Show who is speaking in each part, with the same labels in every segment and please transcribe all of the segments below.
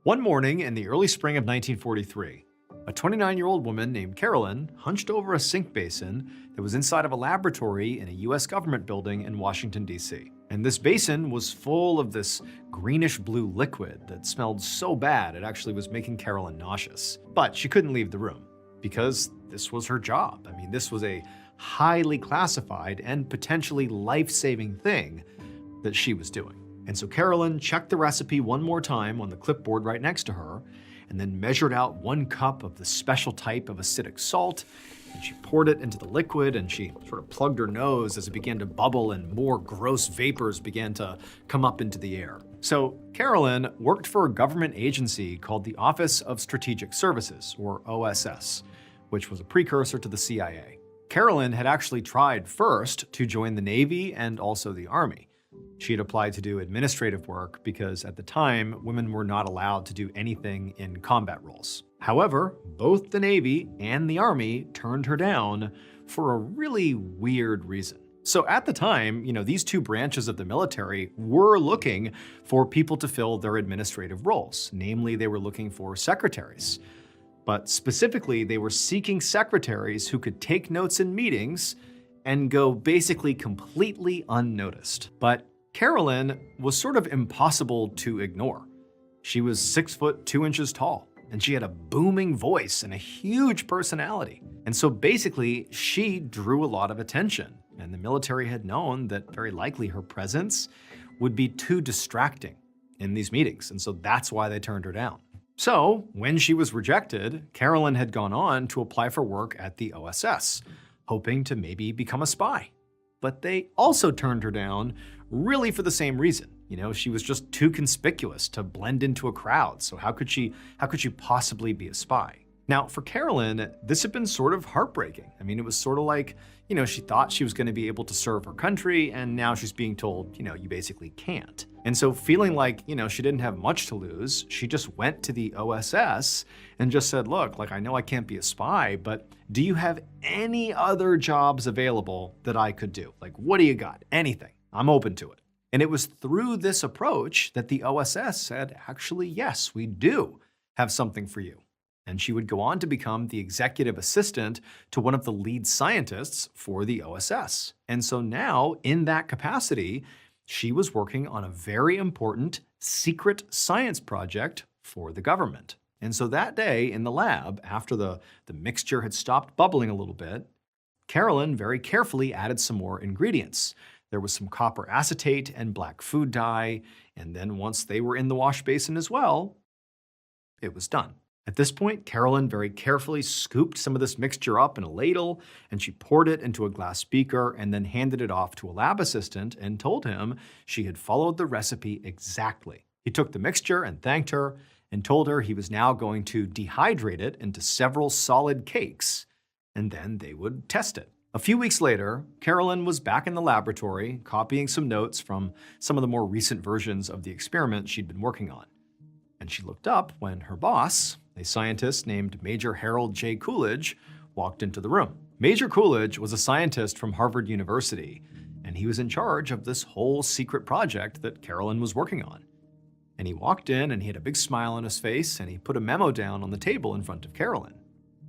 Speaker 1: One morning in the early spring of 1943, a 29-year-old woman named Carolyn hunched over a sink basin that was inside of a laboratory in a US government building in Washington, D.C. And this basin was full of this greenish-blue liquid that smelled so bad it actually was making Carolyn nauseous. But she couldn't leave the room because this was her job. I mean, this was a highly classified and potentially life-saving thing that she was doing. And so Carolyn checked the recipe one more time on the clipboard right next to her, and then measured out 1 cup of the special type of acidic salt, and she poured it into the liquid, and she sort of plugged her nose as it began to bubble and more gross vapors began to come up into the air. So Carolyn worked for a government agency called the Office of Strategic Services, or OSS, which was a precursor to the CIA. Carolyn had actually tried first to join the Navy and also the Army. She had applied to do administrative work because at the time, women were not allowed to do anything in combat roles. However, both the Navy and the Army turned her down for a really weird reason. So at the time, these two branches of the military were looking for people to fill their administrative roles. Namely, they were looking for secretaries. But specifically, they were seeking secretaries who could take notes in meetings and go basically completely unnoticed. But Carolyn was sort of impossible to ignore. She was 6 foot 2 inches tall, and she had a booming voice and a huge personality. And so basically, she drew a lot of attention, and the military had known that very likely her presence would be too distracting in these meetings, and so that's why they turned her down. So when she was rejected, Carolyn had gone on to apply for work at the OSS, hoping to maybe become a spy. But they also turned her down really for the same reason. She was just too conspicuous to blend into a crowd, so how could she possibly be a spy? Now, for Carolyn, this had been sort of heartbreaking. I mean, it was sort of like, she thought she was going to be able to serve her country, and now she's being told, you basically can't. And so feeling like, she didn't have much to lose, she just went to the OSS and just said, look, I know I can't be a spy, but do you have any other jobs available that I could do? What do you got? Anything. I'm open to it. And it was through this approach that the OSS said, actually, yes, we do have something for you. And she would go on to become the executive assistant to one of the lead scientists for the OSS. And so now, in that capacity, she was working on a very important secret science project for the government. And so that day in the lab, after the mixture had stopped bubbling a little bit, Carolyn very carefully added some more ingredients. There was some copper acetate and black food dye, and then once they were in the wash basin as well, it was done. At this point, Carolyn very carefully scooped some of this mixture up in a ladle, and she poured it into a glass beaker and then handed it off to a lab assistant and told him she had followed the recipe exactly. He took the mixture and thanked her and told her he was now going to dehydrate it into several solid cakes, and then they would test it. A few weeks later, Carolyn was back in the laboratory copying some notes from some of the more recent versions of the experiment she'd been working on. And she looked up when her boss, a scientist named Major Harold J. Coolidge, walked into the room. Major Coolidge was a scientist from Harvard University, and he was in charge of this whole secret project that Carolyn was working on. And he walked in and he had a big smile on his face, and he put a memo down on the table in front of Carolyn.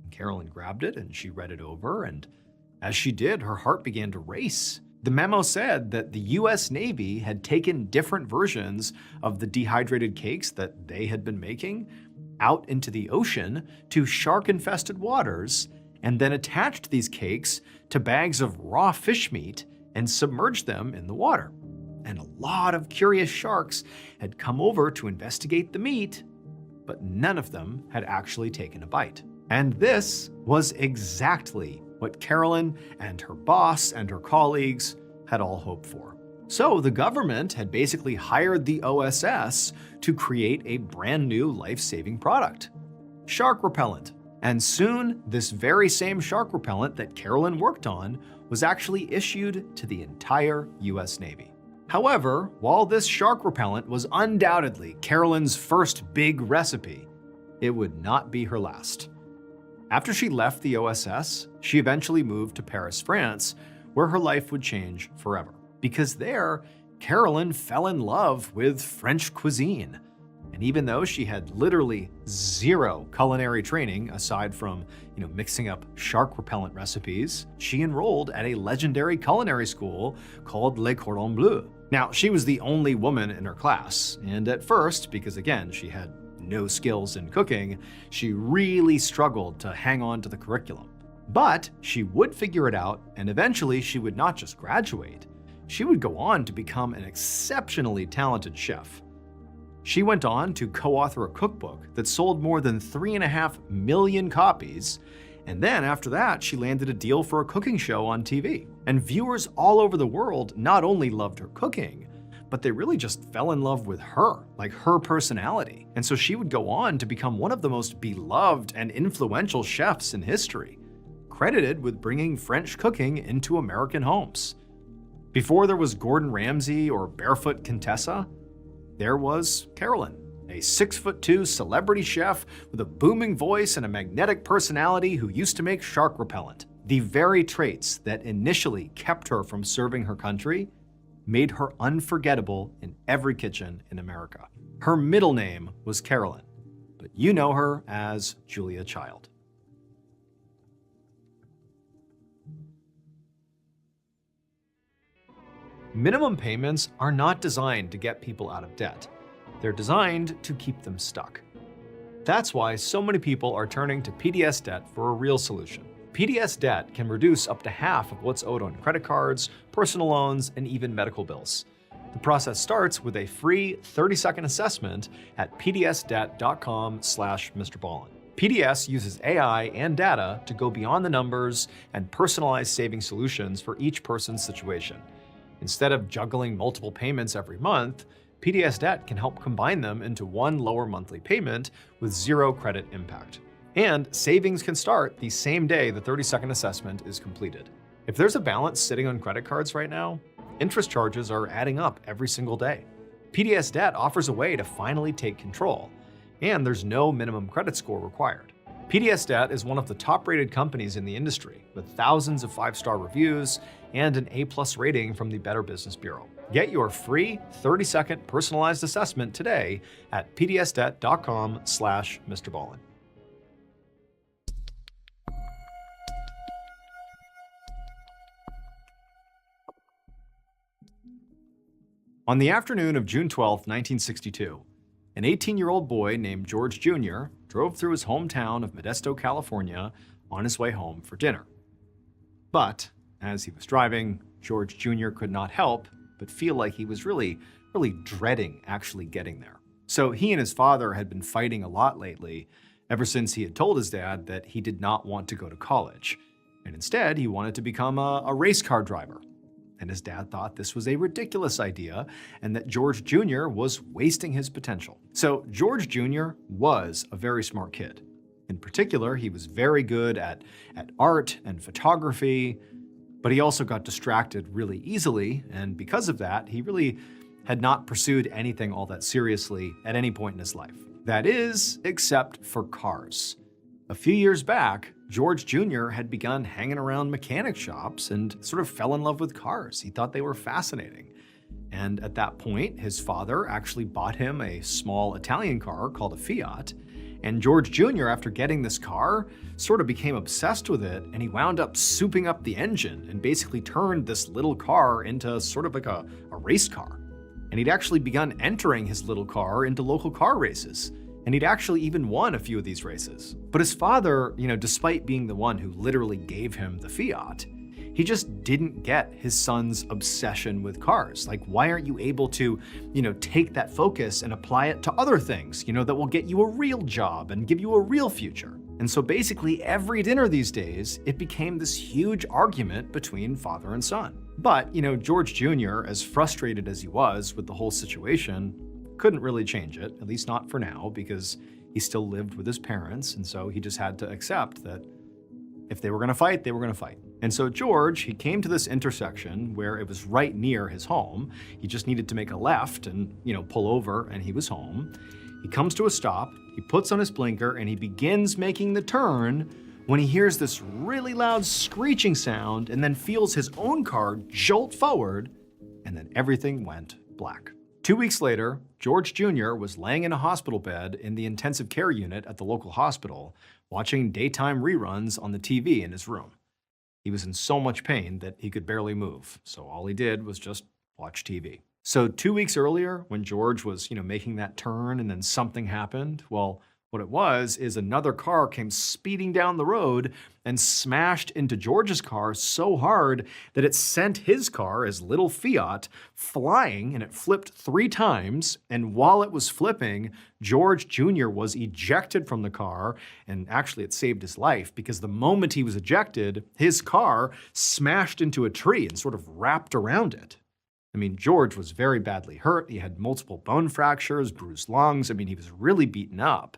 Speaker 1: And Carolyn grabbed it and she read it over, and as she did, her heart began to race. The memo said that the US Navy had taken different versions of the dehydrated cakes that they had been making out into the ocean to shark-infested waters, and then attached these cakes to bags of raw fish meat and submerged them in the water. And a lot of curious sharks had come over to investigate the meat, but none of them had actually taken a bite. And this was exactly what Carolyn and her boss and her colleagues had all hoped for. So the government had basically hired the OSS to create a brand new life-saving product, shark repellent. And soon, this very same shark repellent that Carolyn worked on was actually issued to the entire US Navy. However, while this shark repellent was undoubtedly Carolyn's first big recipe, it would not be her last. After she left the OSS, she eventually moved to Paris, France, where her life would change forever. Because there, Carolyn fell in love with French cuisine. And even though she had literally zero culinary training aside from, mixing up shark repellent recipes, she enrolled at a legendary culinary school called Le Cordon Bleu. Now, she was the only woman in her class, and at first, because again, she had no skills in cooking, she really struggled to hang on to the curriculum. But she would figure it out, and eventually she would not just graduate, she would go on to become an exceptionally talented chef. She went on to co-author a cookbook that sold more than 3.5 million copies, and then after that, she landed a deal for a cooking show on TV. And viewers all over the world not only loved her cooking, but they really just fell in love with her, like her personality. And so she would go on to become one of the most beloved and influential chefs in history, credited with bringing French cooking into American homes. Before there was Gordon Ramsay or Barefoot Contessa, there was Carolyn, a 6'2" celebrity chef with a booming voice and a magnetic personality who used to make shark repellent. The very traits that initially kept her from serving her country made her unforgettable in every kitchen in America. Her middle name was Carolyn, but you know her as Julia Child. Minimum payments are not designed to get people out of debt. They're designed to keep them stuck. That's why so many people are turning to PDS debt for a real solution. PDS debt can reduce up to half of what's owed on credit cards, personal loans, and even medical bills. The process starts with a free 30-second assessment at pdsdebt.com/MrBallen. PDS uses AI and data to go beyond the numbers and personalize saving solutions for each person's situation. Instead of juggling multiple payments every month, PDS debt can help combine them into one lower monthly payment with zero credit impact. And savings can start the same day the 30-second assessment is completed. If there's a balance sitting on credit cards right now, interest charges are adding up every single day. PDS debt offers a way to finally take control, and there's no minimum credit score required. PDS debt is one of the top-rated companies in the industry, with thousands of 5-star reviews and an A+ rating from the Better Business Bureau. Get your free 30-second personalized assessment today at pdsdebt.com/MrBallen. On the afternoon of June 12, 1962, an 18-year-old boy named George Jr. drove through his hometown of Modesto, California, on his way home for dinner. But as he was driving, George Jr. could not help but feel like he was really dreading actually getting there. So he and his father had been fighting a lot lately, ever since he had told his dad that he did not want to go to college, and instead he wanted to become a race car driver. And his dad thought this was a ridiculous idea and that George Jr. was wasting his potential. So George Jr. was a very smart kid. In particular, he was very good at art and photography, but he also got distracted really easily, and because of that, he really had not pursued anything all that seriously at any point in his life. That is, except for cars. A few years back, George Jr. had begun hanging around mechanic shops and sort of fell in love with cars. He thought they were fascinating. And at that point, his father actually bought him a small Italian car called a Fiat. And George Jr., after getting this car, sort of became obsessed with it, and he wound up souping up the engine and basically turned this little car into sort of like a race car. And he'd actually begun entering his little car into local car races. And he'd actually even won a few of these races. But his father, despite being the one who literally gave him the Fiat, he just didn't get his son's obsession with cars. Like, why aren't you able to, take that focus and apply it to other things, that will get you a real job and give you a real future? And so basically every dinner these days, it became this huge argument between father and son. But, George Jr., as frustrated as he was with the whole situation, couldn't really change it, at least not for now, because he still lived with his parents, and so he just had to accept that if they were gonna fight, they were gonna fight. And so George, he came to this intersection where it was right near his home. He just needed to make a left and, pull over, and he was home. He comes to a stop, he puts on his blinker, and he begins making the turn when he hears this really loud screeching sound and then feels his own car jolt forward, and then everything went black. 2 weeks later, George Jr. was laying in a hospital bed in the intensive care unit at the local hospital, watching daytime reruns on the TV in his room. He was in so much pain that he could barely move, so all he did was just watch TV. So 2 weeks earlier, when George was, making that turn and then something happened, well, what it was is another car came speeding down the road and smashed into George's car so hard that it sent his car, his little Fiat, flying, and it flipped 3 times. And while it was flipping, George Jr. was ejected from the car, and actually it saved his life because the moment he was ejected, his car smashed into a tree and sort of wrapped around it. I mean, George was very badly hurt. He had multiple bone fractures, bruised lungs. I mean, he was really beaten up,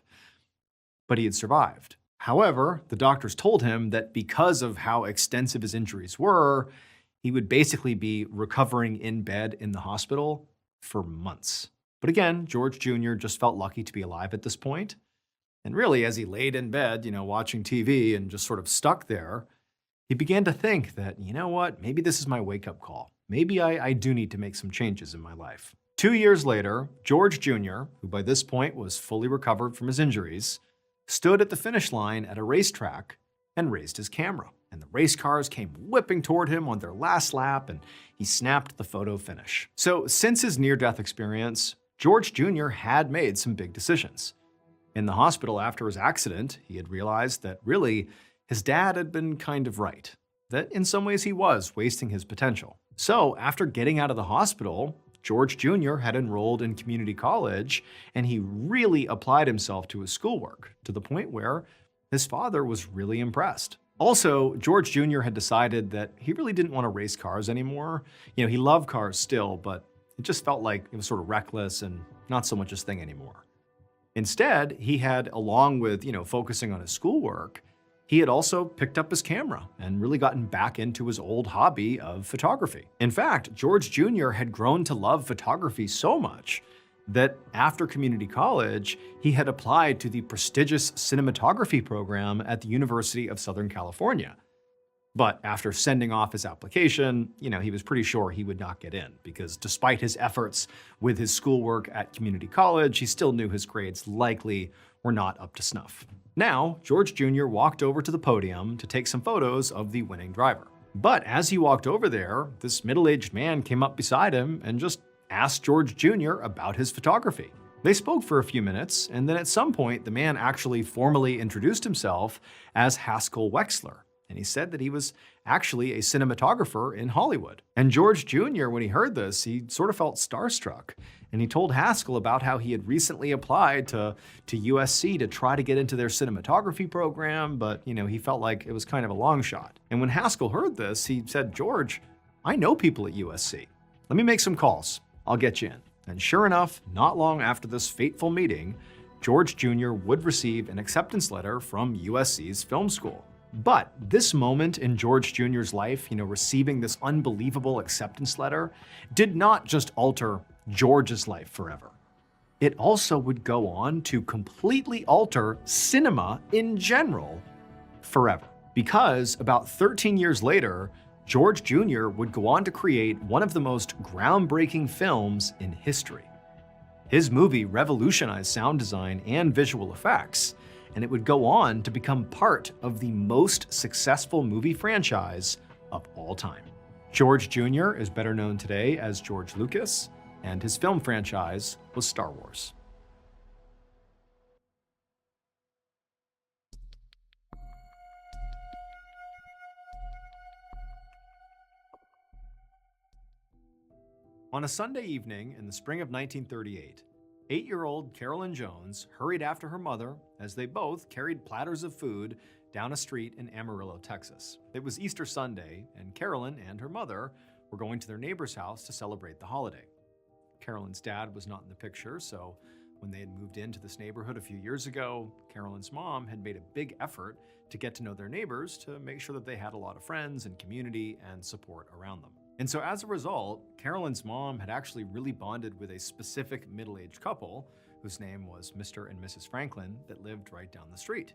Speaker 1: but he had survived. However, the doctors told him that because of how extensive his injuries were, he would basically be recovering in bed in the hospital for months. But again, George Jr. just felt lucky to be alive at this point. And really, as he laid in bed, watching TV and just sort of stuck there, he began to think that, you know what, maybe this is my wake-up call. Maybe I do need to make some changes in my life. 2 years later, George Jr., who by this point was fully recovered from his injuries, stood at the finish line at a racetrack and raised his camera. And the race cars came whipping toward him on their last lap, and he snapped the photo finish. So since his near-death experience, George Jr. had made some big decisions. In the hospital after his accident, he had realized that really, his dad had been kind of right, that in some ways he was wasting his potential. So after getting out of the hospital, George Jr. had enrolled in community college, and he really applied himself to his schoolwork to the point where his father was really impressed. Also, George Jr. had decided that he really didn't want to race cars anymore. He loved cars still, but it just felt like it was sort of reckless and not so much his thing anymore. Instead, he had, along with, focusing on his schoolwork, he had also picked up his camera and really gotten back into his old hobby of photography. In fact, George Jr. had grown to love photography so much that after community college, he had applied to the prestigious cinematography program at the University of Southern California. But after sending off his application, he was pretty sure he would not get in because despite his efforts with his schoolwork at community college, he still knew his grades likely were not up to snuff. Now, George Jr. walked over to the podium to take some photos of the winning driver. But as he walked over there, this middle-aged man came up beside him and just asked George Jr. about his photography. They spoke for a few minutes, and then at some point, the man actually formally introduced himself as Haskell Wexler. And he said that he was actually a cinematographer in Hollywood. And George Jr., when he heard this, he sort of felt starstruck. And he told Haskell about how he had recently applied to USC to try to get into their cinematography program, but he felt like it was kind of a long shot. And when Haskell heard this, he said, "George, I know people at USC. Let me make some calls. I'll get you in." And sure enough, not long after this fateful meeting, George Jr. would receive an acceptance letter from USC's film school. But this moment in George Jr.'s life, receiving this unbelievable acceptance letter, did not just alter George's life forever. It also would go on to completely alter cinema in general forever. Because about 13 years later, George Jr. would go on to create one of the most groundbreaking films in history. His movie revolutionized sound design and visual effects, and it would go on to become part of the most successful movie franchise of all time. George Jr. is better known today as George Lucas, and his film franchise was Star Wars. On a Sunday evening in the spring of 1938, 8-year-old Carolyn Jones hurried after her mother as they both carried platters of food down a street in Amarillo, Texas. It was Easter Sunday, and Carolyn and her mother were going to their neighbor's house to celebrate the holiday. Carolyn's dad was not in the picture, so when they had moved into this neighborhood a few years ago, Carolyn's mom had made a big effort to get to know their neighbors to make sure that they had a lot of friends and community and support around them. And so as a result, Carolyn's mom had actually really bonded with a specific middle-aged couple whose name was Mr. and Mrs. Franklin that lived right down the street.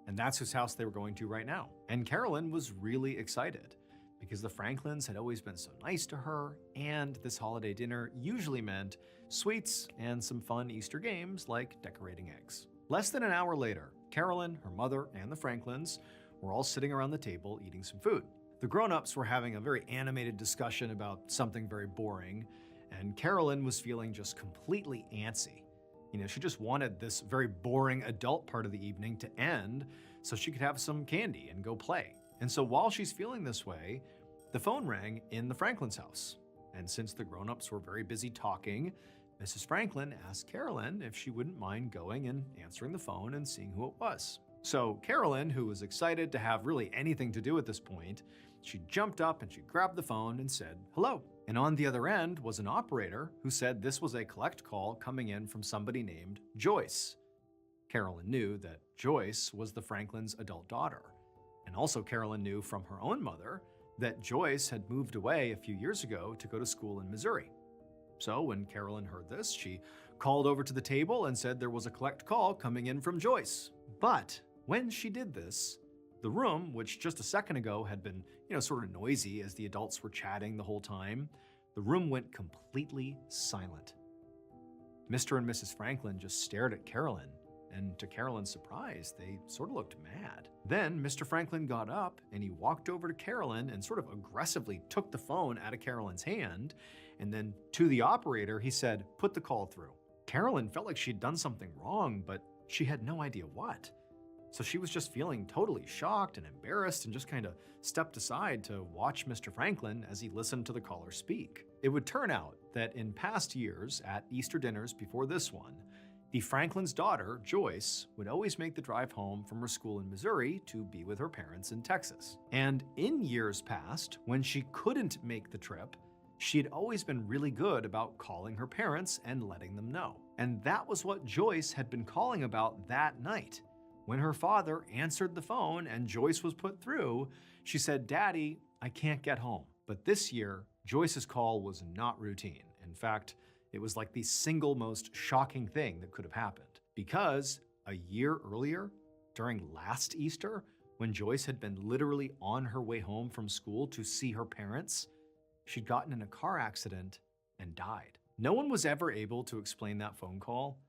Speaker 1: And that's whose house they were going to right now. And Carolyn was really excited. because the Franklins had always been so nice to her, and this holiday dinner usually meant sweets and some fun Easter games like decorating eggs. Less than an hour later, Carolyn, her mother, and the Franklins were all sitting around the table eating some food. The grown-ups were having a very animated discussion about something very boring, and Carolyn was feeling just completely antsy. She just wanted this very boring adult part of the evening to end so she could have some candy and go play. And so while she's feeling this way, the phone rang in the Franklin's house. And since the grown-ups were very busy talking, Mrs. Franklin asked Carolyn if she wouldn't mind going and answering the phone and seeing who it was. So Carolyn, who was excited to have really anything to do at this point, she jumped up and she grabbed the phone and said, "Hello." And on the other end was an operator who said this was a collect call coming in from somebody named Joyce. Carolyn knew that Joyce was the Franklins' adult daughter. And also Carolyn knew from her own mother that Joyce had moved away a few years ago to go to school in Missouri. So when Carolyn heard this, she called over to the table and said there was a collect call coming in from Joyce. But when she did this, the room, which just a second ago had been, sort of noisy as the adults were chatting the whole time, the room went completely silent. Mr. and Mrs. Franklin just stared at Carolyn, and to Carolyn's surprise, they sort of looked mad. Then Mr. Franklin got up and he walked over to Carolyn and sort of aggressively took the phone out of Carolyn's hand, and then to the operator, he said, "Put the call through." Carolyn felt like she'd done something wrong, but she had no idea what. So she was just feeling totally shocked and embarrassed and just kind of stepped aside to watch Mr. Franklin as he listened to the caller speak. It would turn out that in past years, at Easter dinners before this one, the Franklin's daughter, Joyce, would always make the drive home from her school in Missouri to be with her parents in Texas. And in years past, when she couldn't make the trip, she had always been really good about calling her parents and letting them know. And that was what Joyce had been calling about that night. When her father answered the phone and Joyce was put through, she said, "Daddy, I can't get home." But this year, Joyce's call was not routine. In fact, it was like the single most shocking thing that could have happened. Because a year earlier, during last Easter, when Joyce had been literally on her way home from school to see her parents, she'd gotten in a car accident and died. No one was ever able to explain that phone call,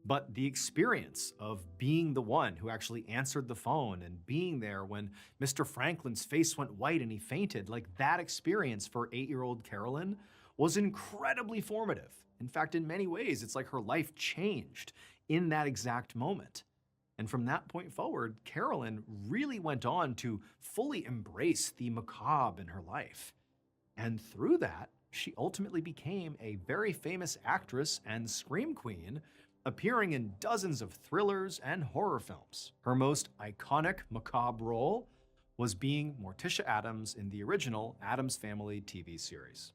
Speaker 1: but the experience of being the one who actually answered the phone and being there when Mr. Franklin's face went white and he fainted, like that experience for 8-year-old Carolyn was incredibly formative. In fact, in many ways, it's like her life changed in that exact moment. And from that point forward, Carolyn really went on to fully embrace the macabre in her life. And through that, she ultimately became a very famous actress and scream queen, appearing in dozens of thrillers and horror films. Her most iconic macabre role was being Morticia Addams in the original Addams Family TV series.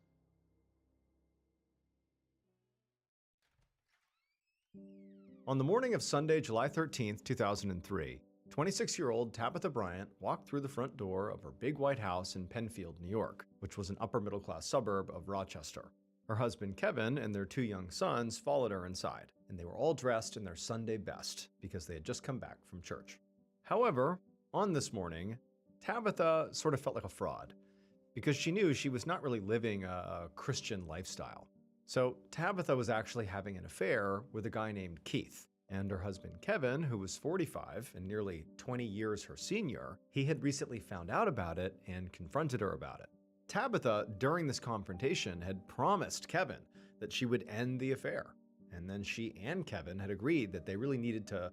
Speaker 1: On the morning of Sunday, July 13th, 2003, 26-year-old Tabitha Bryant walked through the front door of her big white house in Penfield, New York, which was an upper-middle-class suburb of Rochester. Her husband, Kevin, and their 2 young sons followed her inside, and they were all dressed in their Sunday best because they had just come back from church. However, on this morning, Tabitha sort of felt like a fraud because she knew she was not really living a Christian lifestyle. So Tabitha was actually having an affair with a guy named Keith, and her husband, Kevin, who was 45 and nearly 20 years her senior, he had recently found out about it and confronted her about it. Tabitha, during this confrontation, had promised Kevin that she would end the affair. And then she and Kevin had agreed that they really needed to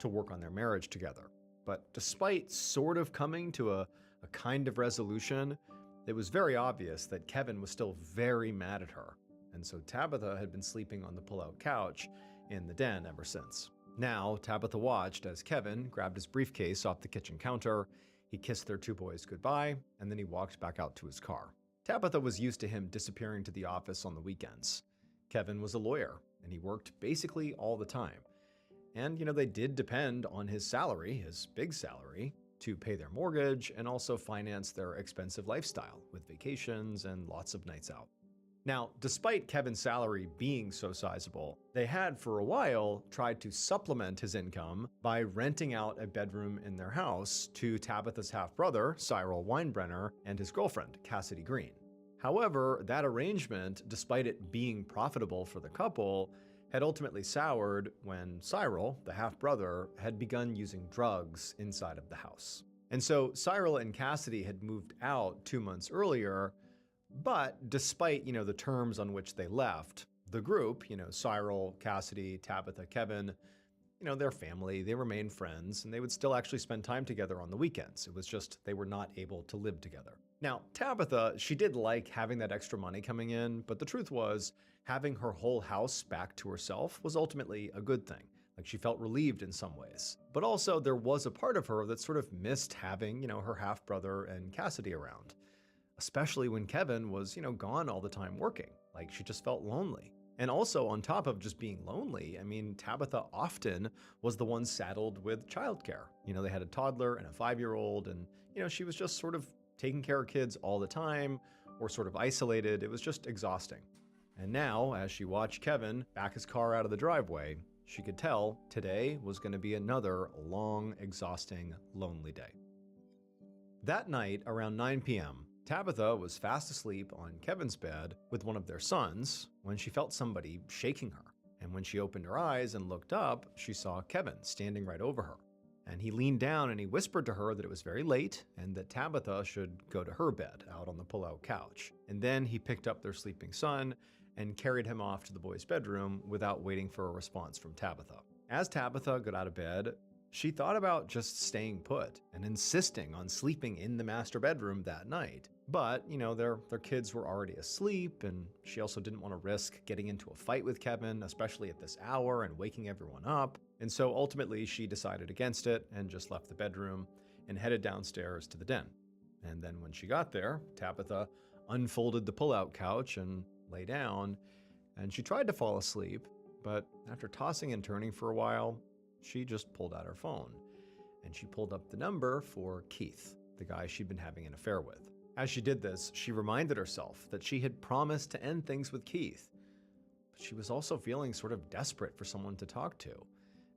Speaker 1: work on their marriage together. But despite sort of coming to a kind of resolution, it was very obvious that Kevin was still very mad at her. And so Tabitha had been sleeping on the pull-out couch in the den ever since. Now, Tabitha watched as Kevin grabbed his briefcase off the kitchen counter. He kissed their 2 boys goodbye, and then he walked back out to his car. Tabitha was used to him disappearing to the office on the weekends. Kevin was a lawyer, and he worked basically all the time. And, they did depend on his salary, his big salary, to pay their mortgage and also finance their expensive lifestyle with vacations and lots of nights out. Now, despite Kevin's salary being so sizable, they had for a while tried to supplement his income by renting out a bedroom in their house to Tabitha's half-brother, Cyril Weinbrenner, and his girlfriend, Cassidy Green. However, that arrangement, despite it being profitable for the couple, had ultimately soured when Cyril, the half-brother, had begun using drugs inside of the house. And so Cyril and Cassidy had moved out 2 months earlier, but despite, the terms on which they left, the group, Cyril, Cassidy, Tabitha, Kevin, their family, they remained friends, and they would still actually spend time together on the weekends. It was just they were not able to live together. Now, Tabitha, she did like having that extra money coming in, but the truth was, having her whole house back to herself was ultimately a good thing. Like, she felt relieved in some ways. But also, there was a part of her that sort of missed having, her half-brother and Cassidy around. Especially when Kevin was, gone all the time working. Like, she just felt lonely. And also, on top of just being lonely, Tabitha often was the one saddled with childcare. They had a toddler and a 5-year-old, and, she was just sort of taking care of kids all the time, or sort of isolated. It was just exhausting. And now, as she watched Kevin back his car out of the driveway, she could tell today was going to be another long, exhausting, lonely day. That night, around 9 p.m., Tabitha was fast asleep on Kevin's bed with one of their sons when she felt somebody shaking her. And when she opened her eyes and looked up, she saw Kevin standing right over her. And he leaned down and he whispered to her that it was very late and that Tabitha should go to her bed out on the pull-out couch. And then he picked up their sleeping son and carried him off to the boys' bedroom without waiting for a response from Tabitha. As Tabitha got out of bed, she thought about just staying put and insisting on sleeping in the master bedroom that night. But, their kids were already asleep, and she also didn't want to risk getting into a fight with Kevin, especially at this hour, and waking everyone up. And so ultimately, she decided against it and just left the bedroom and headed downstairs to the den. And then when she got there, Tabitha unfolded the pull-out couch and lay down, and she tried to fall asleep, but after tossing and turning for a while, she just pulled out her phone, and she pulled up the number for Keith, the guy she'd been having an affair with. As she did this, she reminded herself that she had promised to end things with Keith, but she was also feeling sort of desperate for someone to talk to,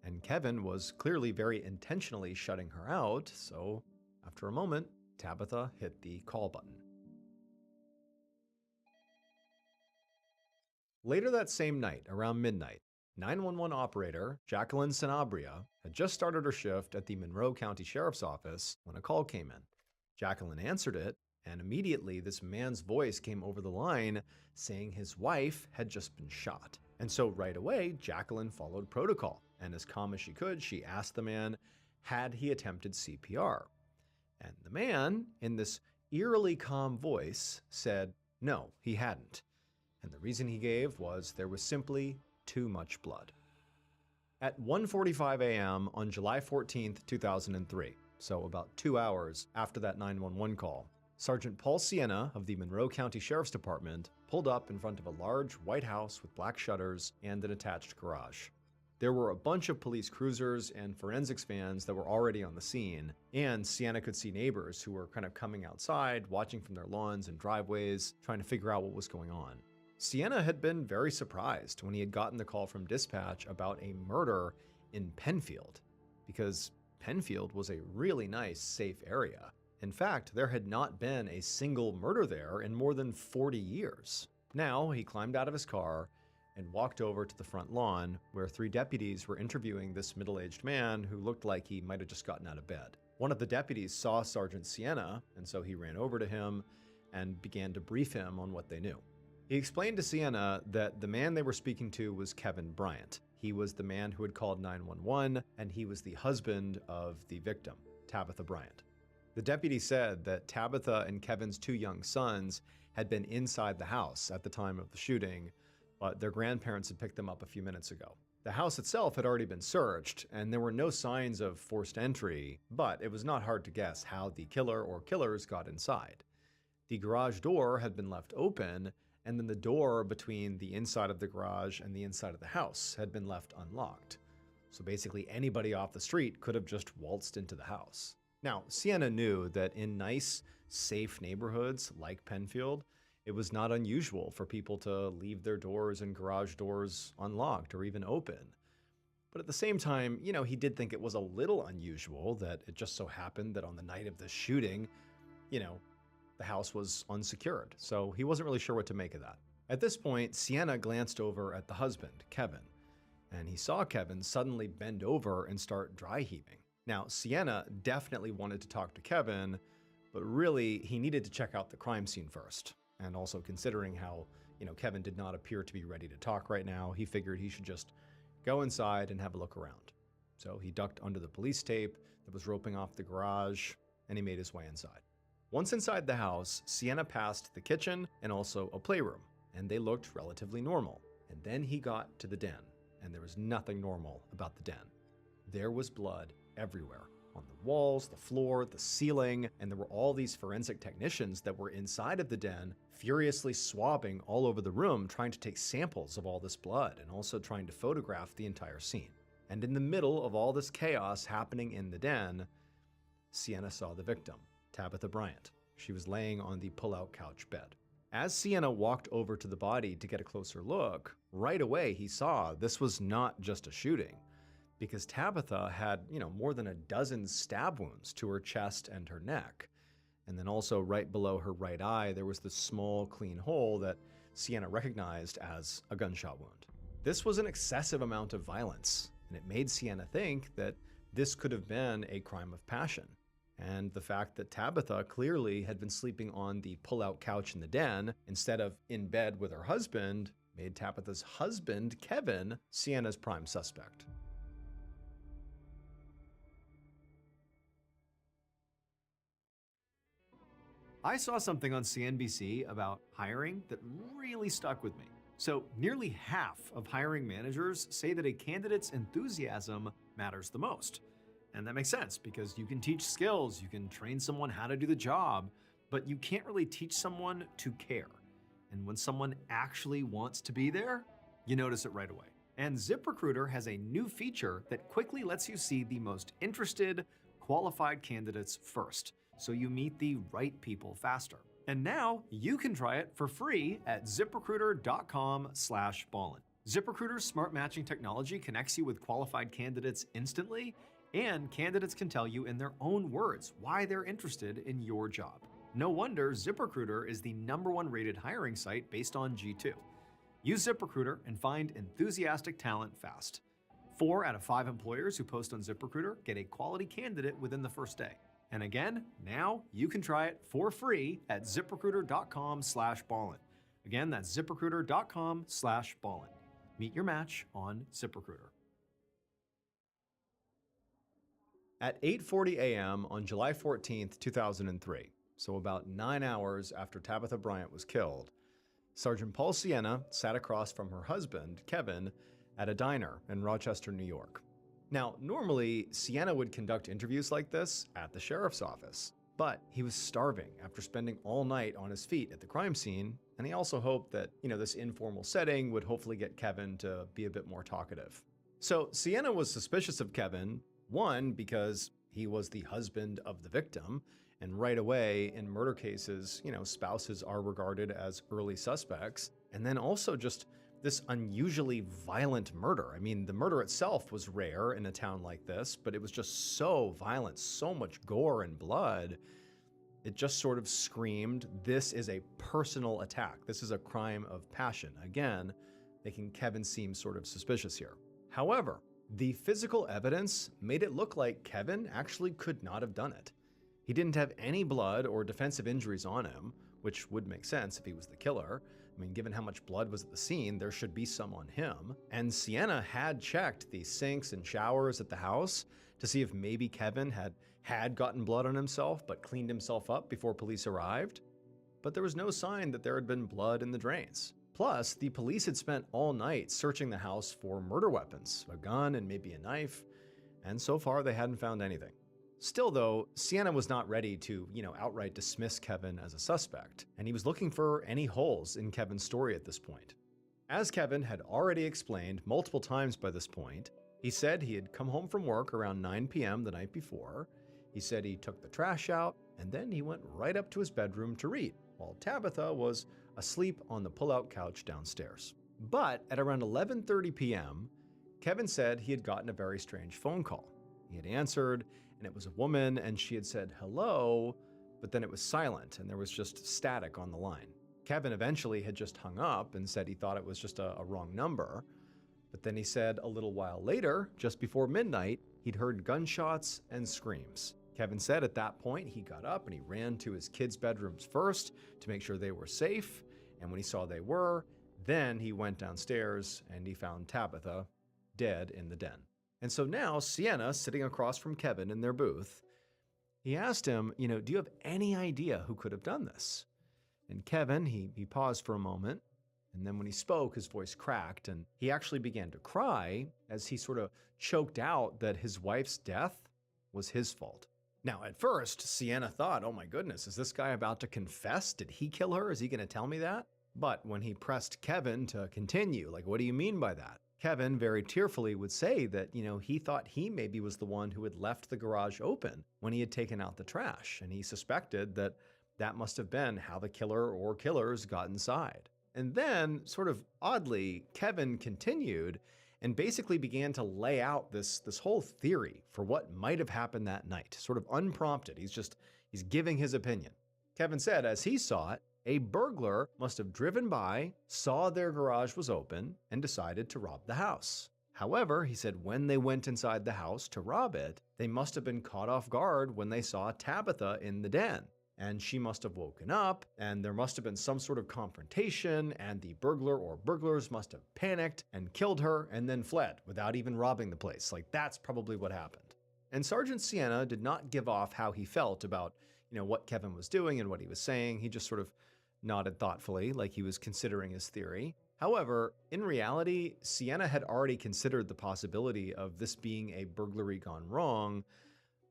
Speaker 1: and Kevin was clearly very intentionally shutting her out, so after a moment, Tabitha hit the call button. Later that same night, around midnight, 911 operator Jacqueline Sanabria had just started her shift at the Monroe County Sheriff's Office when a call came in. Jacqueline answered it, and immediately this man's voice came over the line saying his wife had just been shot. And so right away, Jacqueline followed protocol, and as calm as she could, she asked the man, had he attempted CPR? And the man, in this eerily calm voice, said no, he hadn't. And the reason he gave was there was simply too much blood. At 1:45 a.m. on July 14, 2003, so about 2 hours after that 911 call, Sergeant Paul Sienna of the Monroe County Sheriff's Department pulled up in front of a large white house with black shutters and an attached garage. There were a bunch of police cruisers and forensics vans that were already on the scene, and Sienna could see neighbors who were kind of coming outside, watching from their lawns and driveways, trying to figure out what was going on. Sienna had been very surprised when he had gotten the call from dispatch about a murder in Penfield, because Penfield was a really nice, safe area. In fact, there had not been a single murder there in more than 40 years. Now, he climbed out of his car and walked over to the front lawn where 3 deputies were interviewing this middle-aged man who looked like he might have just gotten out of bed. One of the deputies saw Sergeant Sienna, and so he ran over to him and began to brief him on what they knew. He explained to Sienna that the man they were speaking to was Kevin Bryant. He was the man who had called 911, and he was the husband of the victim, Tabitha Bryant. The deputy said that Tabitha and Kevin's 2 young sons had been inside the house at the time of the shooting, but their grandparents had picked them up a few minutes ago. The house itself had already been searched, and there were no signs of forced entry, but it was not hard to guess how the killer or killers got inside. The garage door had been left open, and then the door between the inside of the garage and the inside of the house had been left unlocked. So basically anybody off the street could have just waltzed into the house. Now, Sienna knew that in nice, safe neighborhoods like Penfield, It was not unusual for people to leave their doors and garage doors unlocked or even open. But at the same time, he did think it was a little unusual that it just so happened that on the night of the shooting, you know, the house was unsecured. So he wasn't really sure what to make of that. At this point, Sienna glanced over at the husband, Kevin, and he saw Kevin suddenly bend over and start dry heaving. Now, Sienna definitely wanted to talk to Kevin, but really he needed to check out the crime scene first. And also considering how, Kevin did not appear to be ready to talk right now, he figured he should just go inside and have a look around. So he ducked under the police tape that was roping off the garage, and he made his way inside. Once inside the house, Sienna passed the kitchen and also a playroom, and they looked relatively normal. And then he got to the den, and there was nothing normal about the den. There was blood everywhere. On the walls, the floor, the ceiling, and there were all these forensic technicians that were inside of the den, furiously swabbing all over the room, trying to take samples of all this blood and also trying to photograph the entire scene. And in the middle of all this chaos happening in the den, Sienna saw the victim, Tabitha Bryant. She was laying on the pull-out couch bed. As Sienna walked over to the body to get a closer look, right away he saw this was not just a shooting, because Tabitha had, more than a dozen stab wounds to her chest and her neck. And then also right below her right eye, there was this small, clean hole that Sienna recognized as a gunshot wound. This was an excessive amount of violence, and it made Sienna think that this could have been a crime of passion. And the fact that Tabitha clearly had been sleeping on the pull-out couch in the den instead of in bed with her husband made Tabitha's husband, Kevin, Sienna's prime suspect. I saw something on CNBC about hiring that really stuck with me. So, nearly half of hiring managers say that a candidate's enthusiasm matters the most. And that makes sense because you can teach skills, you can train someone how to do the job, but you can't really teach someone to care. And when someone actually wants to be there, you notice it right away. And ZipRecruiter has a new feature that quickly lets you see the most interested, qualified candidates first, so you meet the right people faster. And now you can try it for free at ZipRecruiter.com/Ballen. ZipRecruiter's smart matching technology connects you with qualified candidates instantly, and candidates can tell you in their own words why they're interested in your job. No wonder ZipRecruiter is the #1 rated hiring site based on G2. Use ZipRecruiter and find enthusiastic talent fast. 4 out of 5 employers who post on ZipRecruiter get a quality candidate within the first day. And again, now you can try it for free at ZipRecruiter.com/Ballen. Again, that's ZipRecruiter.com/Ballen. Meet your match on ZipRecruiter. At 8:40 a.m. on July 14th, 2003, so about 9 hours after Tabitha Bryant was killed, Sergeant Paul Sienna sat across from her husband, Kevin, at a diner in Rochester, New York. Now, normally, Sienna would conduct interviews like this at the sheriff's office, but he was starving after spending all night on his feet at the crime scene, and he also hoped that, this informal setting would hopefully get Kevin to be a bit more talkative. So Sienna was suspicious of Kevin, one, because he was the husband of the victim, and right away, in murder cases, spouses are regarded as early suspects, and then also just this unusually violent murder. I mean, the murder itself was rare in a town like this, but it was just so violent, so much gore and blood. It just sort of screamed, this is a personal attack. This is a crime of passion. Again, making Kevin seem sort of suspicious here. However, the physical evidence made it look like Kevin actually could not have done it. He didn't have any blood or defensive injuries on him, which would make sense if he was the killer. I mean, given how much blood was at the scene, there should be some on him. And Sienna had checked the sinks and showers at the house to see if maybe Kevin had gotten blood on himself but cleaned himself up before police arrived. But there was no sign that there had been blood in the drains. Plus, the police had spent all night searching the house for murder weapons, a gun and maybe a knife, and so far they hadn't found anything. Still though, Sienna was not ready to, outright dismiss Kevin as a suspect, and he was looking for any holes in Kevin's story at this point. As Kevin had already explained multiple times by this point, he said he had come home from work around 9 p.m. the night before. He said he took the trash out, and then he went right up to his bedroom to read, while Tabitha was asleep on the pull-out couch downstairs. But at around 11:30 p.m., Kevin said he had gotten a very strange phone call. He had answered, and it was a woman, and she had said hello, but then it was silent, and there was just static on the line. Kevin eventually had just hung up and said he thought it was just a wrong number. But then he said a little while later, just before midnight, he'd heard gunshots and screams. Kevin said at that point he got up and he ran to his kids' bedrooms first to make sure they were safe, and when he saw they were, then he went downstairs and he found Tabitha dead in the den. And so now Sienna, sitting across from Kevin in their booth, he asked him, do you have any idea who could have done this? And Kevin, he paused for a moment, and then when he spoke, his voice cracked, and he actually began to cry as he sort of choked out that his wife's death was his fault. Now, at first, Sienna thought, oh my goodness, is this guy about to confess? Did he kill her? Is he going to tell me that? But when he pressed Kevin to continue, like, what do you mean by that? Kevin very tearfully would say that, he thought he maybe was the one who had left the garage open when he had taken out the trash, and he suspected that that must have been how the killer or killers got inside. And then, sort of oddly, Kevin continued and basically began to lay out this whole theory for what might have happened that night, sort of unprompted. He's giving his opinion. Kevin said, as he saw it, a burglar must have driven by, saw their garage was open, and decided to rob the house. However, he said when they went inside the house to rob it, they must have been caught off guard when they saw Tabitha in the den. And she must have woken up, and there must have been some sort of confrontation, and the burglar or burglars must have panicked and killed her and then fled without even robbing the place. Like, that's probably what happened. And Sergeant Sienna did not give off how he felt about, what Kevin was doing and what he was saying. He just sort of nodded thoughtfully, like he was considering his theory. However, in reality, Sienna had already considered the possibility of this being a burglary gone wrong,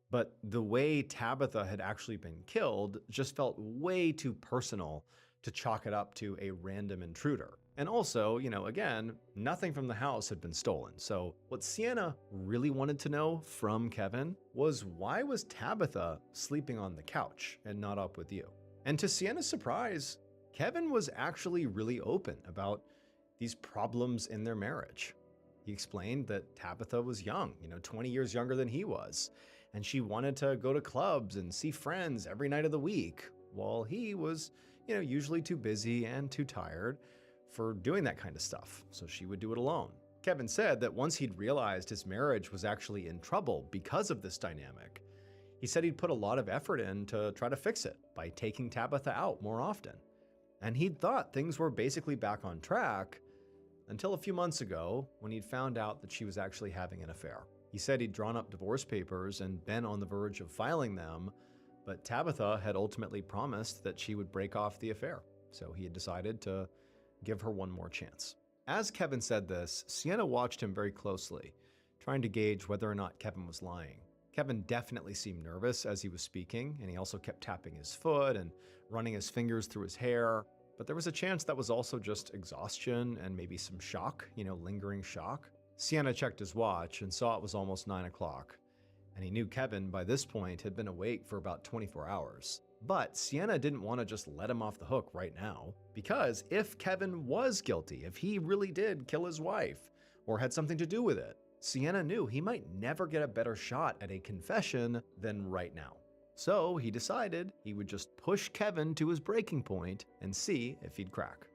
Speaker 1: but the way Tabitha had actually been killed just felt way too personal to chalk it up to a random intruder. And also, again, nothing from the house had been stolen. So what Sienna really wanted to know from Kevin was, why was Tabitha sleeping on the couch and not up with you? And to Sienna's surprise, Kevin was actually really open about these problems in their marriage. He explained that Tabitha was young, 20 years younger than he was, and she wanted to go to clubs and see friends every night of the week, while he was, usually too busy and too tired for doing that kind of stuff, so she would do it alone. Kevin said that once he'd realized his marriage was actually in trouble because of this dynamic, he said he'd put a lot of effort in to try to fix it by taking Tabitha out more often. And he'd thought things were basically back on track until a few months ago when he'd found out that she was actually having an affair. He said he'd drawn up divorce papers and been on the verge of filing them, but Tabitha had ultimately promised that she would break off the affair, so he had decided to give her one more chance. As Kevin said this, Sienna watched him very closely, trying to gauge whether or not Kevin was lying. Kevin definitely seemed nervous as he was speaking, and he also kept tapping his foot and running his fingers through his hair. But there was a chance that was also just exhaustion and maybe some shock, lingering shock. Sienna checked his watch and saw it was almost 9 o'clock, and he knew Kevin by this point had been awake for about 24 hours. But Sienna didn't want to just let him off the hook right now, because if Kevin was guilty, if he really did kill his wife or had something to do with it, Sienna knew he might never get a better shot at a confession than right now. So he decided he would just push Kevin to his breaking point and see if he'd crack.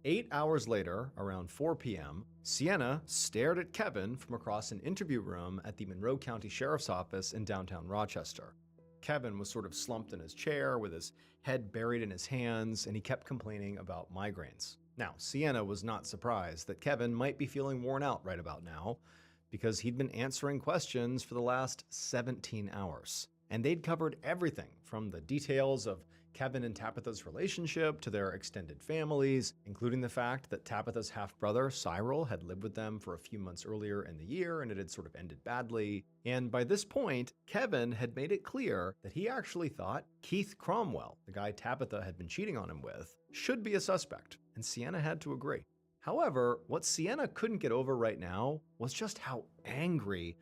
Speaker 1: 8 hours later, around 4 p.m., Sienna stared at Kevin from across an interview room at the Monroe County Sheriff's Office in downtown Rochester. Kevin was sort of slumped in his chair with his head buried in his hands, and he kept complaining about migraines. Now, Sienna was not surprised that Kevin might be feeling worn out right about now, because he'd been answering questions for the last 17 hours. And they'd covered everything from the details of Kevin and Tabitha's relationship to their extended families, including the fact that Tabitha's half-brother, Cyril, had lived with them for a few months earlier in the year and it had sort of ended badly. And by this point, Kevin had made it clear that he actually thought Keith Cromwell, the guy Tabitha had been cheating on him with, should be a suspect, and Sienna had to agree. However, what Sienna couldn't get over right now was just how angry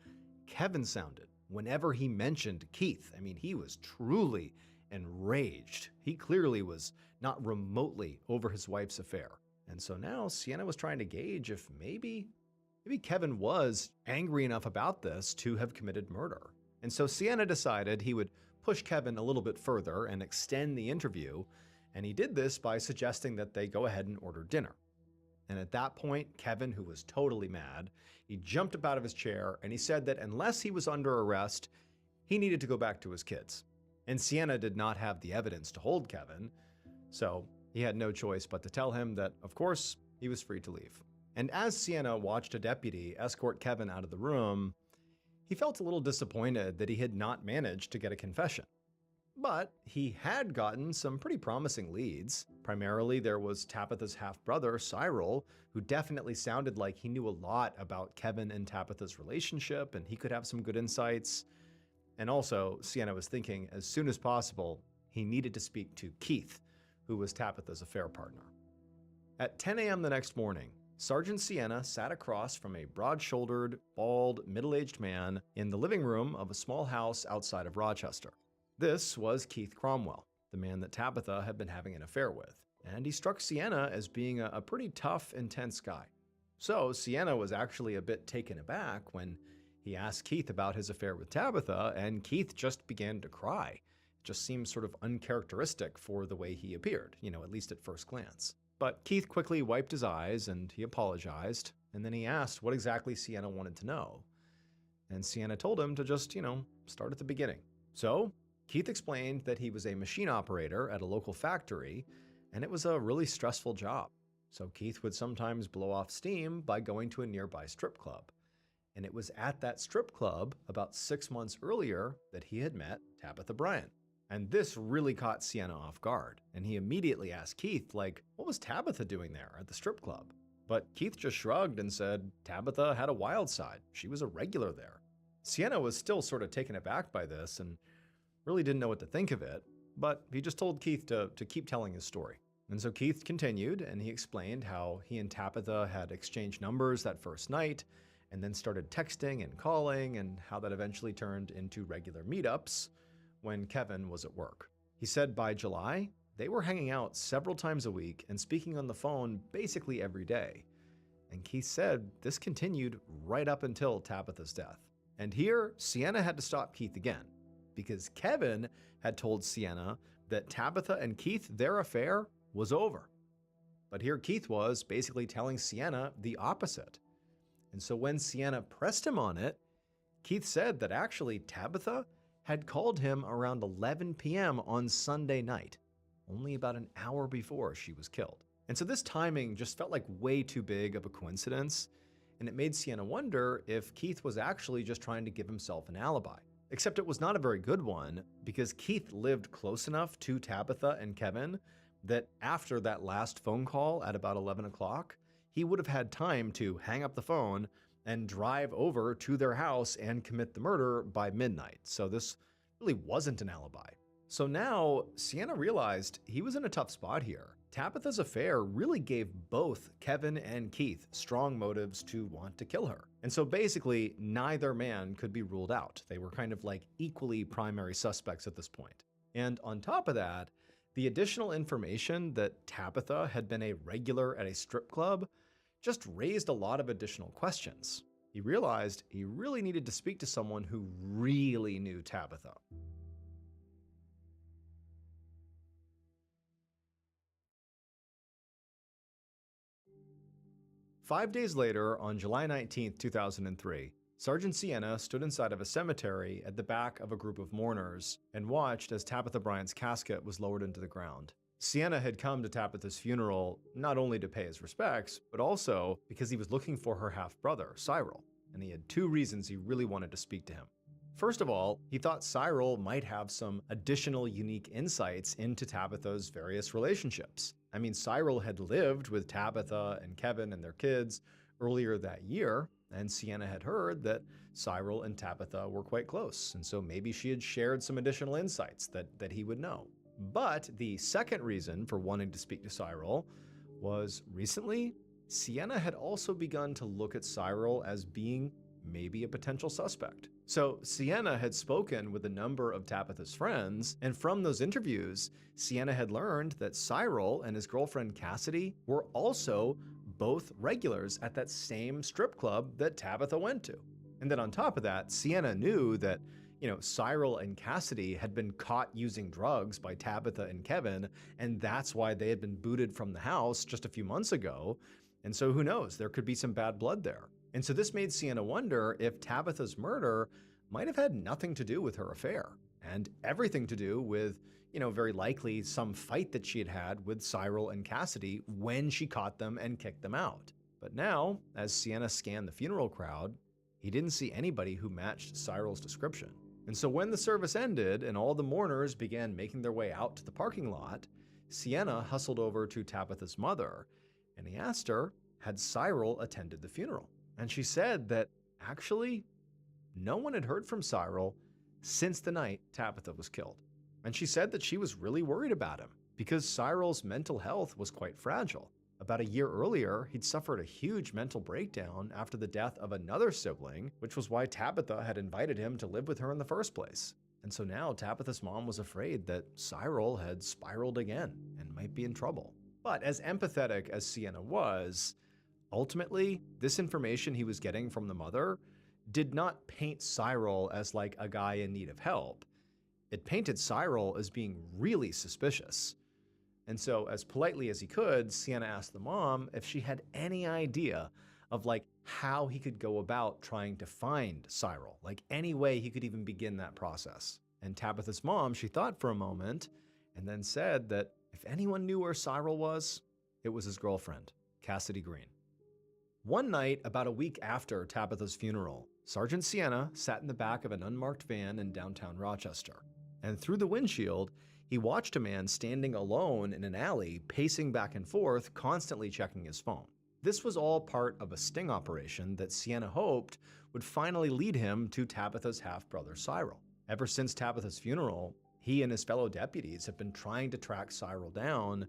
Speaker 1: Kevin sounded whenever he mentioned Keith. I mean, he was truly enraged. He clearly was not remotely over his wife's affair. And so now Sienna was trying to gauge if maybe Kevin was angry enough about this to have committed murder. And so Sienna decided he would push Kevin a little bit further and extend the interview, and he did this by suggesting that they go ahead and order dinner. And at that point, Kevin, who was totally mad, he jumped up out of his chair and he said that unless he was under arrest, he needed to go back to his kids. And Sienna did not have the evidence to hold Kevin, so he had no choice but to tell him that, of course, he was free to leave. And as Sienna watched a deputy escort Kevin out of the room, he felt a little disappointed that he had not managed to get a confession. But he had gotten some pretty promising leads. Primarily, there was Tabitha's half-brother, Cyril, who definitely sounded like he knew a lot about Kevin and Tabitha's relationship, and he could have some good insights. And also, Sienna was thinking, as soon as possible, he needed to speak to Keith, who was Tabitha's affair partner. At 10 a.m. the next morning, Sergeant Sienna sat across from a broad-shouldered, bald, middle-aged man in the living room of a small house outside of Rochester. This was Keith Cromwell, the man that Tabitha had been having an affair with, and he struck Sienna as being a pretty tough, intense guy. So Sienna was actually a bit taken aback when he asked Keith about his affair with Tabitha, and Keith just began to cry. It just seemed sort of uncharacteristic for the way he appeared, at least at first glance. But Keith quickly wiped his eyes and he apologized, and then he asked what exactly Sienna wanted to know. And Sienna told him to just, start at the beginning. So Keith explained that he was a machine operator at a local factory, and it was a really stressful job. So Keith would sometimes blow off steam by going to a nearby strip club. And it was at that strip club about 6 months earlier that he had met Tabitha Bryant. And this really caught Sienna off guard, and he immediately asked Keith, what was Tabitha doing there at the strip club? But Keith just shrugged and said Tabitha had a wild side. She was a regular there. Sienna was still sort of taken aback by this and really didn't know what to think of it, but he just told Keith to keep telling his story. And so Keith continued, and he explained how he and Tabitha had exchanged numbers that first night, and then started texting and calling, and how that eventually turned into regular meetups when Kevin was at work. He said by July, they were hanging out several times a week and speaking on the phone basically every day. And Keith said this continued right up until Tabitha's death. And here, Sienna had to stop Keith again, because Kevin had told Sienna that Tabitha and Keith, their affair was over. But here Keith was basically telling Sienna the opposite. And so when Sienna pressed him on it, Keith said that actually Tabitha had called him around 11 p.m. on Sunday night, only about an hour before she was killed. And so this timing just felt like way too big of a coincidence, and it made Sienna wonder if Keith was actually just trying to give himself an alibi. Except it was not a very good one, because Keith lived close enough to Tabitha and Kevin that after that last phone call at about 11 o'clock, he would have had time to hang up the phone and drive over to their house and commit the murder by midnight. So this really wasn't an alibi. So now Sienna realized he was in a tough spot here. Tabitha's affair really gave both Kevin and Keith strong motives to want to kill her. And so basically neither man could be ruled out. They were kind of like equally primary suspects at this point. And on top of that, the additional information that Tabitha had been a regular at a strip club just raised a lot of additional questions. He realized he really needed to speak to someone who really knew Tabitha. Five days later, on July 19, 2003, Sergeant Sienna stood inside of a cemetery at the back of a group of mourners and watched as Tabitha Bryant's casket was lowered into the ground. Sienna had come to Tabitha's funeral not only to pay his respects, but also because he was looking for her half-brother, Cyril, and he had two reasons he really wanted to speak to him. First of all, he thought Cyril might have some additional unique insights into Tabitha's various relationships. I mean, Cyril had lived with Tabitha and Kevin and their kids earlier that year, and Sienna had heard that Cyril and Tabitha were quite close, and so maybe she had shared some additional insights that he would know. But the second reason for wanting to speak to Cyril was recently, Sienna had also begun to look at Cyril as being maybe a potential suspect. So Sienna had spoken with a number of Tabitha's friends, and from those interviews, Sienna had learned that Cyril and his girlfriend Cassidy were also both regulars at that same strip club that Tabitha went to. And then on top of that, Sienna knew that, Cyril and Cassidy had been caught using drugs by Tabitha and Kevin, and that's why they had been booted from the house just a few months ago. And so who knows, there could be some bad blood there. And so this made Sienna wonder if Tabitha's murder might have had nothing to do with her affair, and everything to do with, very likely some fight that she had had with Cyril and Cassidy when she caught them and kicked them out. But now, as Sienna scanned the funeral crowd, he didn't see anybody who matched Cyril's description. And so when the service ended and all the mourners began making their way out to the parking lot, Sienna hustled over to Tabitha's mother, and he asked her, had Cyril attended the funeral? And she said that actually, no one had heard from Cyril since the night Tabitha was killed. And she said that she was really worried about him because Cyril's mental health was quite fragile. About a year earlier, he'd suffered a huge mental breakdown after the death of another sibling, which was why Tabitha had invited him to live with her in the first place. And so now Tabitha's mom was afraid that Cyril had spiraled again and might be in trouble. But as empathetic as Sienna was, ultimately, this information he was getting from the mother did not paint Cyril as like a guy in need of help. It painted Cyril as being really suspicious. And so, as politely as he could, Sienna asked the mom if she had any idea of how he could go about trying to find Cyril, any way he could even begin that process. And Tabitha's mom, she thought for a moment and then said that if anyone knew where Cyril was, it was his girlfriend, Cassidy Green. One night, about a week after Tabitha's funeral, Sergeant Sienna sat in the back of an unmarked van in downtown Rochester. And through the windshield, he watched a man standing alone in an alley, pacing back and forth, constantly checking his phone. This was all part of a sting operation that Sienna hoped would finally lead him to Tabitha's half-brother Cyril. Ever since Tabitha's funeral, he and his fellow deputies have been trying to track Cyril down,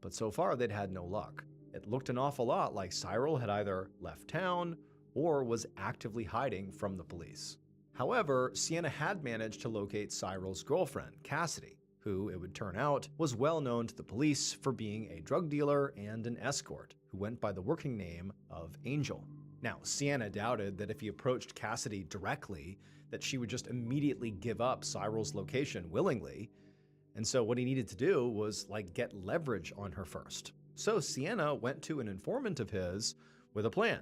Speaker 1: but so far they'd had no luck. It looked an awful lot like Cyril had either left town or was actively hiding from the police. However, Sienna had managed to locate Cyril's girlfriend, Cassidy, who, it would turn out, was well known to the police for being a drug dealer and an escort who went by the working name of Angel. Now, Sienna doubted that if he approached Cassidy directly, that she would just immediately give up Cyril's location willingly. And so what he needed to do was get leverage on her first. So Sienna went to an informant of his with a plan.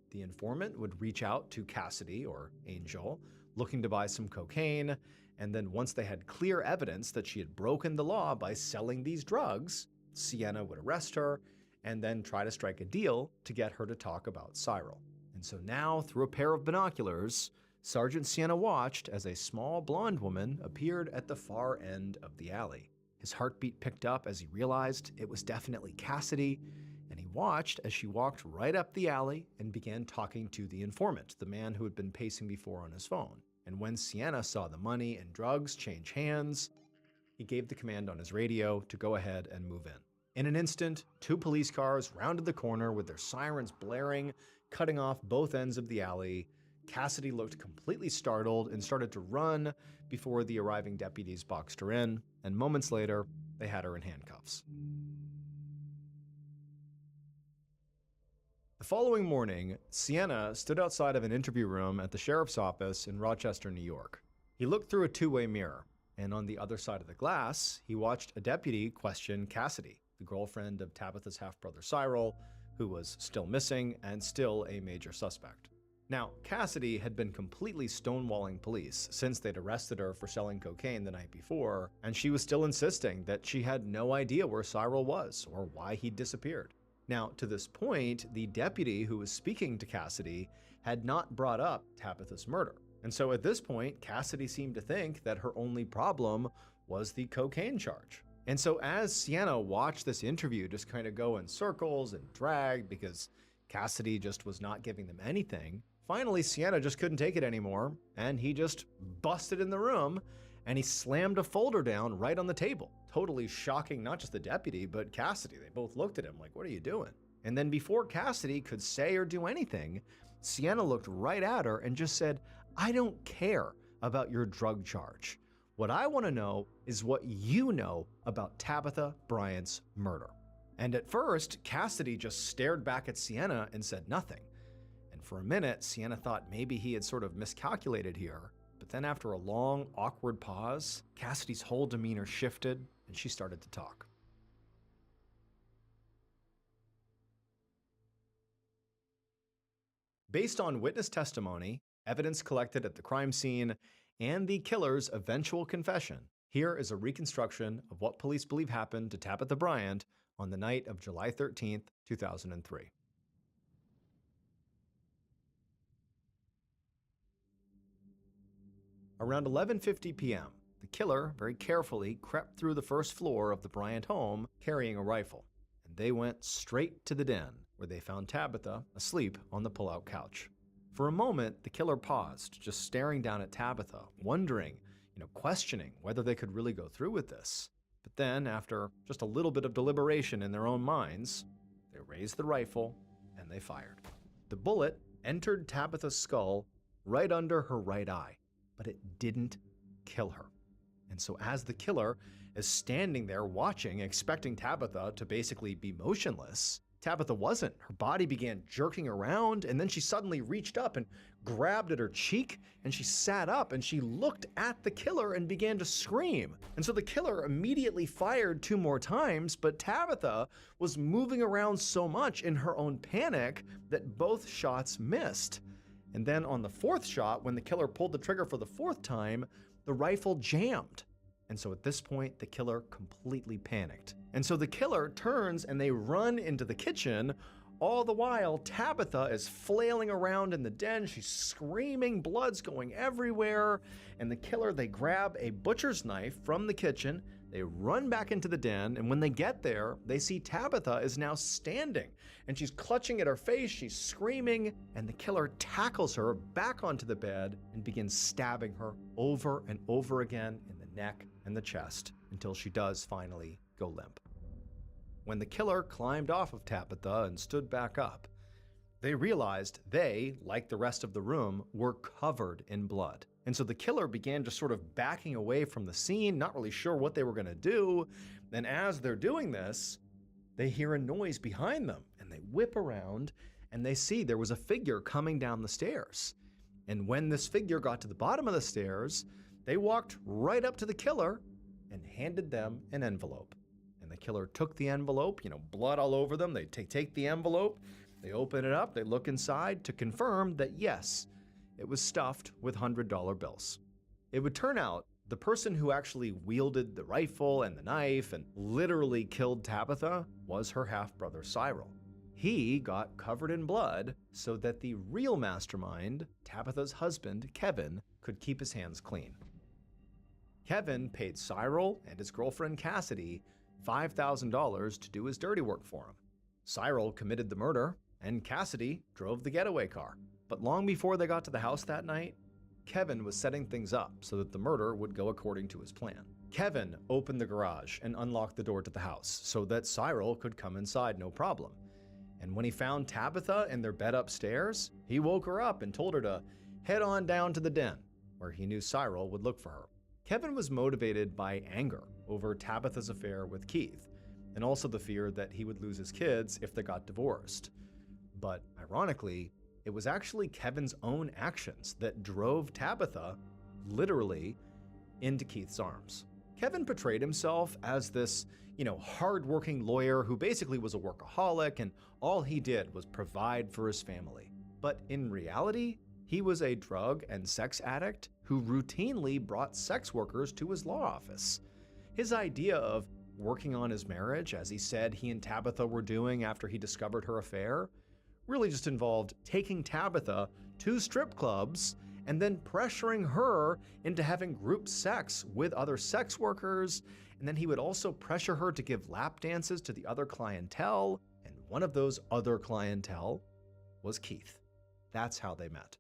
Speaker 1: The informant would reach out to Cassidy, or Angel, looking to buy some cocaine, and then once they had clear evidence that she had broken the law by selling these drugs, Sienna would arrest her and then try to strike a deal to get her to talk about Cyril. And so now, through a pair of binoculars, Sergeant Sienna watched as a small blonde woman appeared at the far end of the alley. His heartbeat picked up as he realized it was definitely Cassidy, and he watched as she walked right up the alley and began talking to the informant, the man who had been pacing before on his phone. And when Sienna saw the money and drugs change hands, he gave the command on his radio to go ahead and move in. In an instant, 2 police cars rounded the corner with their sirens blaring, cutting off both ends of the alley. Cassidy looked completely startled and started to run before the arriving deputies boxed her in, and moments later, they had her in handcuffs. The following morning, Sienna stood outside of an interview room at the sheriff's office in Rochester, New York. He looked through a two-way mirror, and on the other side of the glass, he watched a deputy question Cassidy, the girlfriend of Tabitha's half-brother Cyril, who was still missing and still a major suspect. Now, Cassidy had been completely stonewalling police since they'd arrested her for selling cocaine the night before, and she was still insisting that she had no idea where Cyril was or why he'd disappeared. Now, to this point, the deputy who was speaking to Cassidy had not brought up Tabitha's murder. And so at this point, Cassidy seemed to think that her only problem was the cocaine charge. And so as Sienna watched this interview just kind of go in circles and drag because Cassidy just was not giving them anything, finally Sienna just couldn't take it anymore, and he just busted in the room and he slammed a folder down right on the table, totally shocking not just the deputy, but Cassidy. They both looked at him like, what are you doing? And then before Cassidy could say or do anything, Sienna looked right at her and just said, "I don't care about your drug charge. What I want to know is what you know about Tabitha Bryant's murder." And at first, Cassidy just stared back at Sienna and said nothing. And for a minute, Sienna thought maybe he had sort of miscalculated here. But then after a long, awkward pause, Cassidy's whole demeanor shifted and she started to talk. Based on witness testimony, evidence collected at the crime scene, and the killer's eventual confession, here is a reconstruction of what police believe happened to Tabitha Bryant on the night of July 13th, 2003. Around 11:50 p.m., the killer very carefully crept through the first floor of the Bryant home carrying a rifle, and they went straight to the den, where they found Tabitha asleep on the pull-out couch. For a moment, the killer paused, just staring down at Tabitha, wondering, questioning whether they could really go through with this. But then, after just a little bit of deliberation in their own minds, they raised the rifle and they fired. The bullet entered Tabitha's skull right under her right eye, but it didn't kill her. And so as the killer is standing there watching, expecting Tabitha to basically be motionless, Tabitha wasn't. Her body began jerking around, and then she suddenly reached up and grabbed at her cheek, and she sat up and she looked at the killer and began to scream. And so the killer immediately fired 2 more times, but Tabitha was moving around so much in her own panic that both shots missed. And then on the 4th shot, when the killer pulled the trigger for the 4th time, the rifle jammed. And so at this point, the killer completely panicked. And so the killer turns and they run into the kitchen. All the while, Tabitha is flailing around in the den. She's screaming, blood's going everywhere. And the killer, they grab a butcher's knife from the kitchen. They run back into the den. And when they get there, they see Tabitha is now standing. And she's clutching at her face. She's screaming. And the killer tackles her back onto the bed and begins stabbing her over and over again in the neck and the chest until she does finally go limp. When the killer climbed off of Tabitha and stood back up, they realized they, like the rest of the room, were covered in blood. And so the killer began just sort of backing away from the scene, not really sure what they were going to do. And as they're doing this, they hear a noise behind them and they whip around and they see there was a figure coming down the stairs. And when this figure got to the bottom of the stairs, they walked right up to the killer and handed them an envelope. And the killer took the envelope, blood all over them. They take the envelope, they open it up, they look inside to confirm that yes, it was stuffed with $100 bills. It would turn out the person who actually wielded the rifle and the knife and literally killed Tabitha was her half-brother Cyril. He got covered in blood so that the real mastermind, Tabitha's husband, Kevin, could keep his hands clean. Kevin paid Cyril and his girlfriend Cassidy $5,000 to do his dirty work for him. Cyril committed the murder, and Cassidy drove the getaway car. But long before they got to the house that night, Kevin was setting things up so that the murder would go according to his plan. Kevin opened the garage and unlocked the door to the house so that Cyril could come inside no problem. And when he found Tabitha in their bed upstairs, he woke her up and told her to head on down to the den, where he knew Cyril would look for her. Kevin was motivated by anger over Tabitha's affair with Keith, and also the fear that he would lose his kids if they got divorced. But ironically, it was actually Kevin's own actions that drove Tabitha, literally, into Keith's arms. Kevin portrayed himself as this, hardworking lawyer who basically was a workaholic, and all he did was provide for his family. But in reality, he was a drug and sex addict who routinely brought sex workers to his law office. His idea of working on his marriage, as he said he and Tabitha were doing after he discovered her affair, really just involved taking Tabitha to strip clubs and then pressuring her into having group sex with other sex workers. And then he would also pressure her to give lap dances to the other clientele. And one of those other clientele was Keith. That's how they met.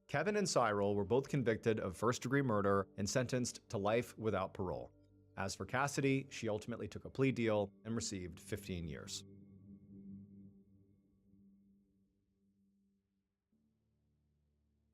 Speaker 1: Kevin and Cyril were both convicted of first-degree murder and sentenced to life without parole. As for Cassidy, she ultimately took a plea deal and received 15 years.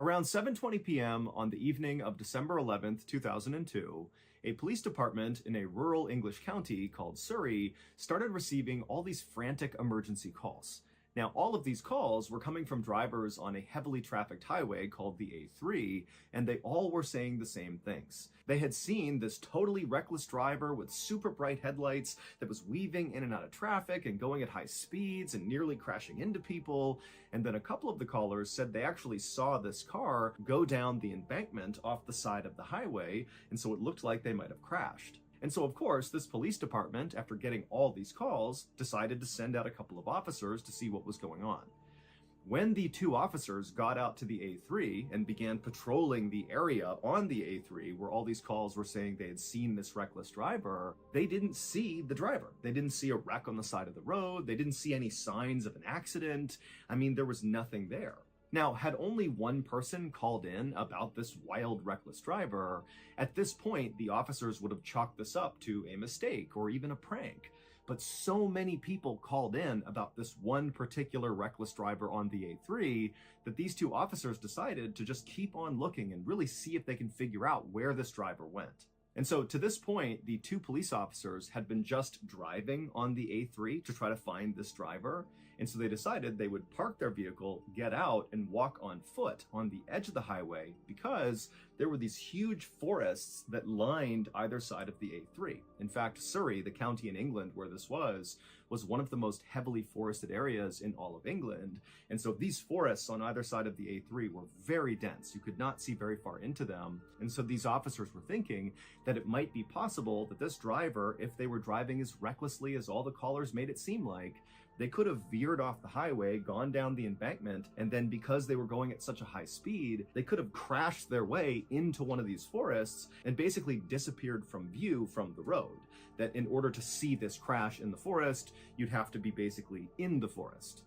Speaker 1: Around 7:20 p.m. on the evening of December 11th, 2002, a police department in a rural English county called Surrey started receiving all these frantic emergency calls. Now, all of these calls were coming from drivers on a heavily trafficked highway called the A3, and they all were saying the same things. They had seen this totally reckless driver with super bright headlights that was weaving in and out of traffic and going at high speeds and nearly crashing into people. And then a couple of the callers said they actually saw this car go down the embankment off the side of the highway, and so it looked like they might have crashed. And so, of course, this police department, after getting all these calls, decided to send out a couple of officers to see what was going on. When the two officers got out to the A3 and began patrolling the area on the A3 where all these calls were saying they had seen this reckless driver, they didn't see the driver. They didn't see a wreck on the side of the road. They didn't see any signs of an accident. I mean, there was nothing there. Now, had only one person called in about this wild, reckless driver, at this point, the officers would have chalked this up to a mistake or even a prank. But so many people called in about this one particular reckless driver on the A3 that these two officers decided to just keep on looking and really see if they can figure out where this driver went. And so to this point, the two police officers had been just driving on the A3 to try to find this driver. And so they decided they would park their vehicle, get out, and walk on foot on the edge of the highway because there were these huge forests that lined either side of the A3. In fact, Surrey, the county in England where this was one of the most heavily forested areas in all of England. And so these forests on either side of the A3 were very dense. You could not see very far into them. And so these officers were thinking that it might be possible that this driver, if they were driving as recklessly as all the callers made it seem like, they could have veered off the highway, gone down the embankment, and then because they were going at such a high speed, they could have crashed their way into one of these forests and basically disappeared from view from the road. That in order to see this crash in the forest, you'd have to be basically in the forest.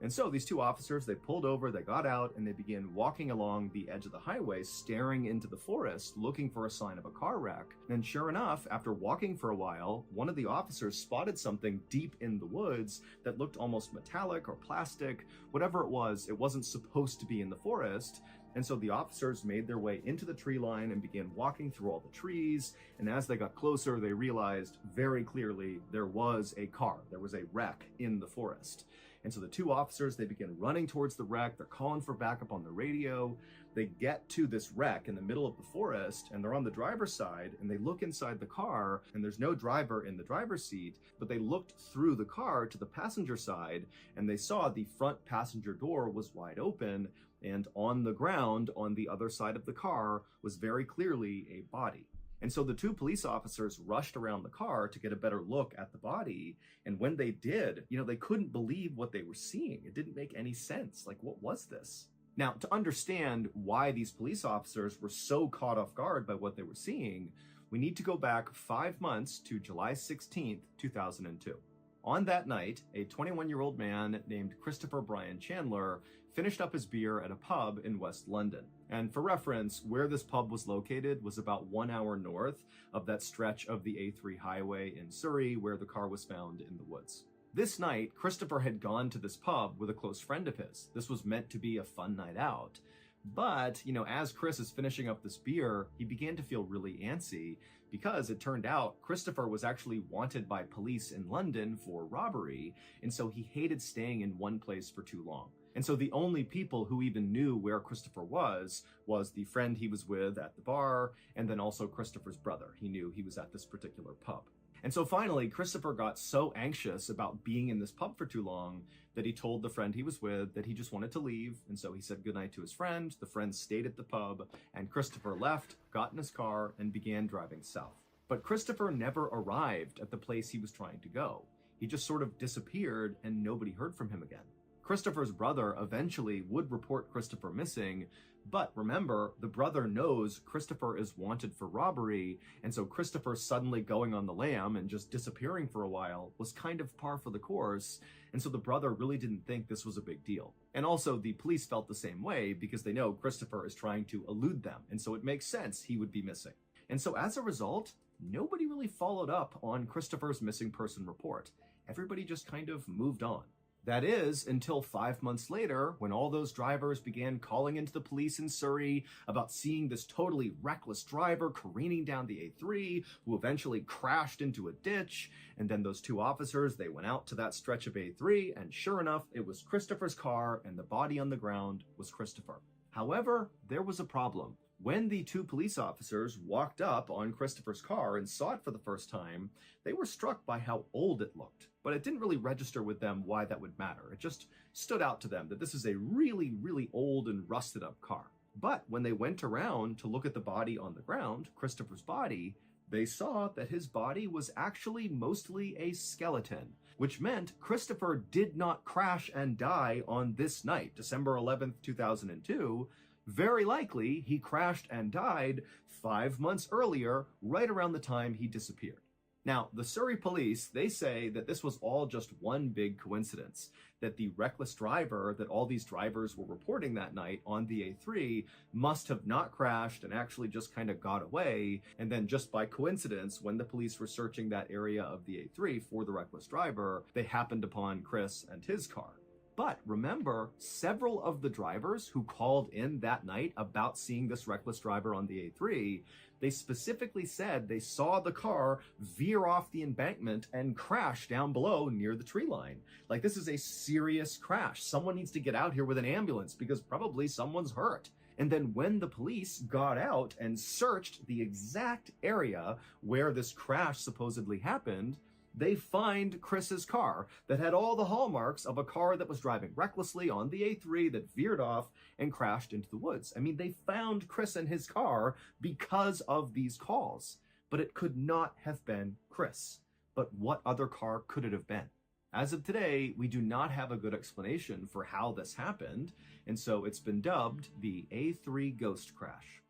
Speaker 1: And so these two officers, they pulled over, they got out, and they began walking along the edge of the highway, staring into the forest, looking for a sign of a car wreck. And sure enough, after walking for a while, one of the officers spotted something deep in the woods that looked almost metallic or plastic. Whatever it wasn't supposed to be in the forest. And so the officers made their way into the tree line and began walking through all the trees. And as they got closer, they realized very clearly there was a car. There was a wreck in the forest. And so the two officers, they begin running towards the wreck. They're calling for backup on the radio. They get to this wreck in the middle of the forest, and they're on the driver's side, and they look inside the car, and there's no driver in the driver's seat, but they looked through the car to the passenger side, and they saw the front passenger door was wide open, and on the ground on the other side of the car was very clearly a body. And so the two police officers rushed around the car to get a better look at the body. And when they did, they couldn't believe what they were seeing. It didn't make any sense. Like, what was this? Now, to understand why these police officers were so caught off guard by what they were seeing, we need to go back 5 months to July 16th, 2002. On that night, a 21-year-old man named Christopher Brian Chandler finished up his beer at a pub in West London. And for reference, where this pub was located was about 1 hour north of that stretch of the A3 highway in Surrey where the car was found in the woods. This night, Christopher had gone to this pub with a close friend of his. This was meant to be a fun night out. But, as Chris is finishing up this beer, he began to feel really antsy because it turned out Christopher was actually wanted by police in London for robbery, and so he hated staying in one place for too long. And so the only people who even knew where Christopher was the friend he was with at the bar, and then also Christopher's brother. He knew he was at this particular pub. And so finally, Christopher got so anxious about being in this pub for too long that he told the friend he was with that he just wanted to leave. And so he said goodnight to his friend. The friend stayed at the pub, and Christopher left, got in his car, and began driving south. But Christopher never arrived at the place he was trying to go. He just sort of disappeared, and nobody heard from him again. Christopher's brother eventually would report Christopher missing, but remember, the brother knows Christopher is wanted for robbery, and so Christopher suddenly going on the lam and just disappearing for a while was kind of par for the course, and so the brother really didn't think this was a big deal. And also, the police felt the same way because they know Christopher is trying to elude them, and so it makes sense he would be missing. And so as a result, nobody really followed up on Christopher's missing person report. Everybody just kind of moved on. That is, until 5 months later, when all those drivers began calling into the police in Surrey about seeing this totally reckless driver careening down the A3, who eventually crashed into a ditch. And then those two officers, they went out to that stretch of A3, and sure enough, it was Christopher's car, and the body on the ground was Christopher. However, there was a problem. When the two police officers walked up on Christopher's car and saw it for the first time, they were struck by how old it looked. But it didn't really register with them why that would matter. It just stood out to them that this is a really, really old and rusted up car. But when they went around to look at the body on the ground, Christopher's body, they saw that his body was actually mostly a skeleton, which meant Christopher did not crash and die on this night, December 11th, 2002. Very likely, he crashed and died 5 months earlier, right around the time he disappeared. Now, the Surrey police, they say that this was all just one big coincidence, that the reckless driver that all these drivers were reporting that night on the A3 must have not crashed and actually just kind of got away, and then just by coincidence, when the police were searching that area of the A3 for the reckless driver, they happened upon Chris and his car. But remember, several of the drivers who called in that night about seeing this reckless driver on the A3, they specifically said they saw the car veer off the embankment and crash down below near the tree line. Like, this is a serious crash. Someone needs to get out here with an ambulance because probably someone's hurt. And then when the police got out and searched the exact area where this crash supposedly happened, they find Chris's car that had all the hallmarks of a car that was driving recklessly on the A3 that veered off and crashed into the woods. I mean, they found Chris and his car because of these calls, but it could not have been Chris. But what other car could it have been? As of today, we do not have a good explanation for how this happened, and so it's been dubbed the A3 ghost crash.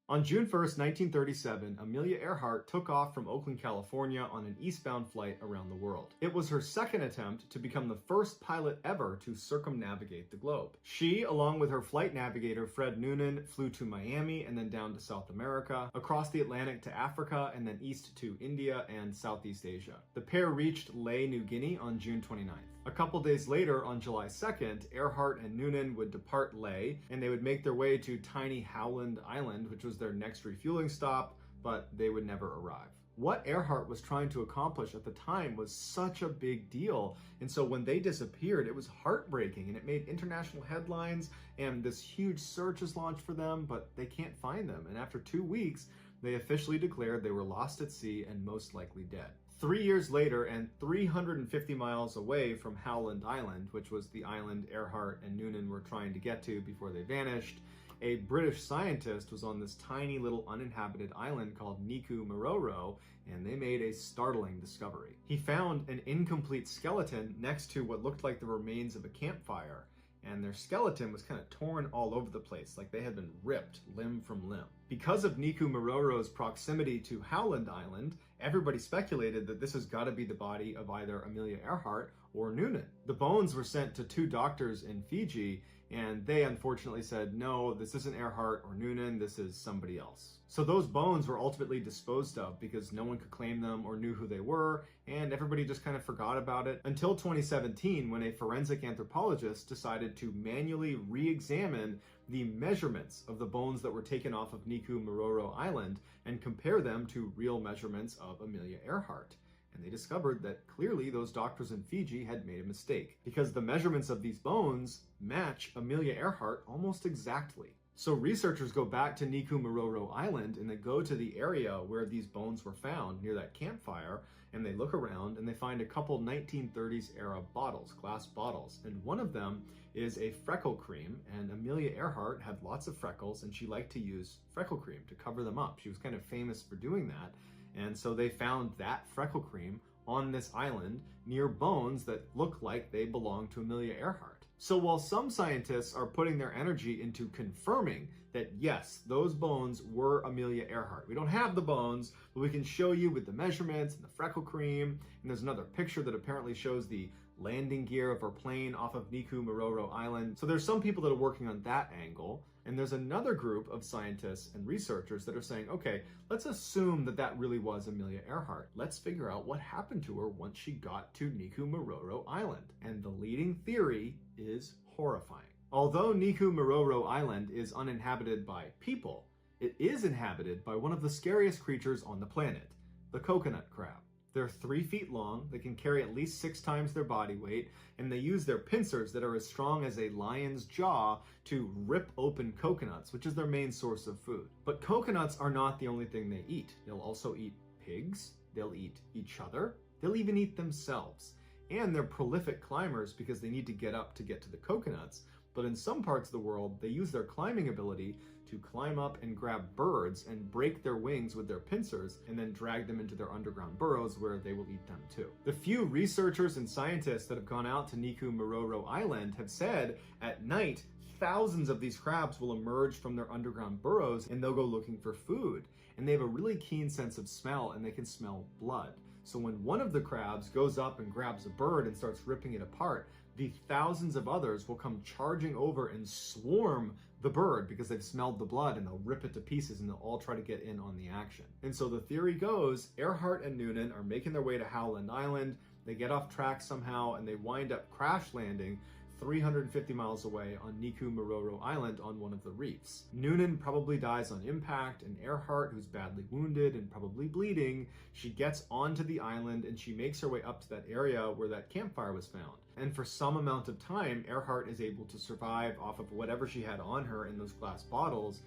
Speaker 1: On June 1st, 1937, Amelia Earhart took off from Oakland, California on an eastbound flight around the world. It was her second attempt to become the first pilot ever to circumnavigate the globe. She, along with her flight navigator Fred Noonan, flew to Miami and then down to South America, across the Atlantic to Africa, and then east to India and Southeast Asia. The pair reached Lae, New Guinea on June 29th. A couple days later, on July 2nd, Earhart and Noonan would depart Lae, and they would make their way to tiny Howland Island, which was their next refueling stop, but they would never arrive. What Earhart was trying to accomplish at the time was such a big deal, and so when they disappeared, it was heartbreaking, and it made international headlines, and this huge search is launched for them, but they can't find them, and after 2 weeks, they officially declared they were lost at sea and most likely dead. 3 years later, and 350 miles away from Howland Island, which was the island Earhart and Noonan were trying to get to before they vanished, a British scientist was on this tiny little uninhabited island called Niku Maroro, and they made a startling discovery. He found an incomplete skeleton next to what looked like the remains of a campfire, and their skeleton was kind of torn all over the place, like they had been ripped limb from limb. Because of Niku Maroro's proximity to Howland Island, everybody speculated that this has got to be the body of either Amelia Earhart or Noonan. The bones were sent to 2 doctors in Fiji, and they unfortunately said, no, this isn't Earhart or Noonan, this is somebody else. So those bones were ultimately disposed of because no one could claim them or knew who they were, and everybody just kind of forgot about it until 2017, when a forensic anthropologist decided to manually re-examine the measurements of the bones that were taken off of Niku Maroro Island and compare them to real measurements of Amelia Earhart. And they discovered that clearly those doctors in Fiji had made a mistake, because the measurements of these bones match Amelia Earhart almost exactly. So researchers go back to Niku Maroro Island and they go to the area where these bones were found near that campfire, and they look around and they find a couple 1930s era bottles, glass bottles, and one of them is a freckle cream, and Amelia Earhart had lots of freckles and she liked to use freckle cream to cover them up. She was kind of famous for doing that. And so they found that freckle cream on this island near bones that look like they belong to Amelia Earhart. So while some scientists are putting their energy into confirming that yes, those bones were Amelia Earhart. We don't have the bones, but we can show you with the measurements and the freckle cream. And there's another picture that apparently shows the landing gear of her plane off of Niku Maroro Island. So there's some people that are working on that angle. And there's another group of scientists and researchers that are saying, okay, let's assume that that really was Amelia Earhart. Let's figure out what happened to her once she got to Niku Maroro Island. And the leading theory is horrifying. Although Niku Maroro Island is uninhabited by people, it is inhabited by one of the scariest creatures on the planet, the coconut crab. They're 3 feet long, they can carry at least 6 times their body weight, and they use their pincers that are as strong as a lion's jaw to rip open coconuts, which is their main source of food. But coconuts are not the only thing they eat. They'll also eat pigs, they'll eat each other, they'll even eat themselves. And they're prolific climbers because they need to get up to get to the coconuts. But in some parts of the world, they use their climbing ability to climb up and grab birds and break their wings with their pincers and then drag them into their underground burrows where they will eat them too. The few researchers and scientists that have gone out to Niku Maroro Island have said at night, thousands of these crabs will emerge from their underground burrows and they'll go looking for food. And they have a really keen sense of smell and they can smell blood. So when one of the crabs goes up and grabs a bird and starts ripping it apart, the thousands of others will come charging over and swarm the bird because they've smelled the blood, and they'll rip it to pieces and they'll all try to get in on the action. And so the theory goes, Earhart and Noonan are making their way to Howland Island, they get off track somehow and they wind up crash landing 350 miles away on Niku Maroro Island on one of the reefs. Noonan probably dies on impact, and Earhart, who's badly wounded and probably bleeding, she gets onto the island and she makes her way up to that area where that campfire was found. And for some amount of time, Earhart is able to survive off of whatever she had on her in those glass bottles,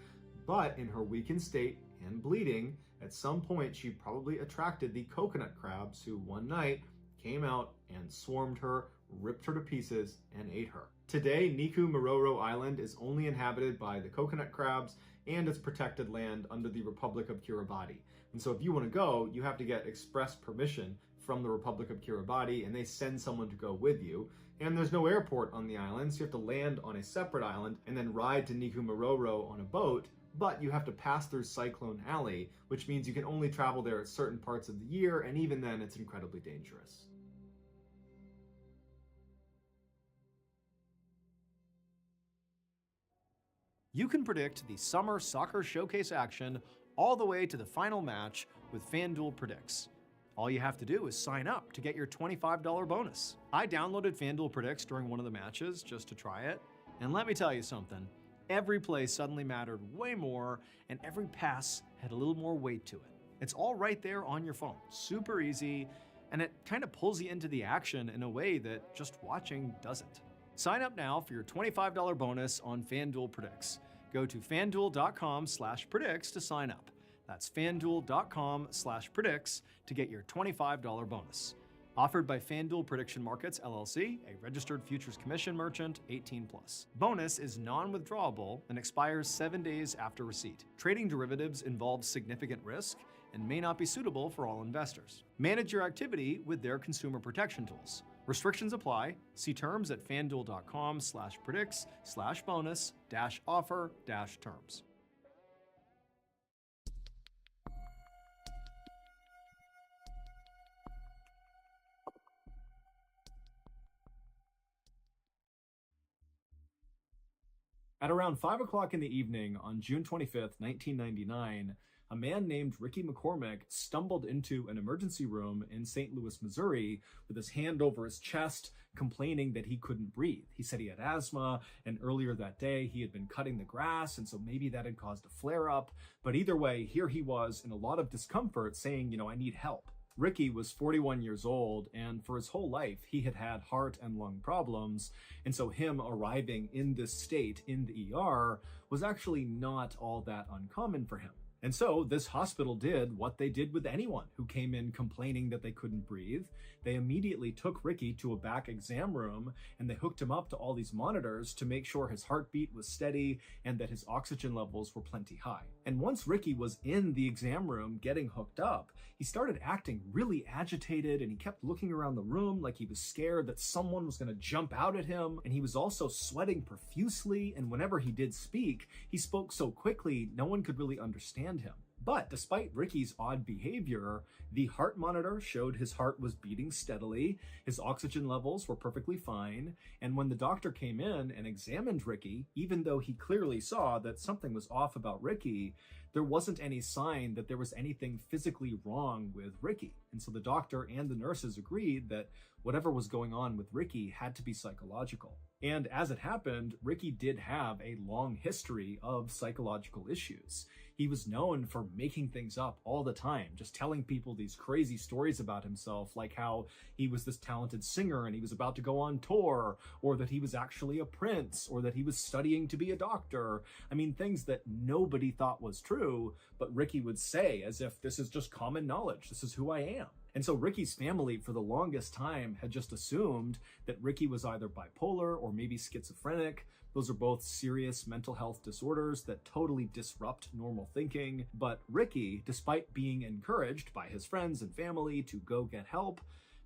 Speaker 1: but in her weakened state and bleeding, at some point she probably attracted the coconut crabs who one night came out and swarmed her, ripped her to pieces, and ate her. Today, Niku Maroro Island is only inhabited by the coconut crabs and it's protected land under the Republic of Kiribati. And so if you want to go, you have to get express permission from the Republic of Kiribati, and they send someone to go with you. And there's no airport on the island, so you have to land on a separate island and then ride to Niku Maroro on a boat, but you have to pass through Cyclone Alley, which means you can only travel there at certain parts of the year, and even then it's incredibly dangerous. You can predict the Summer Soccer Showcase action all the way to the final match with FanDuel Predicts. All you have to do is sign up to get your $25 bonus. I downloaded FanDuel Predicts during one of the matches just to try it, and let me tell you something. Every play suddenly mattered way more, and every pass had a little more weight to it. It's all right there on your phone, super easy, and it kind of pulls you into the action in a way that just watching doesn't. Sign up now for your $25 bonus on FanDuel Predicts. Go to fanduel.com/predicts to sign up. That's fanduel.com/predicts to get your $25 bonus. Offered by FanDuel Prediction Markets, LLC, a registered futures commission merchant, 18+. Bonus is non-withdrawable and expires 7 days after receipt. Trading derivatives involves significant risk and may not be suitable for all investors. Manage your activity with their consumer protection tools. Restrictions apply. See terms at fanduel.com/predicts/bonus-offer-terms. At around 5 o'clock in the evening on June 25th, 1999, a man named Ricky McCormick stumbled into an emergency room in St. Louis, Missouri, with his hand over his chest, complaining that he couldn't breathe. He said he had asthma, and earlier that day he had been cutting the grass, and so maybe that had caused a flare-up. But either way, here he was in a lot of discomfort saying, I need help. Ricky was 41 years old, and for his whole life, he had had heart and lung problems, and so him arriving in this state in the ER was actually not all that uncommon for him. And so this hospital did what they did with anyone who came in complaining that they couldn't breathe. They immediately took Ricky to a back exam room and they hooked him up to all these monitors to make sure his heartbeat was steady and that his oxygen levels were plenty high. And once Ricky was in the exam room getting hooked up, he started acting really agitated and he kept looking around the room like he was scared that someone was going to jump out at him. And he was also sweating profusely, and whenever he did speak, he spoke so quickly no one could really understand him. But despite Ricky's odd behavior, the heart monitor showed his heart was beating steadily, his oxygen levels were perfectly fine, and when the doctor came in and examined Ricky, even though he clearly saw that something was off about Ricky, there wasn't any sign that there was anything physically wrong with Ricky. And so the doctor and the nurses agreed that whatever was going on with Ricky had to be psychological. And as it happened, Ricky did have a long history of psychological issues. He was known for making things up all the time, just telling people these crazy stories about himself, like how he was this talented singer and he was about to go on tour, or that he was actually a prince, or that he was studying to be a doctor. I mean, things that nobody thought was true, but Ricky would say as if this is just common knowledge. This is who I am. And so Ricky's family for the longest time had just assumed that Ricky was either bipolar or maybe schizophrenic. Those are both serious mental health disorders that totally disrupt normal thinking. But Ricky, despite being encouraged by his friends and family to go get help,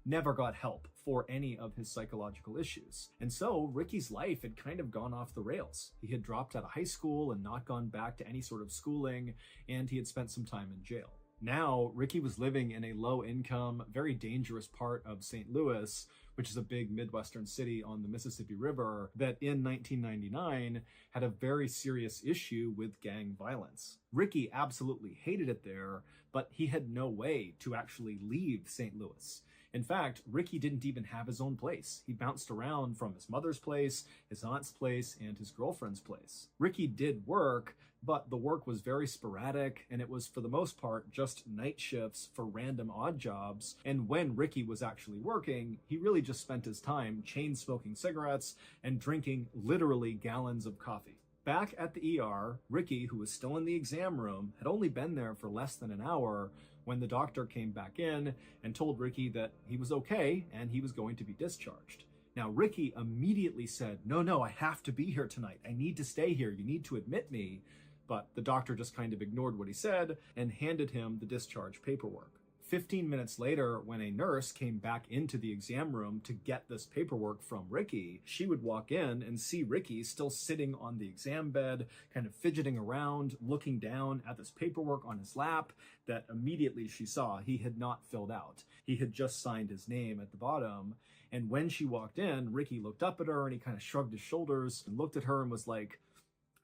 Speaker 1: never got help for any of his psychological issues. And so Ricky's life had kind of gone off the rails. He had dropped out of high school and not gone back to any sort of schooling, and he had spent some time in jail. Now, Ricky was living in a low-income, very dangerous part of St. Louis, which is a big Midwestern city on the Mississippi River, that in 1999 had a very serious issue with gang violence. Ricky absolutely hated it there, but he had no way to actually leave St. Louis. In fact, Ricky didn't even have his own place. He bounced around from his mother's place, his aunt's place, and his girlfriend's place. Ricky did work, but the work was very sporadic, and it was for the most part just night shifts for random odd jobs. And when Ricky was actually working, he really just spent his time chain smoking cigarettes and drinking literally gallons of coffee. Back at the ER, Ricky, who was still in the exam room, had only been there for less than an hour when the doctor came back in and told Ricky that he was okay and he was going to be discharged. Now, Ricky immediately said, no, I have to be here tonight. I need to stay here. You need to admit me. But the doctor just kind of ignored what he said and handed him the discharge paperwork. 15 minutes later, when a nurse came back into the exam room to get this paperwork from Ricky, she would walk in and see Ricky still sitting on the exam bed, kind of fidgeting around, looking down at this paperwork on his lap that immediately she saw he had not filled out. He had just signed his name at the bottom. And when she walked in, Ricky looked up at her and he kind of shrugged his shoulders and looked at her and was like,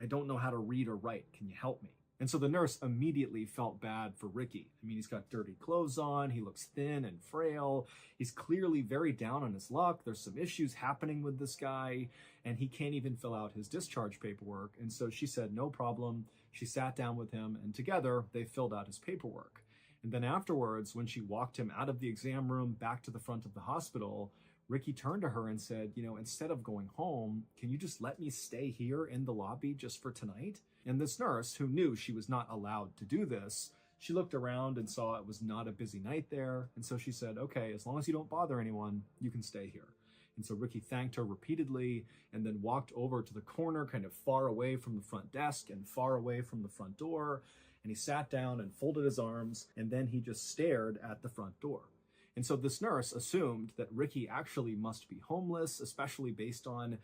Speaker 1: "I don't know how to read or write. Can you help me?" And so the nurse immediately felt bad for Ricky. I mean, he's got dirty clothes on, he looks thin and frail, he's clearly very down on his luck, there's some issues happening with this guy, and he can't even fill out his discharge paperwork. And so she said, no problem. She sat down with him, and together they filled out his paperwork. And then afterwards, when she walked him out of the exam room back to the front of the hospital, Ricky turned to her and said, instead of going home, can you just let me stay here in the lobby just for tonight? And this nurse, who knew she was not allowed to do this, she looked around and saw it was not a busy night there. And so she said, okay, as long as you don't bother anyone, you can stay here. And so Ricky thanked her repeatedly and then walked over to the corner, kind of far away from the front desk and far away from the front door. And he sat down and folded his arms, and then he just stared at the front door. And so this nurse assumed that Ricky actually must be homeless, especially based on,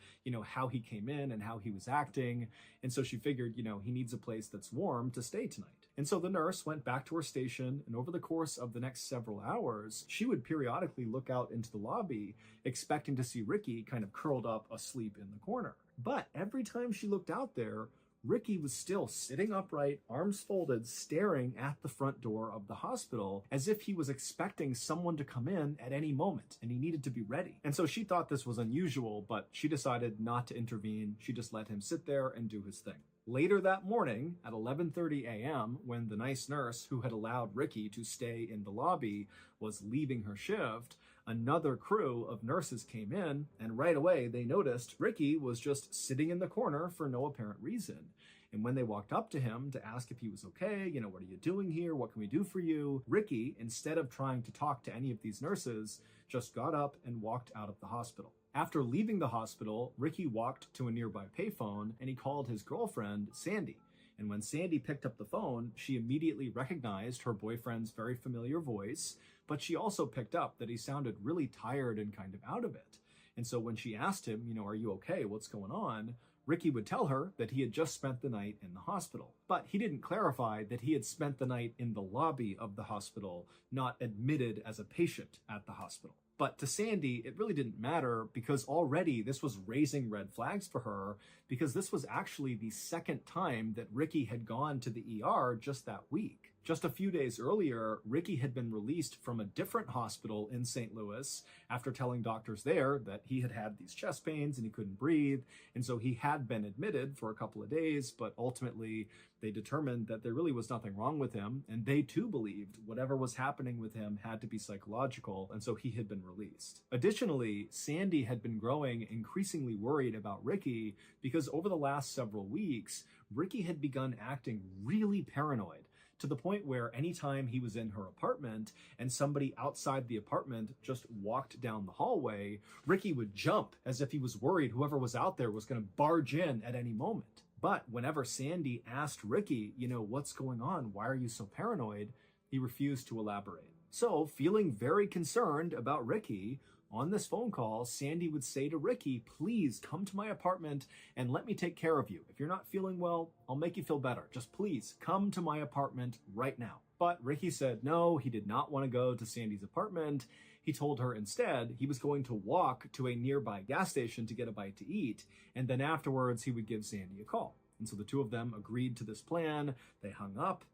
Speaker 1: how he came in and how he was acting. And so she figured, he needs a place that's warm to stay tonight. And so the nurse went back to her station, and over the course of the next several hours, she would periodically look out into the lobby, expecting to see Ricky kind of curled up asleep in the corner. But every time she looked out there, Ricky was still sitting upright, arms folded, staring at the front door of the hospital as if he was expecting someone to come in at any moment and he needed to be ready. And so she thought this was unusual, but she decided not to intervene. She just let him sit there and do his thing. Later that morning at 11:30 a.m., when the nice nurse who had allowed Ricky to stay in the lobby was leaving her shift, another crew of nurses came in, and right away they noticed Ricky was just sitting in the corner for no apparent reason. And when they walked up to him to ask if he was okay, what are you doing here? What can we do for you? Ricky, instead of trying to talk to any of these nurses, just got up and walked out of the hospital. After leaving the hospital, Ricky walked to a nearby payphone and he called his girlfriend, Sandy. And when Sandy picked up the phone, she immediately recognized her boyfriend's very familiar voice, but she also picked up that he sounded really tired and kind of out of it. And so when she asked him, are you okay? What's going on? Ricky would tell her that he had just spent the night in the hospital. But he didn't clarify that he had spent the night in the lobby of the hospital, not admitted as a patient at the hospital. But to Sandy, it really didn't matter because already this was raising red flags for her because this was actually the second time that Ricky had gone to the ER just that week. Just a few days earlier, Ricky had been released from a different hospital in St. Louis after telling doctors there that he had these chest pains and he couldn't breathe. And so he had been admitted for a couple of days, but ultimately they determined that there really was nothing wrong with him. And they too believed whatever was happening with him had to be psychological. And so he had been released. Additionally, Sandy had been growing increasingly worried about Ricky because over the last several weeks, Ricky had begun acting really paranoid, to the point where anytime he was in her apartment and somebody outside the apartment just walked down the hallway, Ricky would jump as if he was worried whoever was out there was going to barge in at any moment. But whenever Sandy asked Ricky, what's going on? Why are you so paranoid? He refused to elaborate. So, feeling very concerned about Ricky, on this phone call, Sandy would say to Ricky, please come to my apartment and let me take care of you. If you're not feeling well, I'll make you feel better. Just please come to my apartment right now. But Ricky said no, he did not want to go to Sandy's apartment. He told her instead he was going to walk to a nearby gas station to get a bite to eat, and then afterwards he would give Sandy a call. And so the two of them agreed to this plan. They hung up.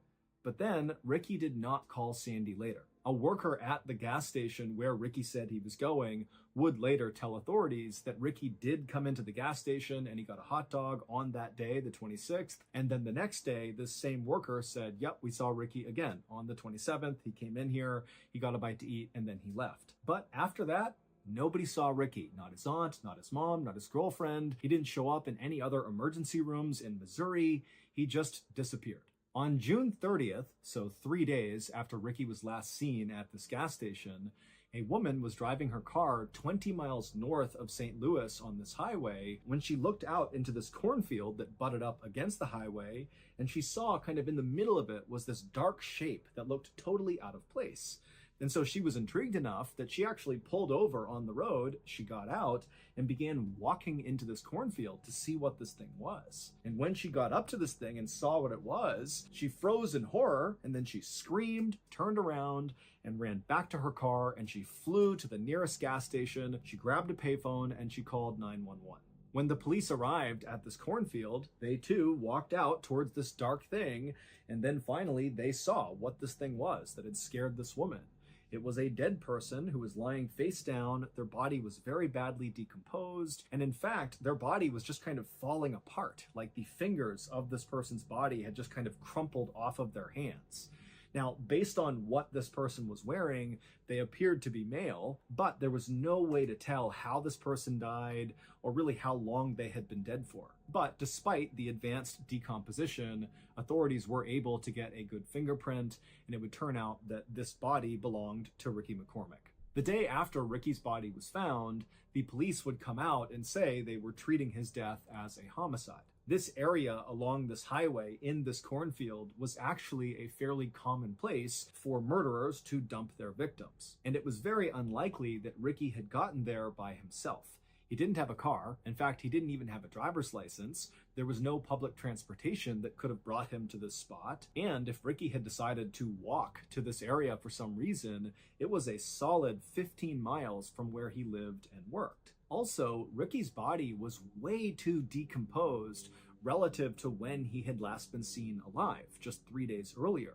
Speaker 1: But then Ricky did not call Sandy later. A worker at the gas station where Ricky said he was going would later tell authorities that Ricky did come into the gas station and he got a hot dog on that day, the 26th. And then the next day, this same worker said, yep, we saw Ricky again on the 27th. He came in here, he got a bite to eat, and then he left. But after that, nobody saw Ricky. Not his aunt, not his mom, not his girlfriend. He didn't show up in any other emergency rooms in Missouri. He just disappeared. On June 30th, so 3 days after Ricky was last seen at this gas station, a woman was driving her car 20 miles north of St. Louis on this highway when she looked out into this cornfield that butted up against the highway, and she saw kind of in the middle of it was this dark shape that looked totally out of place. And so she was intrigued enough that she actually pulled over on the road, she got out, and began walking into this cornfield to see what this thing was. And when she got up to this thing and saw what it was, she froze in horror, and then she screamed, turned around, and ran back to her car, and she flew to the nearest gas station, she grabbed a payphone, and she called 911. When the police arrived at this cornfield, they too walked out towards this dark thing, and then finally they saw what this thing was that had scared this woman. It was a dead person who was lying face down. Their body was very badly decomposed. And in fact, their body was just kind of falling apart. Like the fingers of this person's body had just kind of crumpled off of their hands. Now, based on what this person was wearing, they appeared to be male, but there was no way to tell how this person died or really how long they had been dead for. But despite the advanced decomposition, authorities were able to get a good fingerprint, and it would turn out that this body belonged to Ricky McCormick. The day after Ricky's body was found, the police would come out and say they were treating his death as a homicide. This area along this highway in this cornfield was actually a fairly common place for murderers to dump their victims. And it was very unlikely that Ricky had gotten there by himself. He didn't have a car. In fact, he didn't even have a driver's license. There was no public transportation that could have brought him to this spot. And if Ricky had decided to walk to this area for some reason, it was a solid 15 miles from where he lived and worked. Also, Ricky's body was way too decomposed relative to when he had last been seen alive, just 3 days earlier.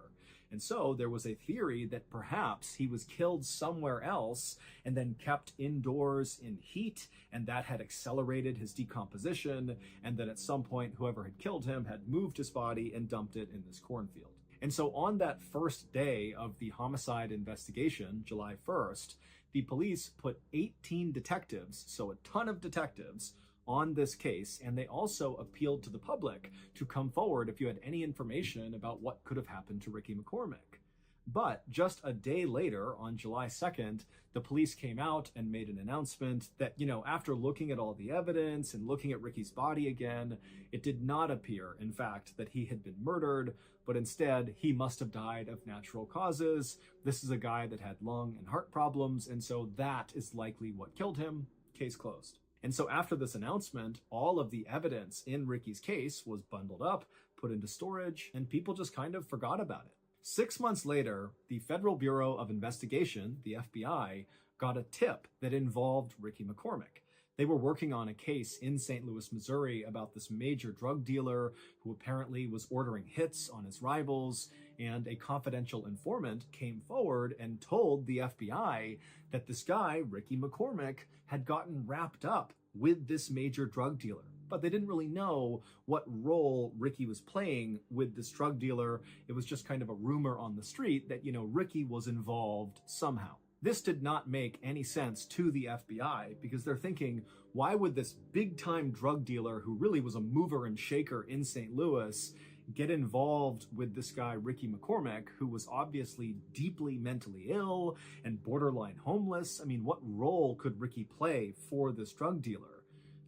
Speaker 1: And so there was a theory that perhaps he was killed somewhere else and then kept indoors in heat, and that had accelerated his decomposition, and that at some point whoever had killed him had moved his body and dumped it in this cornfield. And so on that first day of the homicide investigation, July 1st, the police put 18 detectives, so a ton of detectives, on this case, and they also appealed to the public to come forward if you had any information about what could have happened to Ricky McCormick. But just a day later, on July 2nd, the police came out and made an announcement that, after looking at all the evidence and looking at Ricky's body again, it did not appear, in fact, that he had been murdered, but instead he must have died of natural causes. This is a guy that had lung and heart problems, and so that is likely what killed him. Case closed. And so after this announcement, all of the evidence in Ricky's case was bundled up, put into storage, and people just kind of forgot about it. 6 months later, the Federal Bureau of Investigation, the FBI, got a tip that involved Ricky McCormick. They were working on a case in St. Louis, Missouri about this major drug dealer who apparently was ordering hits on his rivals, and a confidential informant came forward and told the FBI that this guy, Ricky McCormick, had gotten wrapped up with this major drug dealer. But they didn't really know what role Ricky was playing with this drug dealer. It was just kind of a rumor on the street that, Ricky was involved somehow. This did not make any sense to the FBI because they're thinking, why would this big-time drug dealer who really was a mover and shaker in St. Louis get involved with this guy, Ricky McCormick, who was obviously deeply mentally ill and borderline homeless? I mean, what role could Ricky play for this drug dealer?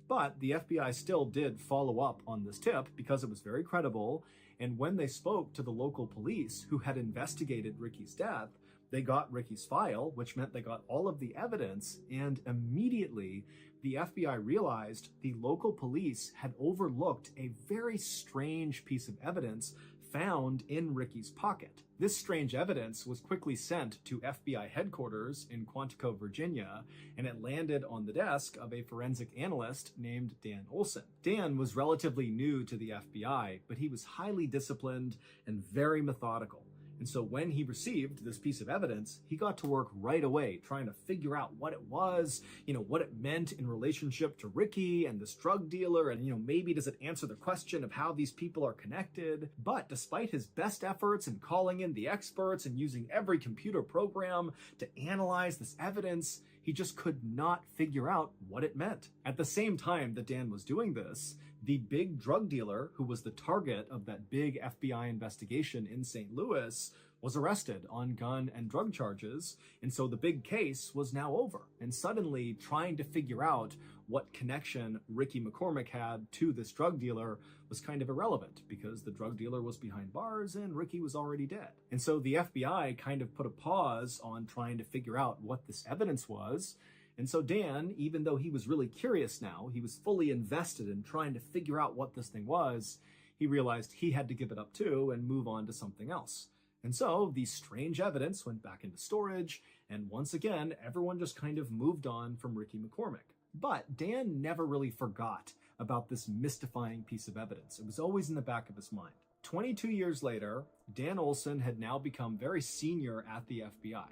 Speaker 1: But the FBI still did follow up on this tip because it was very credible. And when they spoke to the local police who had investigated Ricky's death, they got Ricky's file, which meant they got all of the evidence. And immediately, the FBI realized the local police had overlooked a very strange piece of evidence found in Ricky's pocket. This strange evidence was quickly sent to FBI headquarters in Quantico, Virginia, and it landed on the desk of a forensic analyst named Dan Olson. Dan was relatively new to the FBI, but he was highly disciplined and very methodical. And so when he received this piece of evidence, he got to work right away trying to figure out what it was, what it meant in relationship to Ricky and this drug dealer, and, maybe does it answer the question of how these people are connected? But despite his best efforts in calling in the experts and using every computer program to analyze this evidence, he just could not figure out what it meant. At the same time that Dan was doing this, the big drug dealer who was the target of that big FBI investigation in St. Louis was arrested on gun and drug charges, and so the big case was now over. And suddenly, trying to figure out what connection Ricky McCormick had to this drug dealer was kind of irrelevant because the drug dealer was behind bars and Ricky was already dead. And so the FBI kind of put a pause on trying to figure out what this evidence was. And so Dan, even though he was really curious now, he was fully invested in trying to figure out what this thing was, he realized he had to give it up too and move on to something else. And so the strange evidence went back into storage, and once again, everyone just kind of moved on from Ricky McCormick. But Dan never really forgot about this mystifying piece of evidence. It was always in the back of his mind. 22 years later, Dan Olson had now become very senior at the FBI.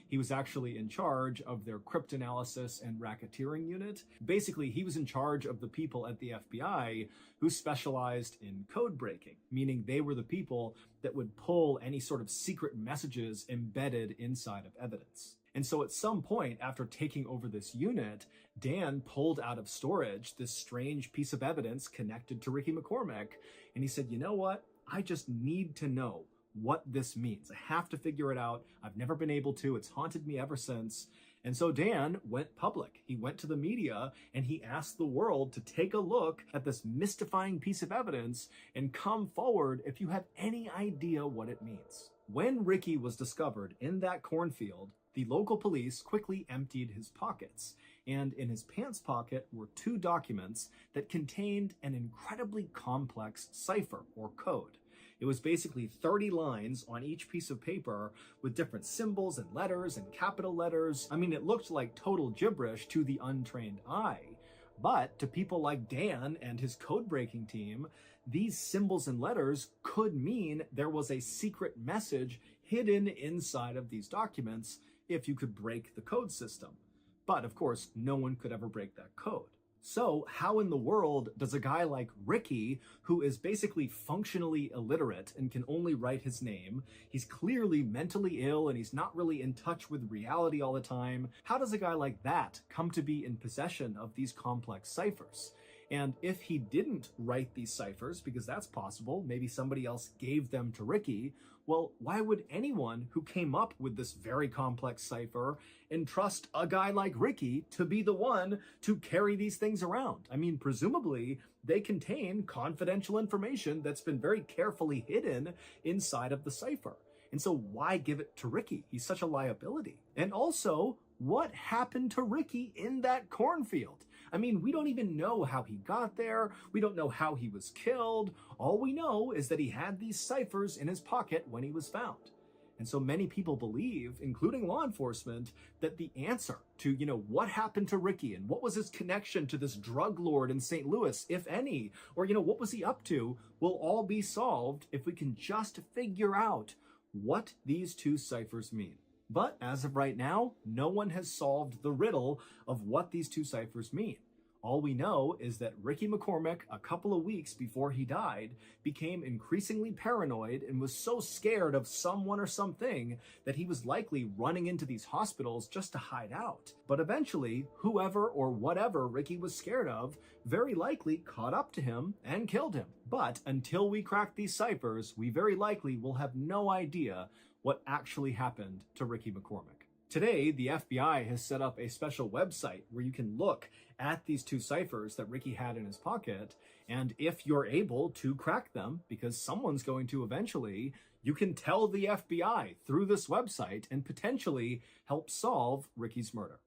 Speaker 1: He was actually in charge of their cryptanalysis and racketeering unit. Basically, he was in charge of the people at the FBI who specialized in code breaking, meaning they were the people that would pull any sort of secret messages embedded inside of evidence. And so at some point after taking over this unit, Dan pulled out of storage this strange piece of evidence connected to Ricky McCormick. And he said, you know what? I just need to know what this means. I have to figure it out. I've never been able to. It's haunted me ever since. And so Dan went public. He went to the media and he asked the world to take a look at this mystifying piece of evidence and come forward if you have any idea what it means. When Ricky was discovered in that cornfield, the local police quickly emptied his pockets, and in his pants pocket were 2 documents that contained an incredibly complex cipher or code. It was basically 30 lines on each piece of paper with different symbols and letters and capital letters. I mean, it looked like total gibberish to the untrained eye. But to people like Dan and his code-breaking team, these symbols and letters could mean there was a secret message hidden inside of these documents if you could break the code system. But of course, no one could ever break that code. So how in the world does a guy like Ricky, who is basically functionally illiterate and can only write his name, he's clearly mentally ill and he's not really in touch with reality all the time, how does a guy like that come to be in possession of these complex ciphers? And if he didn't write these ciphers, because that's possible, maybe somebody else gave them to Ricky, well, why would anyone who came up with this very complex cipher entrust a guy like Ricky to be the one to carry these things around? I mean, presumably, they contain confidential information that's been very carefully hidden inside of the cipher. And so why give it to Ricky? He's such a liability. And also, what happened to Ricky in that cornfield? I mean, we don't even know how he got there. We don't know how he was killed. All we know is that he had these ciphers in his pocket when he was found. And so many people believe, including law enforcement, that the answer to, what happened to Ricky and what was his connection to this drug lord in St. Louis, if any, or, what was he up to, will all be solved if we can just figure out what these two ciphers mean. But as of right now, no one has solved the riddle of what these two ciphers mean. All we know is that Ricky McCormick, a couple of weeks before he died, became increasingly paranoid and was so scared of someone or something that he was likely running into these hospitals just to hide out. But eventually, whoever or whatever Ricky was scared of very likely caught up to him and killed him. But until we crack these ciphers, we very likely will have no idea what actually happened to Ricky McCormick. Today, the FBI has set up a special website where you can look at these two ciphers that Ricky had in his pocket, and if you're able to crack them, because someone's going to eventually, you can tell the FBI through this website and potentially help solve Ricky's murder.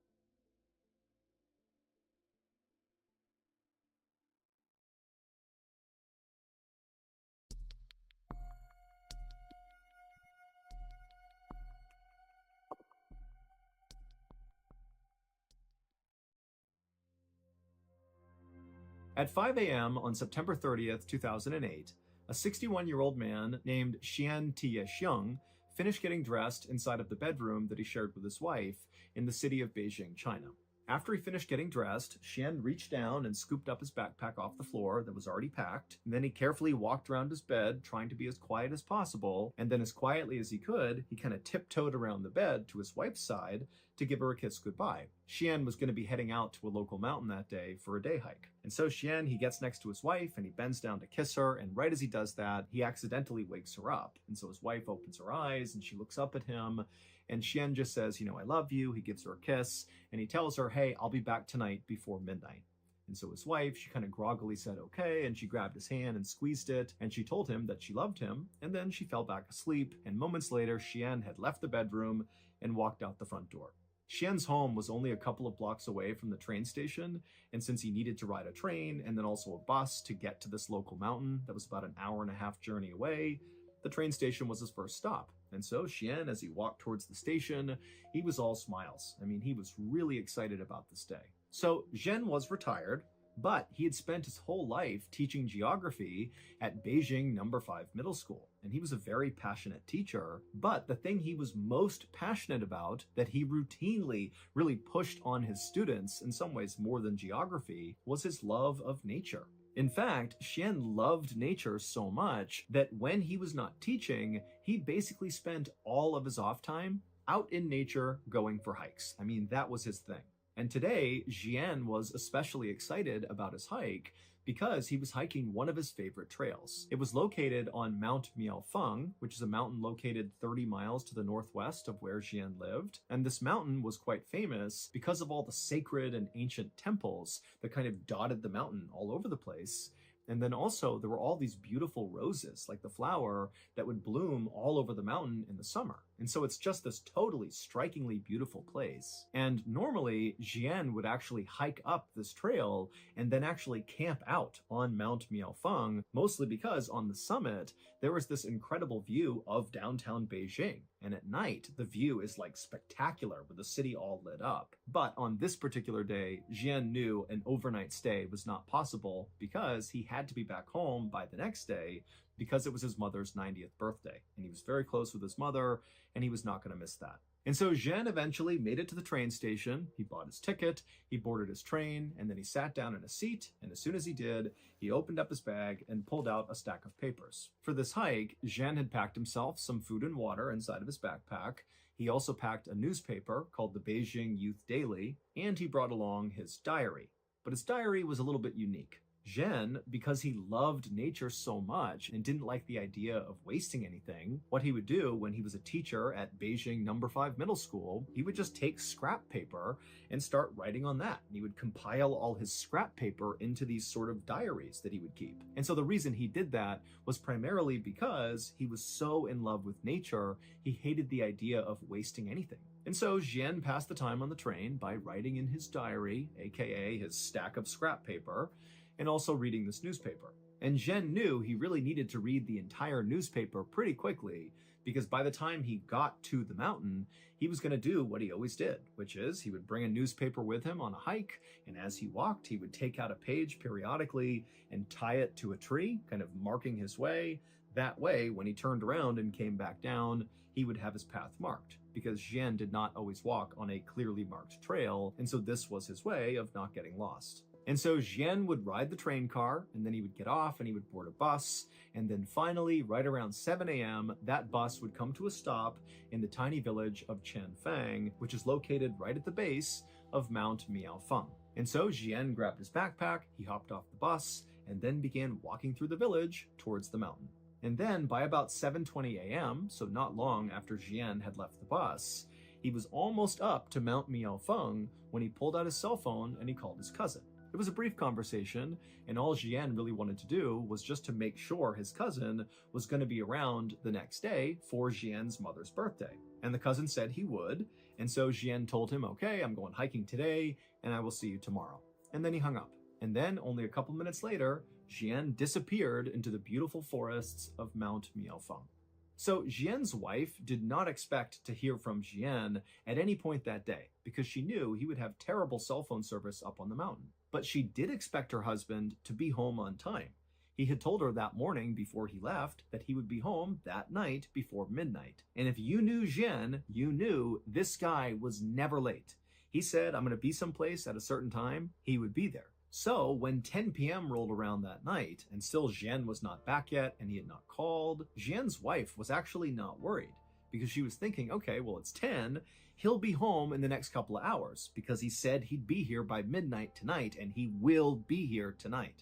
Speaker 1: At 5 a.m. on September 30th, 2008, a 61-year-old man named Xian Tie-xiong finished getting dressed inside of the bedroom that he shared with his wife in the city of Beijing, China. After he finished getting dressed, Xian reached down and scooped up his backpack off the floor that was already packed, and then he carefully walked around his bed, trying to be as quiet as possible, and then as quietly as he could, he kind of tiptoed around the bed to his wife's side to give her a kiss goodbye. Xian was going to be heading out to a local mountain that day for a day hike. And so Xian, he gets next to his wife and he bends down to kiss her, and right as he does that, he accidentally wakes her up. And so his wife opens her eyes and she looks up at him, and Xian just says, I love you. He gives her a kiss and he tells her, hey, I'll be back tonight before midnight. And so his wife, she kind of groggily said, okay, and she grabbed his hand and squeezed it, and she told him that she loved him, and then she fell back asleep, and moments later, Xian had left the bedroom and walked out the front door. Xian's home was only a couple of blocks away from the train station, and since he needed to ride a train and then also a bus to get to this local mountain that was about an hour-and-a-half journey away, the train station was his first stop. And so Xian, as he walked towards the station, he was all smiles. I mean, he was really excited about this day. So Xian was retired, but he had spent his whole life teaching geography at Beijing No. 5 Middle School. And he was a very passionate teacher, but the thing he was most passionate about, that he routinely really pushed on his students, in some ways more than geography, was his love of nature. In fact, Xian loved nature so much that when he was not teaching, he basically spent all of his off time out in nature going for hikes. I mean, that was his thing. And today, Xian was especially excited about his hike because he was hiking one of his favorite trails. It was located on Mount Miaofeng, which is a mountain located 30 miles to the northwest of where Xian lived. And this mountain was quite famous because of all the sacred and ancient temples that kind of dotted the mountain all over the place. And then also there were all these beautiful roses, like the flower, that would bloom all over the mountain in the summer. And so it's just this totally strikingly beautiful place. And normally Xian would actually hike up this trail and then actually camp out on Mount Miaofeng, mostly because on the summit, there was this incredible view of downtown Beijing. And at night, the view is like spectacular with the city all lit up. But on this particular day, Xian knew an overnight stay was not possible because he had to be back home by the next day because it was his mother's 90th birthday. And he was very close with his mother, and he was not going to miss that. And so Xian eventually made it to the train station. He bought his ticket, he boarded his train, and then he sat down in a seat. And as soon as he did, he opened up his bag and pulled out a stack of papers. For this hike, Xian had packed himself some food and water inside of his backpack. He also packed a newspaper called the Beijing Youth Daily, and he brought along his diary. But his diary was a little bit unique. Zhen, because he loved nature so much and didn't like the idea of wasting anything, what he would do when he was a teacher at Beijing No. 5 Middle School, he would just take scrap paper and start writing on that. And he would compile all his scrap paper into these sort of diaries that he would keep. And so the reason he did that was primarily because he was so in love with nature, he hated the idea of wasting anything. And so Jian passed the time on the train by writing in his diary, aka his stack of scrap paper, and also reading this newspaper. And Zhen knew he really needed to read the entire newspaper pretty quickly, because by the time he got to the mountain, he was going to do what he always did, which is he would bring a newspaper with him on a hike, and as he walked, he would take out a page periodically and tie it to a tree, kind of marking his way. That way, when he turned around and came back down, he would have his path marked, because Jian did not always walk on a clearly marked trail, and so this was his way of not getting lost. And so Jian would ride the train car, and then he would get off and he would board a bus, and then finally, right around 7 a.m., that bus would come to a stop in the tiny village of Changfang, which is located right at the base of Mount Miaofeng. And so Jian grabbed his backpack, he hopped off the bus, and then began walking through the village towards the mountain. And then by about 7:20 a.m., so not long after Jian had left the bus, he was almost up to Mount Miaofeng when he pulled out his cell phone and he called his cousin. It was a brief conversation, and all Jian really wanted to do was just to make sure his cousin was going to be around the next day for Jian's mother's birthday. And the cousin said he would, and so Jian told him, okay, I'm going hiking today, and I will see you tomorrow. And then he hung up. And then, only a couple minutes later, Jian disappeared into the beautiful forests of Mount Miaofeng. So Jian's wife did not expect to hear from Jian at any point that day, because she knew he would have terrible cell phone service up on the mountain. But she did expect her husband to be home on time. He had told her that morning before he left that he would be home that night before midnight. And if you knew Jian, you knew this guy was never late. He said, I'm going to be someplace at a certain time, he would be there. So when 10 p.m. rolled around that night, and still Jian was not back yet, and he had not called, Jian's wife was actually not worried, because she was thinking, okay, well, it's 10, he'll be home in the next couple of hours, because he said he'd be here by midnight tonight, and he will be here tonight.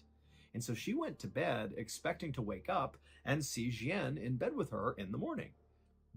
Speaker 1: And so she went to bed expecting to wake up and see Jian in bed with her in the morning.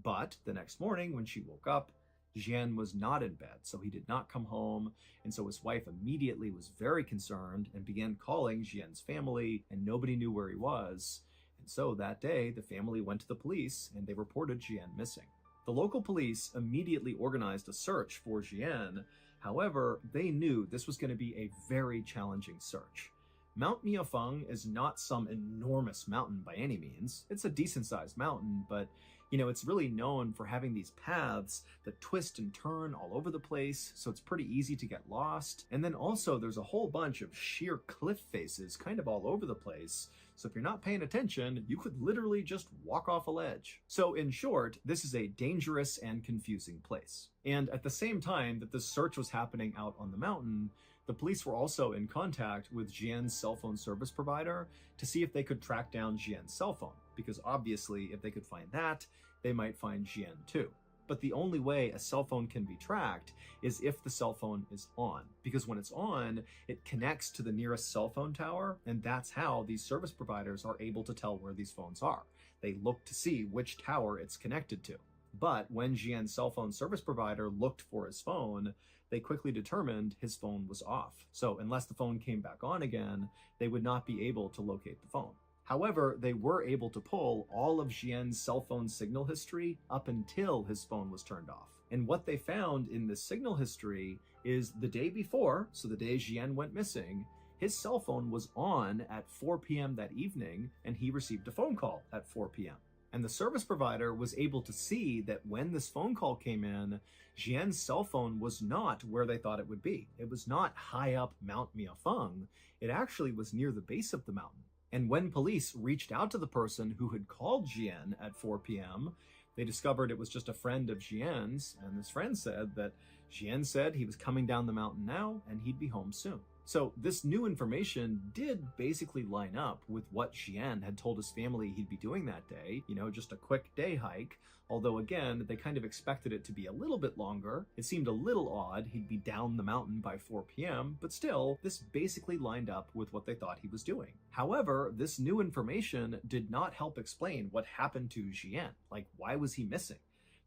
Speaker 1: But the next morning when she woke up, Jian was not in bed, so he did not come home, and so his wife immediately was very concerned and began calling Jian's family, and nobody knew where he was. And so that day, the family went to the police, and they reported Jian missing. The local police immediately organized a search for Jian. However, they knew this was going to be a very challenging search. Mount Miaofeng is not some enormous mountain by any means. It's a decent-sized mountain, but it's really known for having these paths that twist and turn all over the place, so it's pretty easy to get lost. And then also there's a whole bunch of sheer cliff faces kind of all over the place, so if you're not paying attention, you could literally just walk off a ledge. So in short, this is a dangerous and confusing place. And at the same time that this search was happening out on the mountain, the police were also in contact with Jian's cell phone service provider to see if they could track down Jian's cell phone, because obviously if they could find that, they might find Jian too. But the only way a cell phone can be tracked is if the cell phone is on, because when it's on, it connects to the nearest cell phone tower, and that's how these service providers are able to tell where these phones are. They look to see which tower it's connected to. But when Jian's cell phone service provider looked for his phone, they quickly determined his phone was off. So unless the phone came back on again, they would not be able to locate the phone. However, they were able to pull all of Jian's cell phone signal history up until his phone was turned off. And what they found in this signal history is the day before, so the day Jian went missing, his cell phone was on at 4 p.m. that evening, and he received a phone call at 4 p.m. And the service provider was able to see that when this phone call came in, Jian's cell phone was not where they thought it would be. It was not high up Mount Miaofeng. It actually was near the base of the mountain. And when police reached out to the person who had called Jian at 4 p.m., they discovered it was just a friend of Jian's, and this friend said that Jian said he was coming down the mountain now and he'd be home soon. So this new information did basically line up with what Jian had told his family he'd be doing that day, just a quick day hike. Although again, they kind of expected it to be a little bit longer. It seemed a little odd he'd be down the mountain by 4 p.m., but still, this basically lined up with what they thought he was doing. However, this new information did not help explain what happened to Jian. Like, why was he missing?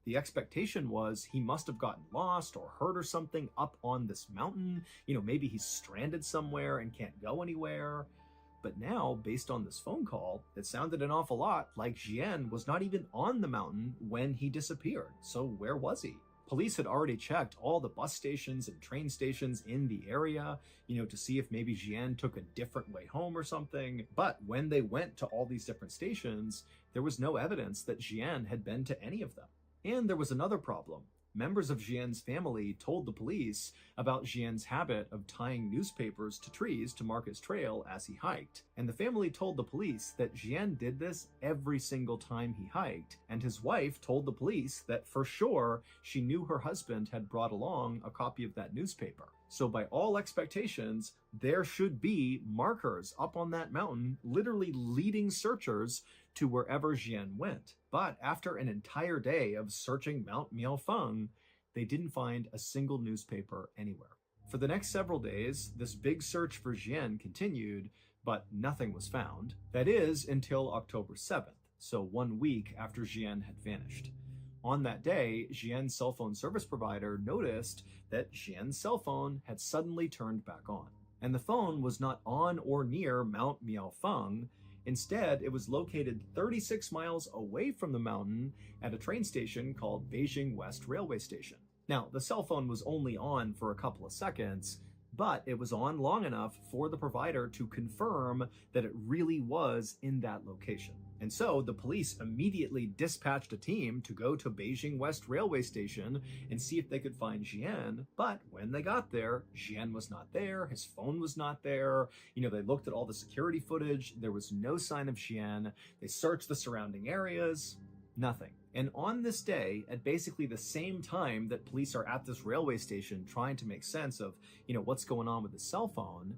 Speaker 1: The expectation was he must have gotten lost or hurt or something up on this mountain. Maybe he's stranded somewhere and can't go anywhere. But now, based on this phone call, it sounded an awful lot like Jian was not even on the mountain when he disappeared. So where was he? Police had already checked all the bus stations and train stations in the area, to see if maybe Jian took a different way home or something. But when they went to all these different stations, there was no evidence that Jian had been to any of them. And there was another problem. Members of Jian's family told the police about Jian's habit of tying newspapers to trees to mark his trail as he hiked. And the family told the police that Jian did this every single time he hiked. And his wife told the police that for sure she knew her husband had brought along a copy of that newspaper. So by all expectations, there should be markers up on that mountain, literally leading searchers to wherever Jian went. But after an entire day of searching Mount Miaofeng, they didn't find a single newspaper anywhere. For the next several days, this big search for Jian continued, but nothing was found. That is, until October 7th, so 1 week after Jian had vanished. On that day, Jian's cell phone service provider noticed that Jian's cell phone had suddenly turned back on. And the phone was not on or near Mount Miaofeng. Instead, it was located 36 miles away from the mountain at a train station called Beijing West Railway Station. Now, the cell phone was only on for a couple of seconds, but it was on long enough for the provider to confirm that it really was in that location. And so the police immediately dispatched a team to go to Beijing West Railway Station and see if they could find Jian. But when they got there, Jian was not there. His phone was not there. They looked at all the security footage. There was no sign of Jian. They searched the surrounding areas. Nothing. And on this day, at basically the same time that police are at this railway station trying to make sense of, what's going on with his cell phone,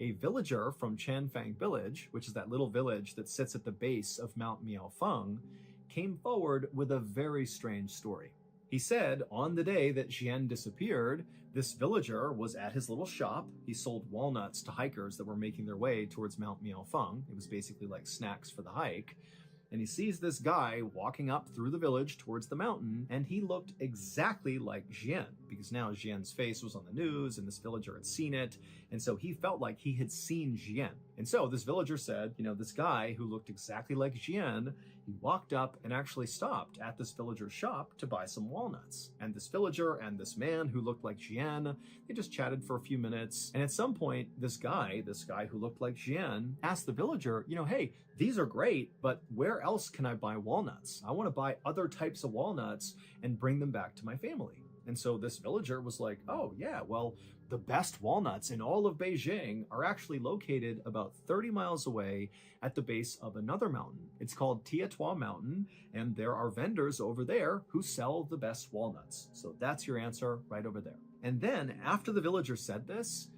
Speaker 1: a villager from Chanfang village, which is that little village that sits at the base of Mount Miaofeng, came forward with a very strange story. He said on the day that Jian disappeared, this villager was at his little shop. He sold walnuts to hikers that were making their way towards Mount Miaofeng. It was basically like snacks for the hike. And he sees this guy walking up through the village towards the mountain, and he looked exactly like Jian, because now Jian's face was on the news and this villager had seen it, and so he felt like he had seen Jian. And so this villager said, this guy who looked exactly like Jian, he walked up and actually stopped at this villager's shop to buy some walnuts. And this villager and this man who looked like Jian, they just chatted for a few minutes, and at some point, this guy who looked like Jian, asked the villager, hey, these are great, but where else can I buy walnuts? I want to buy other types of walnuts and bring them back to my family. And so this villager was like, oh yeah, well, the best walnuts in all of Beijing are actually located about 30 miles away at the base of another mountain. It's called Tietua Mountain, and there are vendors over there who sell the best walnuts. So that's your answer right over there. And then after the villager said this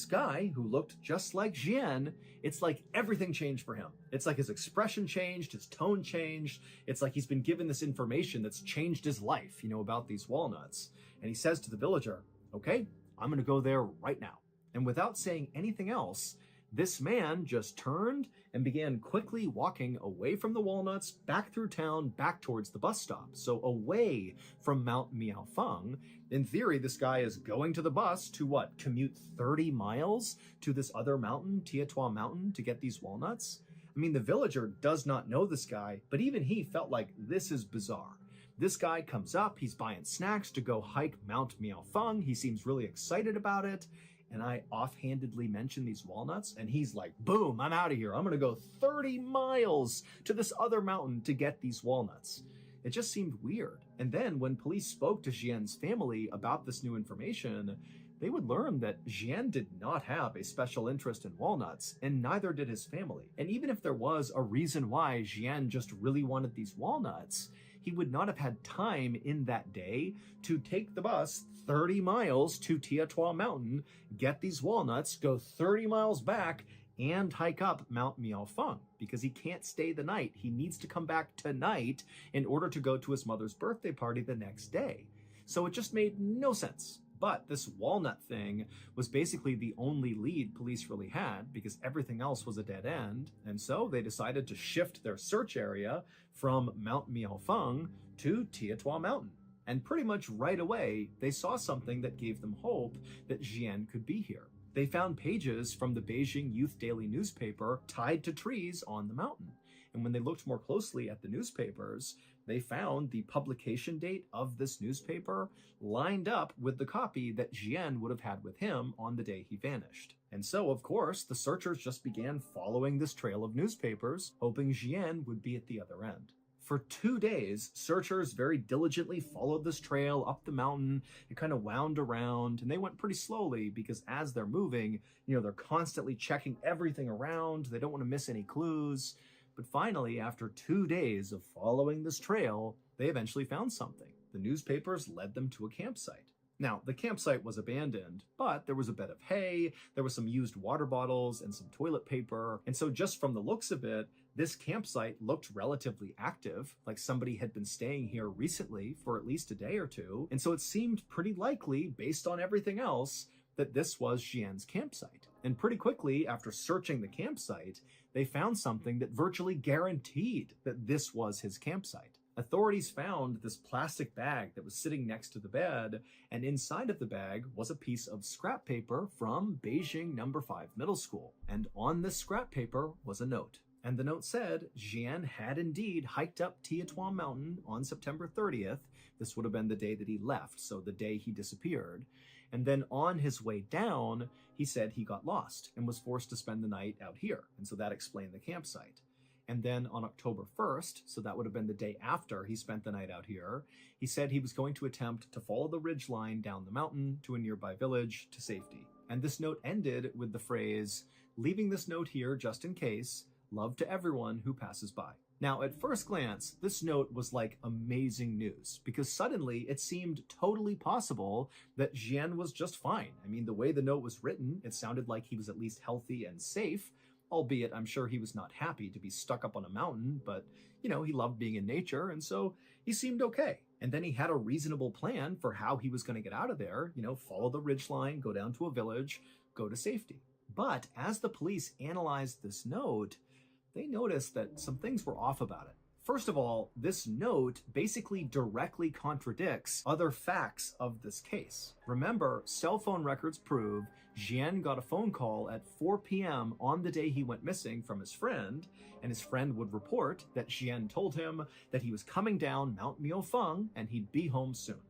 Speaker 1: guy who looked just like Jian, it's like everything changed for him. It's like his expression changed, his tone changed. It's like he's been given this information that's changed his life, about these walnuts. And he says to the villager, okay, I'm going to go there right now. And without saying anything else, this man just turned and began quickly walking away from the walnuts, back through town, back towards the bus stop. So away from Mount Miaofeng. In theory, this guy is going to the bus to what? Commute 30 miles to this other mountain, Tietua Mountain, to get these walnuts? I mean, the villager does not know this guy, but even he felt like this is bizarre. This guy comes up, he's buying snacks to go hike Mount Miaofeng. He seems really excited about it. And I offhandedly mention these walnuts, and he's like, boom, I'm out of here. I'm going to go 30 miles to this other mountain to get these walnuts. It just seemed weird. And then when police spoke to Jian's family about this new information, they would learn that Jian did not have a special interest in walnuts, and neither did his family. And even if there was a reason why Jian just really wanted these walnuts, he would not have had time in that day to take the bus 30 miles to Tiatua Mountain, get these walnuts, go 30 miles back, and hike up Mount Miaofeng, because he can't stay the night. He needs to come back tonight in order to go to his mother's birthday party the next day. So it just made no sense. But this walnut thing was basically the only lead police really had, because everything else was a dead end. And so they decided to shift their search area from Mount Miaofeng to Tiatua Mountain. And pretty much right away, they saw something that gave them hope that Jian could be here. They found pages from the Beijing Youth Daily newspaper tied to trees on the mountain. And when they looked more closely at the newspapers, they found the publication date of this newspaper lined up with the copy that Jian would have had with him on the day he vanished. And so, of course, the searchers just began following this trail of newspapers, hoping Jian would be at the other end. For 2 days, searchers very diligently followed this trail up the mountain. It kind of wound around, and they went pretty slowly because as they're moving, they're constantly checking everything around. They don't want to miss any clues. But finally, after 2 days of following this trail, they eventually found something. The newspapers led them to a campsite. Now, the campsite was abandoned, but there was a bed of hay, there were some used water bottles, and some toilet paper. And so just from the looks of it, this campsite looked relatively active, like somebody had been staying here recently for at least a day or two. And so it seemed pretty likely, based on everything else, that this was Jian's campsite. And pretty quickly, after searching the campsite, they found something that virtually guaranteed that this was his campsite. Authorities found this plastic bag that was sitting next to the bed, and inside of the bag was a piece of scrap paper from Beijing No. 5 Middle School. And on this scrap paper was a note. And the note said Jian had indeed hiked up Tiatua Mountain on September 30th. This would have been the day that he left, so the day he disappeared. And then on his way down, he said he got lost and was forced to spend the night out here. And so that explained the campsite. And then on October 1st, so that would have been the day after he spent the night out here, he said he was going to attempt to follow the ridge line down the mountain to a nearby village to safety. And this note ended with the phrase, "Leaving this note here just in case. Love to everyone who passes by." Now, at first glance, this note was like amazing news, because suddenly it seemed totally possible that Jian was just fine. I mean, the way the note was written, it sounded like he was at least healthy and safe, albeit I'm sure he was not happy to be stuck up on a mountain, but, he loved being in nature, and so he seemed okay. And then he had a reasonable plan for how he was going to get out of there, follow the ridgeline, go down to a village, go to safety. But as the police analyzed this note, they noticed that some things were off about it. First of all, this note basically directly contradicts other facts of this case. Remember, cell phone records prove Jian got a phone call at 4 p.m. on the day he went missing from his friend, and his friend would report that Jian told him that he was coming down Mount Miaofeng and he'd be home soon.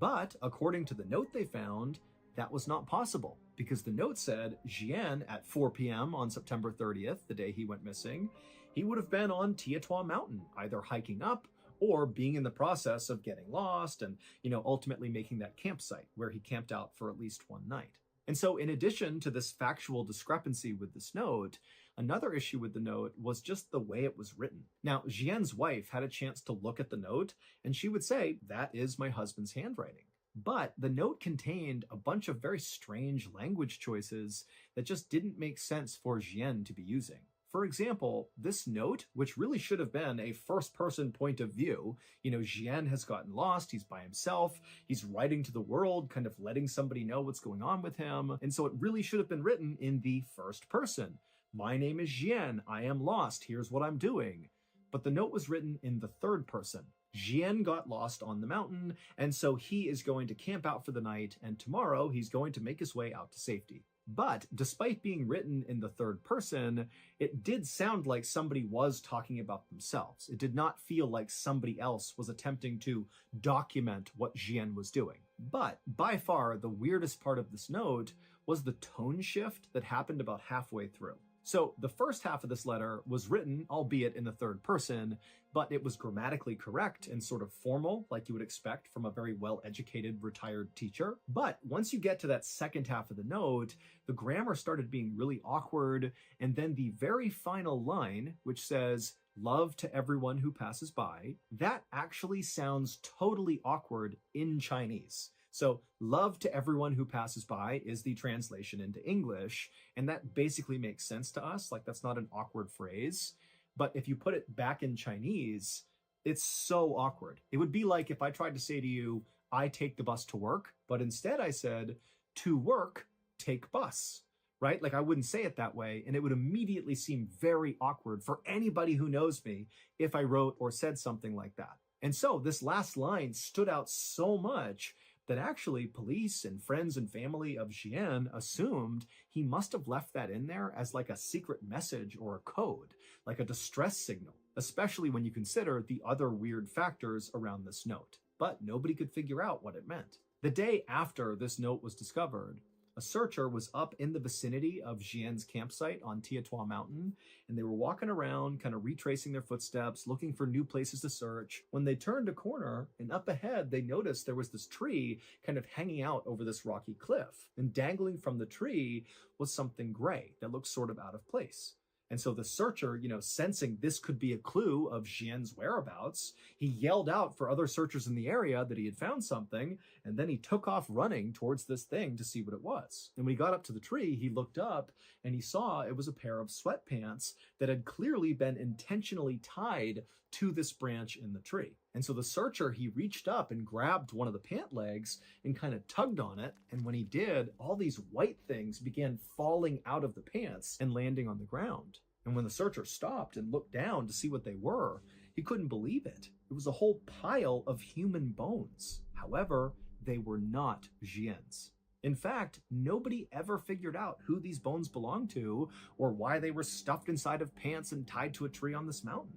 Speaker 1: But according to the note they found, that was not possible, because the note said Jian at 4 p.m. on September 30th, the day he went missing, he would have been on Tiatua Mountain, either hiking up or being in the process of getting lost and, ultimately making that campsite where he camped out for at least one night. And so in addition to this factual discrepancy with this note, another issue with the note was just the way it was written. Now, Jian's wife had a chance to look at the note, and she would say, "That is my husband's handwriting." But the note contained a bunch of very strange language choices that just didn't make sense for Jian to be using. For example, this note, which really should have been a first-person point of view, Jian has gotten lost, he's by himself, he's writing to the world, kind of letting somebody know what's going on with him, and so it really should have been written in the first person. "My name is Jian, I am lost, here's what I'm doing." But the note was written in the third person. Jian got lost on the mountain, and so he is going to camp out for the night, and tomorrow he's going to make his way out to safety. But despite being written in the third person, it did sound like somebody was talking about themselves. It did not feel like somebody else was attempting to document what Jian was doing. But by far, the weirdest part of this note was the tone shift that happened about halfway through. So the first half of this letter was written, albeit in the third person, but it was grammatically correct and sort of formal, like you would expect from a very well-educated retired teacher. But once you get to that second half of the note, the grammar started being really awkward, and then the very final line, which says, love to everyone who passes by, that actually sounds totally awkward in Chinese. So love to everyone who passes by is the translation into English, and that basically makes sense to us. Like, that's not an awkward phrase. But if you put it back in Chinese, it's so awkward. It would be like if I tried to say to you, I take the bus to work, but instead I said, to work, take bus, right? Like, I wouldn't say it that way, and it would immediately seem very awkward for anybody who knows me if I wrote or said something like that. And so this last line stood out so much that actually police and friends and family of Jian assumed he must have left that in there as like a secret message or a code, like a distress signal, especially when you consider the other weird factors around this note. But nobody could figure out what it meant. The day after this note was discovered, a searcher was up in the vicinity of Jian's campsite on Tiatua Mountain, and they were walking around, kind of retracing their footsteps, looking for new places to search. When they turned a corner, and up ahead, they noticed there was this tree kind of hanging out over this rocky cliff, and dangling from the tree was something gray that looked sort of out of place. And so the searcher, sensing this could be a clue of Jian's whereabouts, he yelled out for other searchers in the area that he had found something, and then he took off running towards this thing to see what it was. And when he got up to the tree, he looked up and he saw it was a pair of sweatpants that had clearly been intentionally tied to this branch in the tree. And so the searcher, he reached up and grabbed one of the pant legs and kind of tugged on it. And when he did, all these white things began falling out of the pants and landing on the ground. And when the searcher stopped and looked down to see what they were, he couldn't believe it. It was a whole pile of human bones. However, they were not Jian's. In fact, nobody ever figured out who these bones belonged to or why they were stuffed inside of pants and tied to a tree on this mountain.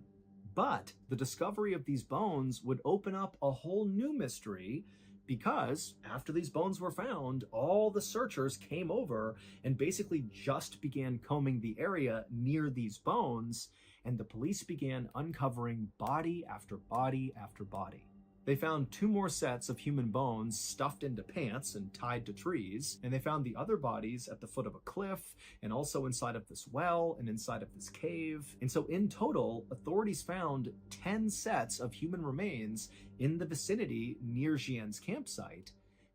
Speaker 1: But the discovery of these bones would open up a whole new mystery, because after these bones were found, all the searchers came over and basically just began combing the area near these bones, and the police began uncovering body after body after body. They found 2 more sets of human bones stuffed into pants and tied to trees, and they found the other bodies at the foot of a cliff, and also inside of this well, and inside of this cave. And so in total, authorities found 10 sets of human remains in the vicinity near Jian's campsite,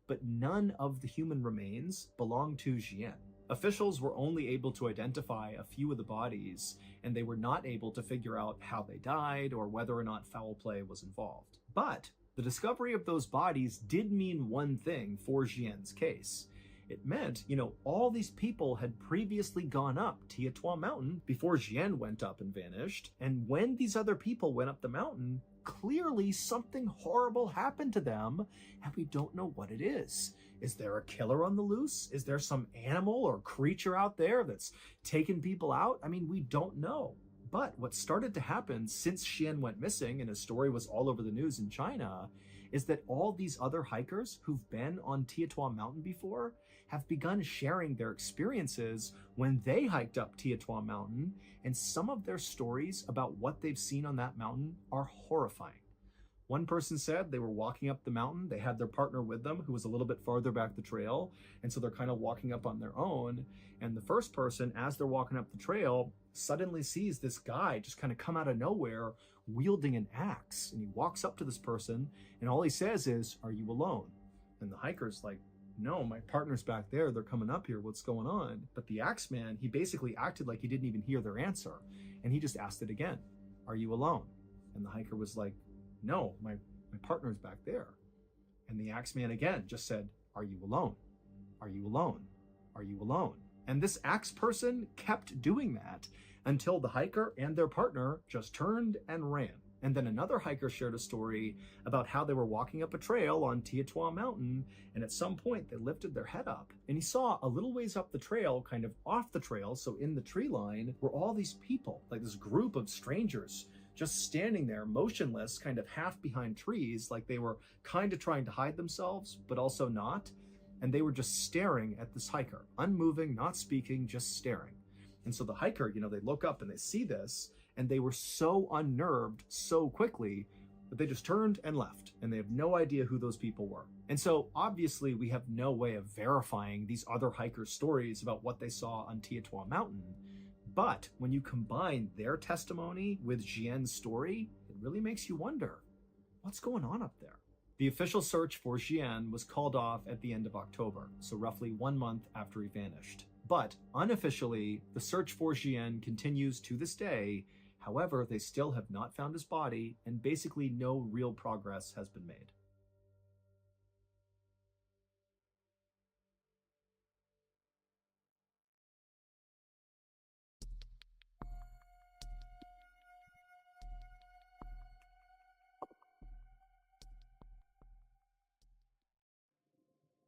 Speaker 1: but none of the human remains belonged to Jian. Officials were only able to identify a few of the bodies, and they were not able to figure out how they died or whether or not foul play was involved. But the discovery of those bodies did mean one thing for Jian's case. It meant, all these people had previously gone up Tiatua Mountain before Jian went up and vanished. And when these other people went up the mountain, clearly something horrible happened to them, and we don't know what it is. Is there a killer on the loose? Is there some animal or creature out there that's taken people out? I mean, we don't know. But what started to happen since Xian went missing and his story was all over the news in China is that all these other hikers who've been on Tiatua Mountain before have begun sharing their experiences when they hiked up Tiatua Mountain, and some of their stories about what they've seen on that mountain are horrifying. One person said they were walking up the mountain, they had their partner with them who was a little bit farther back the trail, and so they're kind of walking up on their own, and the first person, as they're walking up the trail, suddenly sees this guy just kind of come out of nowhere wielding an axe, and he walks up to this person, and all he says is, "Are you alone?" And the hiker's like, "No, my partner's back there, they're coming up here, what's going on?" But the axe man, he basically acted like he didn't even hear their answer, and he just asked it again, "Are you alone?" And the hiker was like, "No, my partner's back there." And the Axeman again just said, "Are you alone? Are you alone? Are you alone?" And this axe person kept doing that until the hiker and their partner just turned and ran. And then another hiker shared a story about how they were walking up a trail on Tiatua Mountain, and at some point they lifted their head up, and he saw a little ways up the trail, kind of off the trail, so in the tree line, were all these people, like this group of strangers, just standing there motionless, kind of half behind trees, like they were kind of trying to hide themselves, but also not. And they were just staring at this hiker, unmoving, not speaking, just staring. And so the hiker, they look up and they see this, and they were so unnerved so quickly that they just turned and left, and they have no idea who those people were. And so obviously we have no way of verifying these other hikers' stories about what they saw on Tiatua Mountain, But when you combine their testimony with Jian's story, it really makes you wonder, what's going on up there? The official search for Jian was called off at the end of October, so roughly 1 month after he vanished. But unofficially, the search for Jian continues to this day. However, they still have not found his body, and basically no real progress has been made.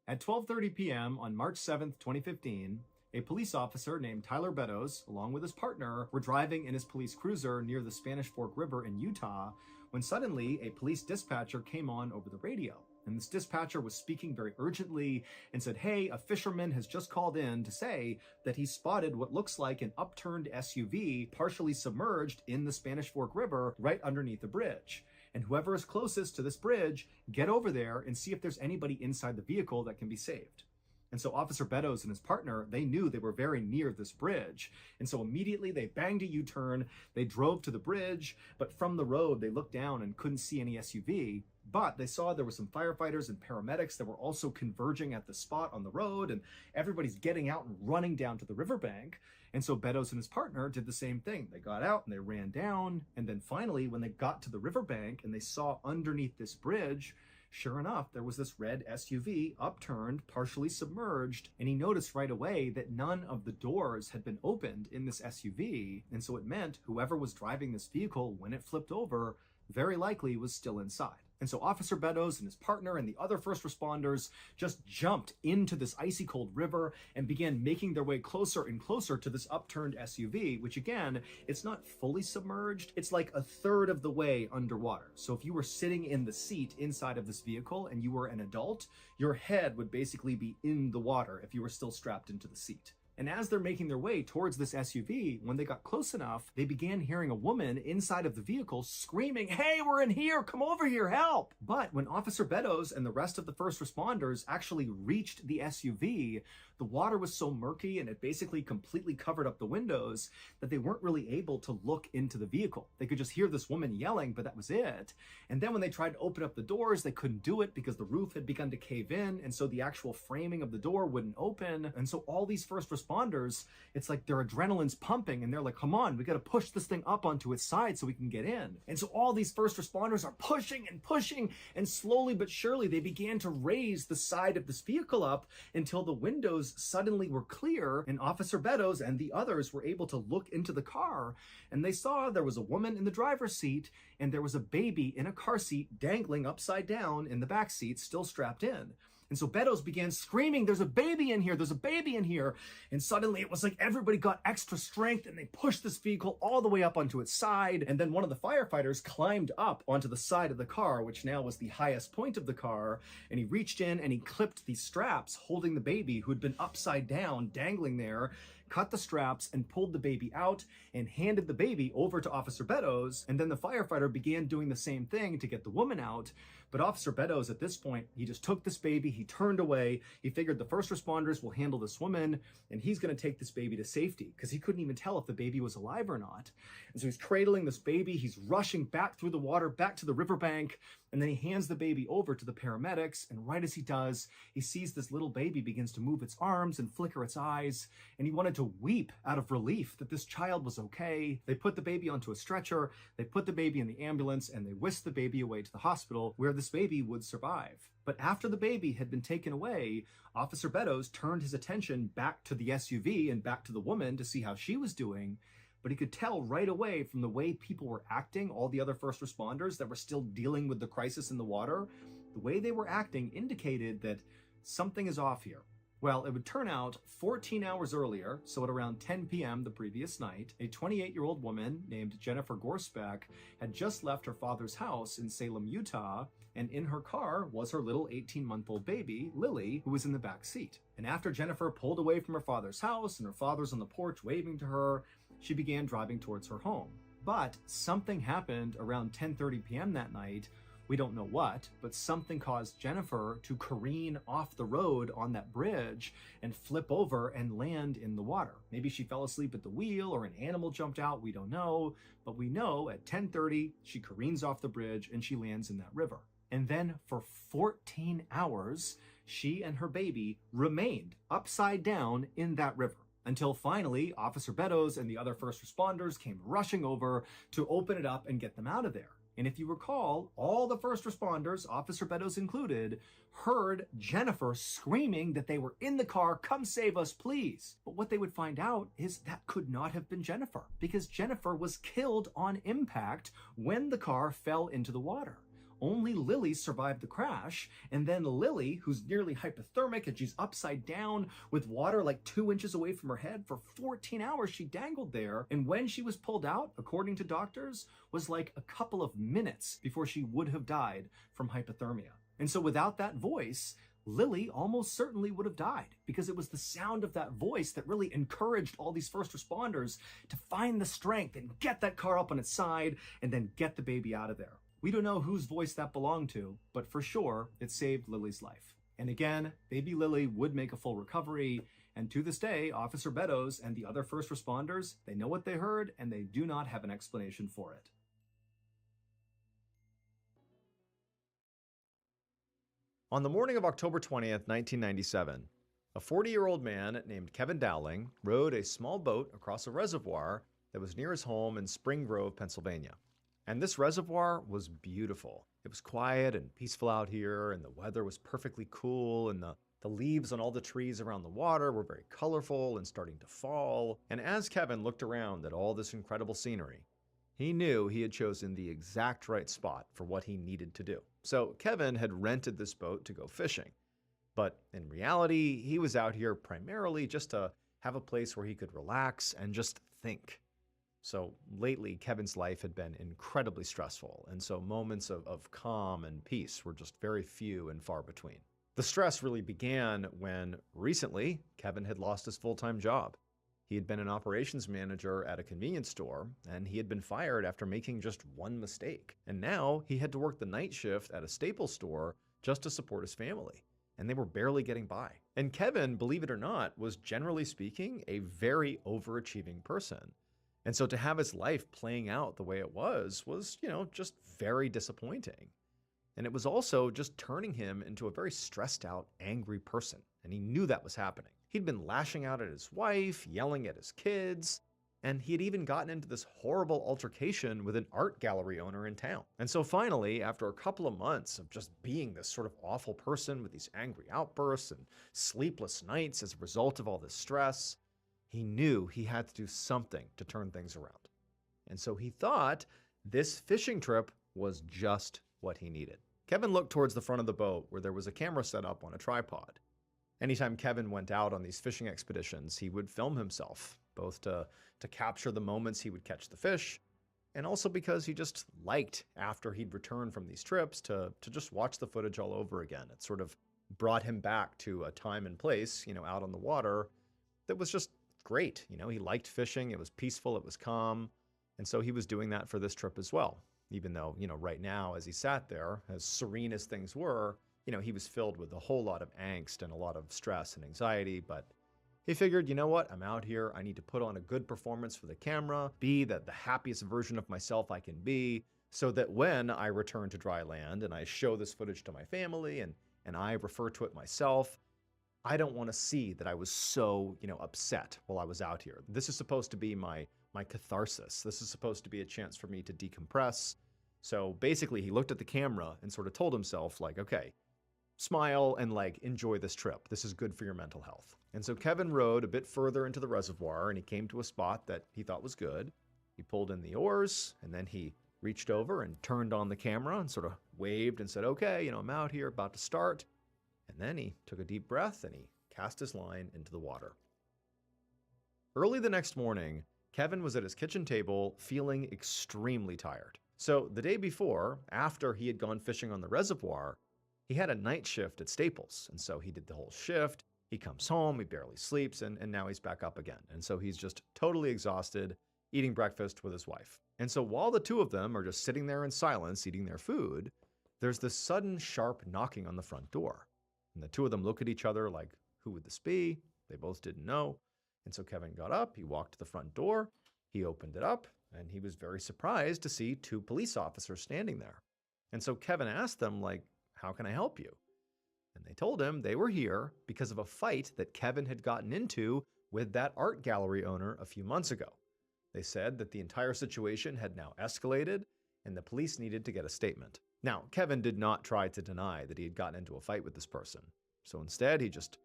Speaker 1: At 12:30 p.m. on March 7th, 2015, a police officer named Tyler Beddoes, along with his partner, were driving in his police cruiser near the Spanish Fork River in Utah when suddenly a police dispatcher came on over the radio. And this dispatcher was speaking very urgently and said, "Hey, a fisherman has just called in to say that he spotted what looks like an upturned SUV partially submerged in the Spanish Fork River right underneath the bridge. And whoever is closest to this bridge, get over there and see if there's anybody inside the vehicle that can be saved." And so Officer Beddoes and his partner, they knew they were very near this bridge. And so immediately they banged a U-turn, they drove to the bridge, but from the road, they looked down and couldn't see any SUV. But they saw there were some firefighters and paramedics that were also converging at the spot on the road, and everybody's getting out and running down to the riverbank. And so Beddoes and his partner did the same thing. They got out and they ran down. And then finally, when they got to the riverbank and they saw underneath this bridge, sure enough, there was this red SUV, upturned, partially submerged, and he noticed right away that none of the doors had been opened in this SUV, and so it meant whoever was driving this vehicle when it flipped over very likely was still inside. And so Officer Beddoes and his partner and the other first responders just jumped into this icy cold river and began making their way closer and closer to this upturned SUV, which again, it's not fully submerged. It's like a third of the way underwater. So if you were sitting in the seat inside of this vehicle and you were an adult, your head would basically be in the water if you were still strapped into the seat. And as they're making their way towards this SUV, when they got close enough, they began hearing a woman inside of the vehicle screaming, "Hey, we're in here, come over here, help!" But when Officer Beddoes and the rest of the first responders actually reached the SUV, the water was so murky and it basically completely covered up the windows that they weren't really able to look into the vehicle. They could just hear this woman yelling, but that was it. And then when they tried to open up the doors, they couldn't do it because the roof had begun to cave in, and so the actual framing of the door wouldn't open. And so all these first responders, it's like their adrenaline's pumping and they're like, "Come on, we got to push this thing up onto its side so we can get in." And so all these first responders are pushing and pushing, and slowly but surely they began to raise the side of this vehicle up until the windows suddenly were clear, and Officer Beddoes and the others were able to look into the car, and they saw there was a woman in the driver's seat and there was a baby in a car seat dangling upside down in the back seat, still strapped in. And so Beddoes began screaming, "There's a baby in here, there's a baby in here." And suddenly it was like everybody got extra strength and they pushed this vehicle all the way up onto its side. And then one of the firefighters climbed up onto the side of the car, which now was the highest point of the car. And he reached in and he clipped these straps holding the baby who had been upside down, dangling there, cut the straps and pulled the baby out and handed the baby over to Officer Beddoes. And then the firefighter began doing the same thing to get the woman out. But Officer Beddoes at this point, he just took this baby, he turned away, he figured the first responders will handle this woman and he's gonna take this baby to safety because he couldn't even tell if the baby was alive or not. And so he's cradling this baby, he's rushing back through the water, back to the riverbank, and then he hands the baby over to the paramedics, and right as he does, he sees this little baby begins to move its arms and flicker its eyes, and he wanted to weep out of relief that this child was okay. They put the baby onto a stretcher, they put the baby in the ambulance, and they whisked the baby away to the hospital where this baby would survive. But after the baby had been taken away, Officer Beddoes turned his attention back to the SUV and back to the woman to see how she was doing. But he could tell right away from the way people were acting, all the other first responders that were still dealing with the crisis in the water, the way they were acting indicated that something is off here. Well, it would turn out 14 hours earlier, so at around 10 p.m. the previous night, a 28-year-old woman named Jennifer Gorsbeck had just left her father's house in Salem, Utah, and in her car was her little 18-month-old baby, Lily, who was in the back seat. And after Jennifer pulled away from her father's house and her father's on the porch waving to her, she began driving towards her home. But something happened around 10:30 p.m. that night We don't know what, but something caused Jennifer to careen off the road on that bridge and flip over and land in the water. Maybe she fell asleep at the wheel or an animal jumped out, we don't know, but we know at 10:30 she careens off the bridge and she lands in that river. And then for 14 hours, she and her baby remained upside down in that river. Until finally, Officer Beddoes and the other first responders came rushing over to open it up and get them out of there. And if you recall, all the first responders, Officer Beddoes included, heard Jennifer screaming that they were in the car, come save us, please. But what they would find out is that could not have been Jennifer, because Jennifer was killed on impact when the car fell into the water. Only Lily survived the crash, and then Lily, who's nearly hypothermic and she's upside down with water like 2 inches away from her head, for 14 hours she dangled there, and when she was pulled out, according to doctors, was like a couple of minutes before she would have died from hypothermia. And so without that voice, Lily almost certainly would have died, because it was the sound of that voice that really encouraged all these first responders to find the strength and get that car up on its side and then get the baby out of there. We don't know whose voice that belonged to, but for sure, it saved Lily's life. And again, baby Lily would make a full recovery, and to this day, Officer Beddoes and the other first responders, they know what they heard, and they do not have an explanation for it. On the morning of October 20th, 1997, a 40-year-old man named Kevin Dowling rowed a small boat across a reservoir that was near his home in Spring Grove, Pennsylvania. And this reservoir was beautiful. It was quiet and peaceful out here, and the weather was perfectly cool, and the leaves on all the trees around the water were very colorful and starting to fall. And as Kevin looked around at all this incredible scenery, he knew he had chosen the exact right spot for what he needed to do. So Kevin had rented this boat to go fishing. But in reality, he was out here primarily just to have a place where he could relax and just think. So lately, Kevin's life had been incredibly stressful, and so moments of calm and peace were just very few and far between. The stress really began when, recently, Kevin had lost his full-time job. He had been an operations manager at a convenience store, and he had been fired after making just one mistake. And now he had to work the night shift at a Staples store just to support his family, and they were barely getting by. And Kevin, believe it or not, was generally speaking a very overachieving person. And so to have his life playing out the way it was, just very disappointing. And it was also just turning him into a very stressed out, angry person. And he knew that was happening. He'd been lashing out at his wife, yelling at his kids, and he had even gotten into this horrible altercation with an art gallery owner in town. And so finally, after a couple of months of just being this sort of awful person with these angry outbursts and sleepless nights as a result of all this stress, he knew he had to do something to turn things around. And so he thought this fishing trip was just what he needed. Kevin looked towards the front of the boat where there was a camera set up on a tripod. Anytime Kevin went out on these fishing expeditions, he would film himself, both to capture the moments he would catch the fish, and also because he just liked, after he'd returned from these trips, to just watch the footage all over again. It sort of brought him back to a time and place, out on the water that was just great. He liked fishing. It was peaceful. It was calm. And so he was doing that for this trip as well. Even though, right now, as he sat there, as serene as things were, he was filled with a whole lot of angst and a lot of stress and anxiety. But he figured, you know what? I'm out here. I need to put on a good performance for the camera, be the happiest version of myself I can be, so that when I return to dry land and I show this footage to my family and I refer to it myself, I don't want to see that I was so, upset while I was out here. This is supposed to be my catharsis. This is supposed to be a chance for me to decompress. So basically, he looked at the camera and sort of told himself, okay, smile and enjoy this trip. This is good for your mental health. And so Kevin rowed a bit further into the reservoir, and he came to a spot that he thought was good. He pulled in the oars, and then he reached over and turned on the camera and sort of waved and said, okay, I'm out here, about to start. And then he took a deep breath and he cast his line into the water. Early the next morning, Kevin was at his kitchen table feeling extremely tired. So the day before, after he had gone fishing on the reservoir, he had a night shift at Staples. And so he did the whole shift. He comes home, he barely sleeps, and now he's back up again. And so he's just totally exhausted, eating breakfast with his wife. And so while the two of them are just sitting there in silence, eating their food, there's this sudden sharp knocking on the front door. And the two of them look at each other like, who would this be? They both didn't know. And so Kevin got up, he walked to the front door, he opened it up, and he was very surprised to see two police officers standing there. And so Kevin asked them, like, how can I help you? And they told him they were here because of a fight that Kevin had gotten into with that art gallery owner a few months ago. They said that the entire situation had now escalated and the police needed to get a statement. Now, Kevin did not try to deny that he had gotten into a fight with this person. So instead, he just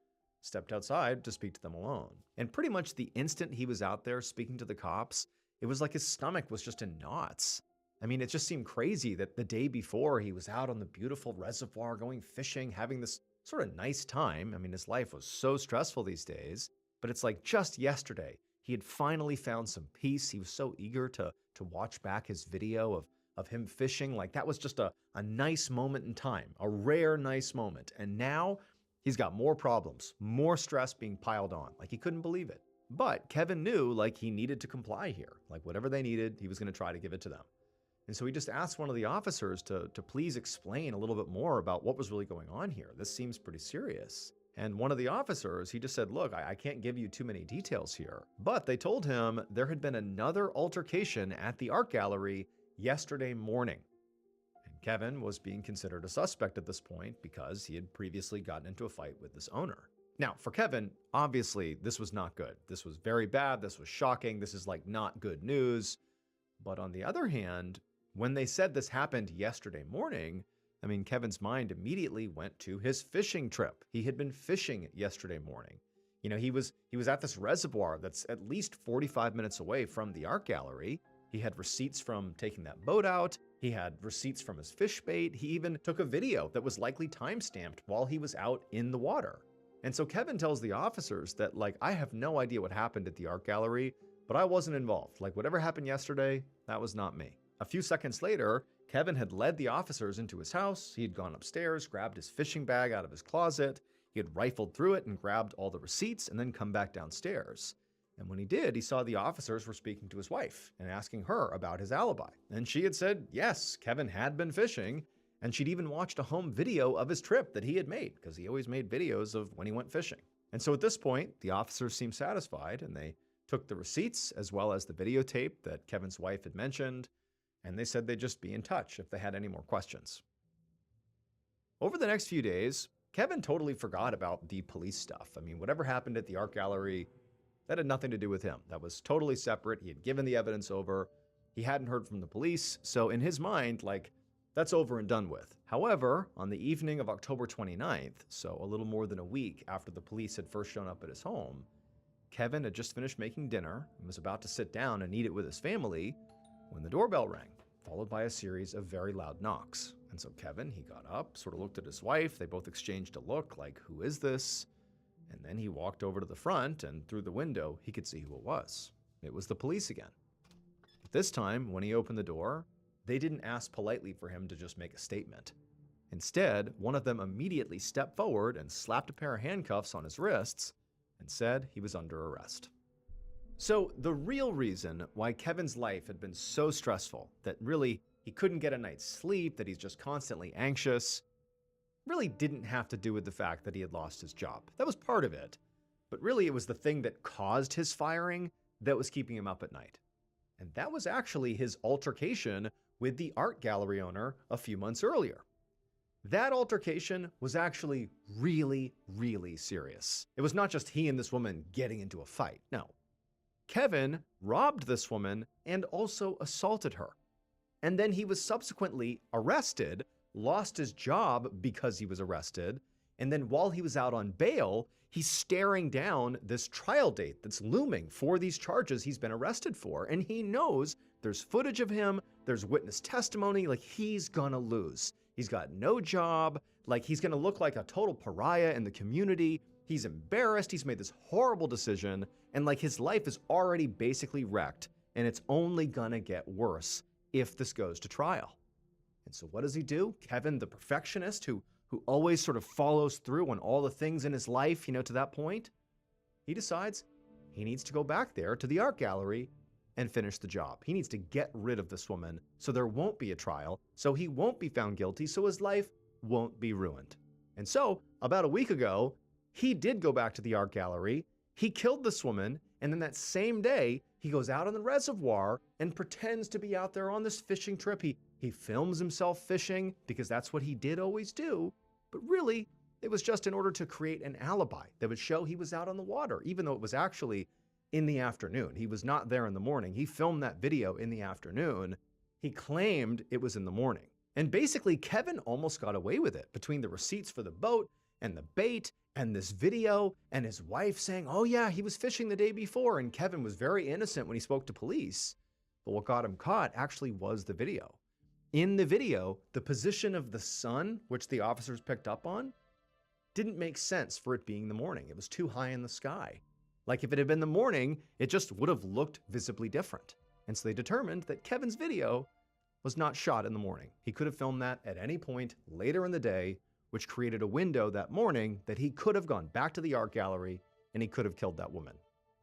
Speaker 1: stepped outside to speak to them alone. And pretty much the instant he was out there speaking to the cops, it was like his stomach was just in knots. I mean, it just seemed crazy that the day before he was out on the beautiful reservoir going fishing, having this sort of nice time. I mean, his life was so stressful these days, but it's like just yesterday, he had finally found some peace. He was so eager to watch back his video of him fishing. Like that was just a nice moment in time, a rare nice moment. And now he's got more problems, more stress being piled on. Like he couldn't believe it. But Kevin knew like he needed to comply here. Like whatever they needed, he was going to try to give it to them. And so he just asked one of the officers to please explain a little bit more about what was really going on here. This seems pretty serious. And one of the officers, he just said, look, I can't give you too many details here. But they told him there had been another altercation at the art gallery yesterday morning. And Kevin was being considered a suspect at this point because he had previously gotten into a fight with this owner. Now, for Kevin, obviously, this was not good. This was very bad. This was shocking. This is like not good news. But on the other hand, when they said this happened yesterday morning, I mean, Kevin's mind immediately went to his fishing trip. He had been fishing yesterday morning. You know, he was at this reservoir that's at least 45 minutes away from the art gallery. He had receipts from taking that boat out. He had receipts from his fish bait. He even took a video that was likely time-stamped while he was out in the water. And so Kevin tells the officers that, like, I have no idea what happened at the art gallery, but I wasn't involved. Like, whatever happened yesterday, that was not me. A few seconds later, Kevin had led the officers into his house. He had gone upstairs, grabbed his fishing bag out of his closet. He had rifled through it and grabbed all the receipts and then come back downstairs. And when he did, he saw the officers were speaking to his wife and asking her about his alibi. And she had said, yes, Kevin had been fishing. And she'd even watched a home video of his trip that he had made because he always made videos of when he went fishing. And so at this point, the officers seemed satisfied and they took the receipts as well as the videotape that Kevin's wife had mentioned. And they said they'd just be in touch if they had any more questions. Over the next few days, Kevin totally forgot about the police stuff. I mean, whatever happened at the art gallery, that had nothing to do with him. That was totally separate. He had given the evidence over. He hadn't heard from the police. So in his mind, like, that's over and done with. However, on the evening of October 29th, so a little more than a week after the police had first shown up at his home, Kevin had just finished making dinner and was about to sit down and eat it with his family when the doorbell rang, followed by a series of very loud knocks. And so Kevin, he got up, sort of looked at his wife. They both exchanged a look like, who is this? And then he walked over to the front and through the window, he could see who it was. It was the police again. But this time, when he opened the door, they didn't ask politely for him to just make a statement. Instead, one of them immediately stepped forward and slapped a pair of handcuffs on his wrists and said he was under arrest. So the real reason why Kevin's life had been so stressful, that really he couldn't get a night's sleep, that he's just constantly anxious, really didn't have to do with the fact that he had lost his job. That was part of it. But really it was the thing that caused his firing that was keeping him up at night. And that was actually his altercation with the art gallery owner a few months earlier. That altercation was actually really, really serious. It was not just he and this woman getting into a fight. No. Kevin robbed this woman and also assaulted her. And then he was subsequently arrested, lost his job because he was arrested, and then while he was out on bail, he's staring down this trial date that's looming for these charges he's been arrested for. And he knows there's footage of him, there's witness testimony, like he's gonna lose. He's got no job, like he's gonna look like a total pariah in the community. He's embarrassed, he's made this horrible decision, and like his life is already basically wrecked, and it's only gonna get worse if this goes to trial. And so what does he do? Kevin, the perfectionist who always sort of follows through on all the things in his life, to that point, he decides he needs to go back there to the art gallery and finish the job. He needs to get rid of this woman so there won't be a trial, so he won't be found guilty, so his life won't be ruined. And so, about a week ago, he did go back to the art gallery, he killed this woman, and then that same day, he goes out on the reservoir and pretends to be out there on this fishing trip. He films himself fishing because that's what he did always do, but really, it was just in order to create an alibi that would show he was out on the water, even though it was actually in the afternoon. He was not there in the morning. He filmed that video in the afternoon. He claimed it was in the morning. And basically, Kevin almost got away with it between the receipts for the boat and the bait and this video and his wife saying, oh yeah, he was fishing the day before. And Kevin was very innocent when he spoke to police. But what got him caught actually was the video. In the video, the position of the sun, which the officers picked up on, didn't make sense for it being the morning. It was too high in the sky. Like if it had been the morning, it just would have looked visibly different. And so they determined that Kevin's video was not shot in the morning. He could have filmed that at any point later in the day, which created a window that morning that he could have gone back to the art gallery and he could have killed that woman,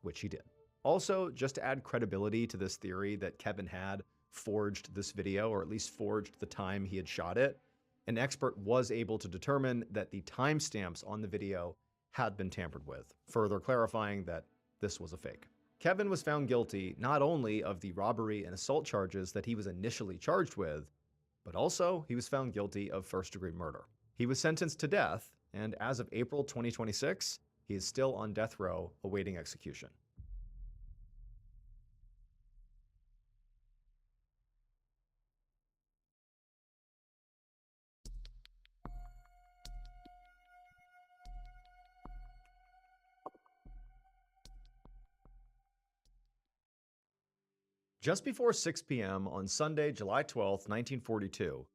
Speaker 1: which he did. Also, just to add credibility to this theory that Kevin had forged this video, or at least forged the time he had shot it, an expert was able to determine that the timestamps on the video had been tampered with, further clarifying that this was a fake. Kevin was found guilty not only of the robbery and assault charges that he was initially charged with, but also he was found guilty of first-degree murder. He was sentenced to death, and as of April 2026, he is still on death row awaiting execution. Just before 6 p.m. on Sunday, July 12, 1942,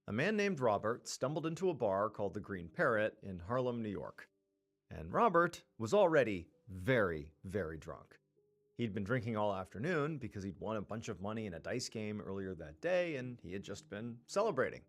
Speaker 1: a man named Robert stumbled into a bar called the Green Parrot in Harlem, New York. And Robert was already very, very drunk. He'd been drinking all afternoon because he'd won a bunch of money in a dice game earlier that day, and he had just been celebrating.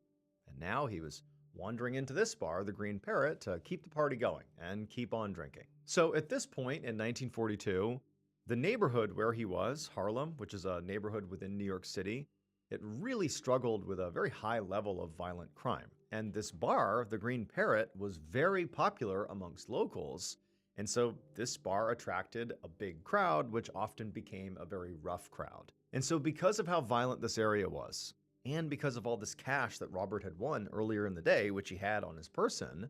Speaker 1: And now he was wandering into this bar, the Green Parrot, to keep the party going and keep on drinking. So at this point in 1942, the neighborhood where he was, Harlem, which is a neighborhood within New York City, it really struggled with a very high level of violent crime. And this bar, the Green Parrot, was very popular amongst locals. And so this bar attracted a big crowd, which often became a very rough crowd. And so because of how violent this area was, and because of all this cash that Robert had won earlier in the day, which he had on his person,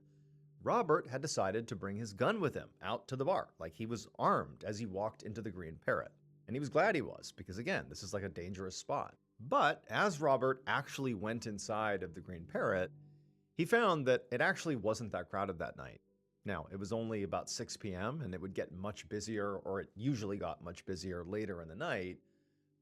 Speaker 1: Robert had decided to bring his gun with him out to the bar, like he was armed as he walked into the Green Parrot. And he was glad he was, because again, this is like a dangerous spot. But as Robert actually went inside of the Green Parrot, he found that it actually wasn't that crowded that night. Now, it was only about 6 p.m. and it would get much busier, or it usually got much busier later in the night.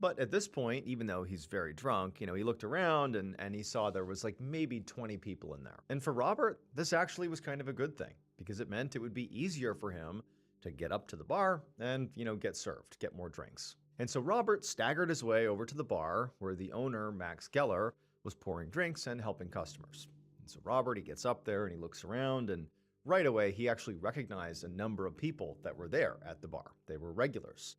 Speaker 1: But at this point, even though he's very drunk, he looked around and he saw there was like maybe 20 people in there. And for Robert, this actually was kind of a good thing because it meant it would be easier for him to get up to the bar and, get served, get more drinks. And so Robert staggered his way over to the bar where the owner, Max Geller, was pouring drinks and helping customers. And so Robert, he gets up there and he looks around, and right away he actually recognized a number of people that were there at the bar. They were regulars.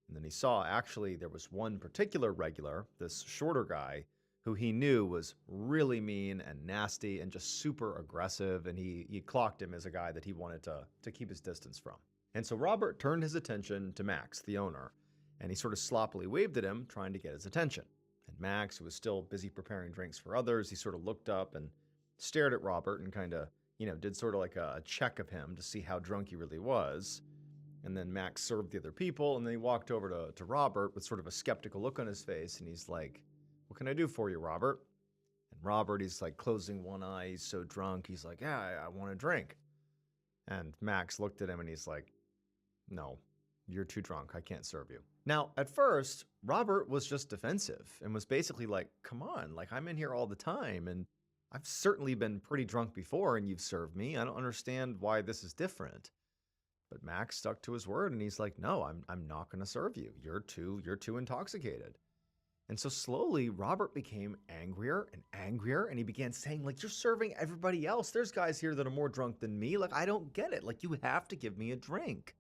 Speaker 1: And then he saw actually there was one particular regular, this shorter guy, who he knew was really mean and nasty and just super aggressive, and he clocked him as a guy that he wanted to keep his distance from. And so Robert turned his attention to Max, the owner, and he sort of sloppily waved at him, trying to get his attention. And Max, who was still busy preparing drinks for others, he sort of looked up and stared at Robert and kind of, did sort of like a check of him to see how drunk he really was. And then Max served the other people, and then he walked over to Robert with sort of a skeptical look on his face, and he's like, "What can I do for you, Robert?" And Robert, he's like closing one eye, he's so drunk, he's like, "Yeah, I want a drink." And Max looked at him and he's like, "No, you're too drunk, I can't serve you." Now, at first, Robert was just defensive and was basically like, "Come on, like I'm in here all the time, and I've certainly been pretty drunk before, and you've served me. I don't understand why this is different." But Max stuck to his word, and he's like, "No, I'm not going to serve you. You're too intoxicated." And so slowly, Robert became angrier, and he began saying, like, "You're serving everybody else. There's guys here that are more drunk than me. Like, I don't get it. Like, you have to give me a drink."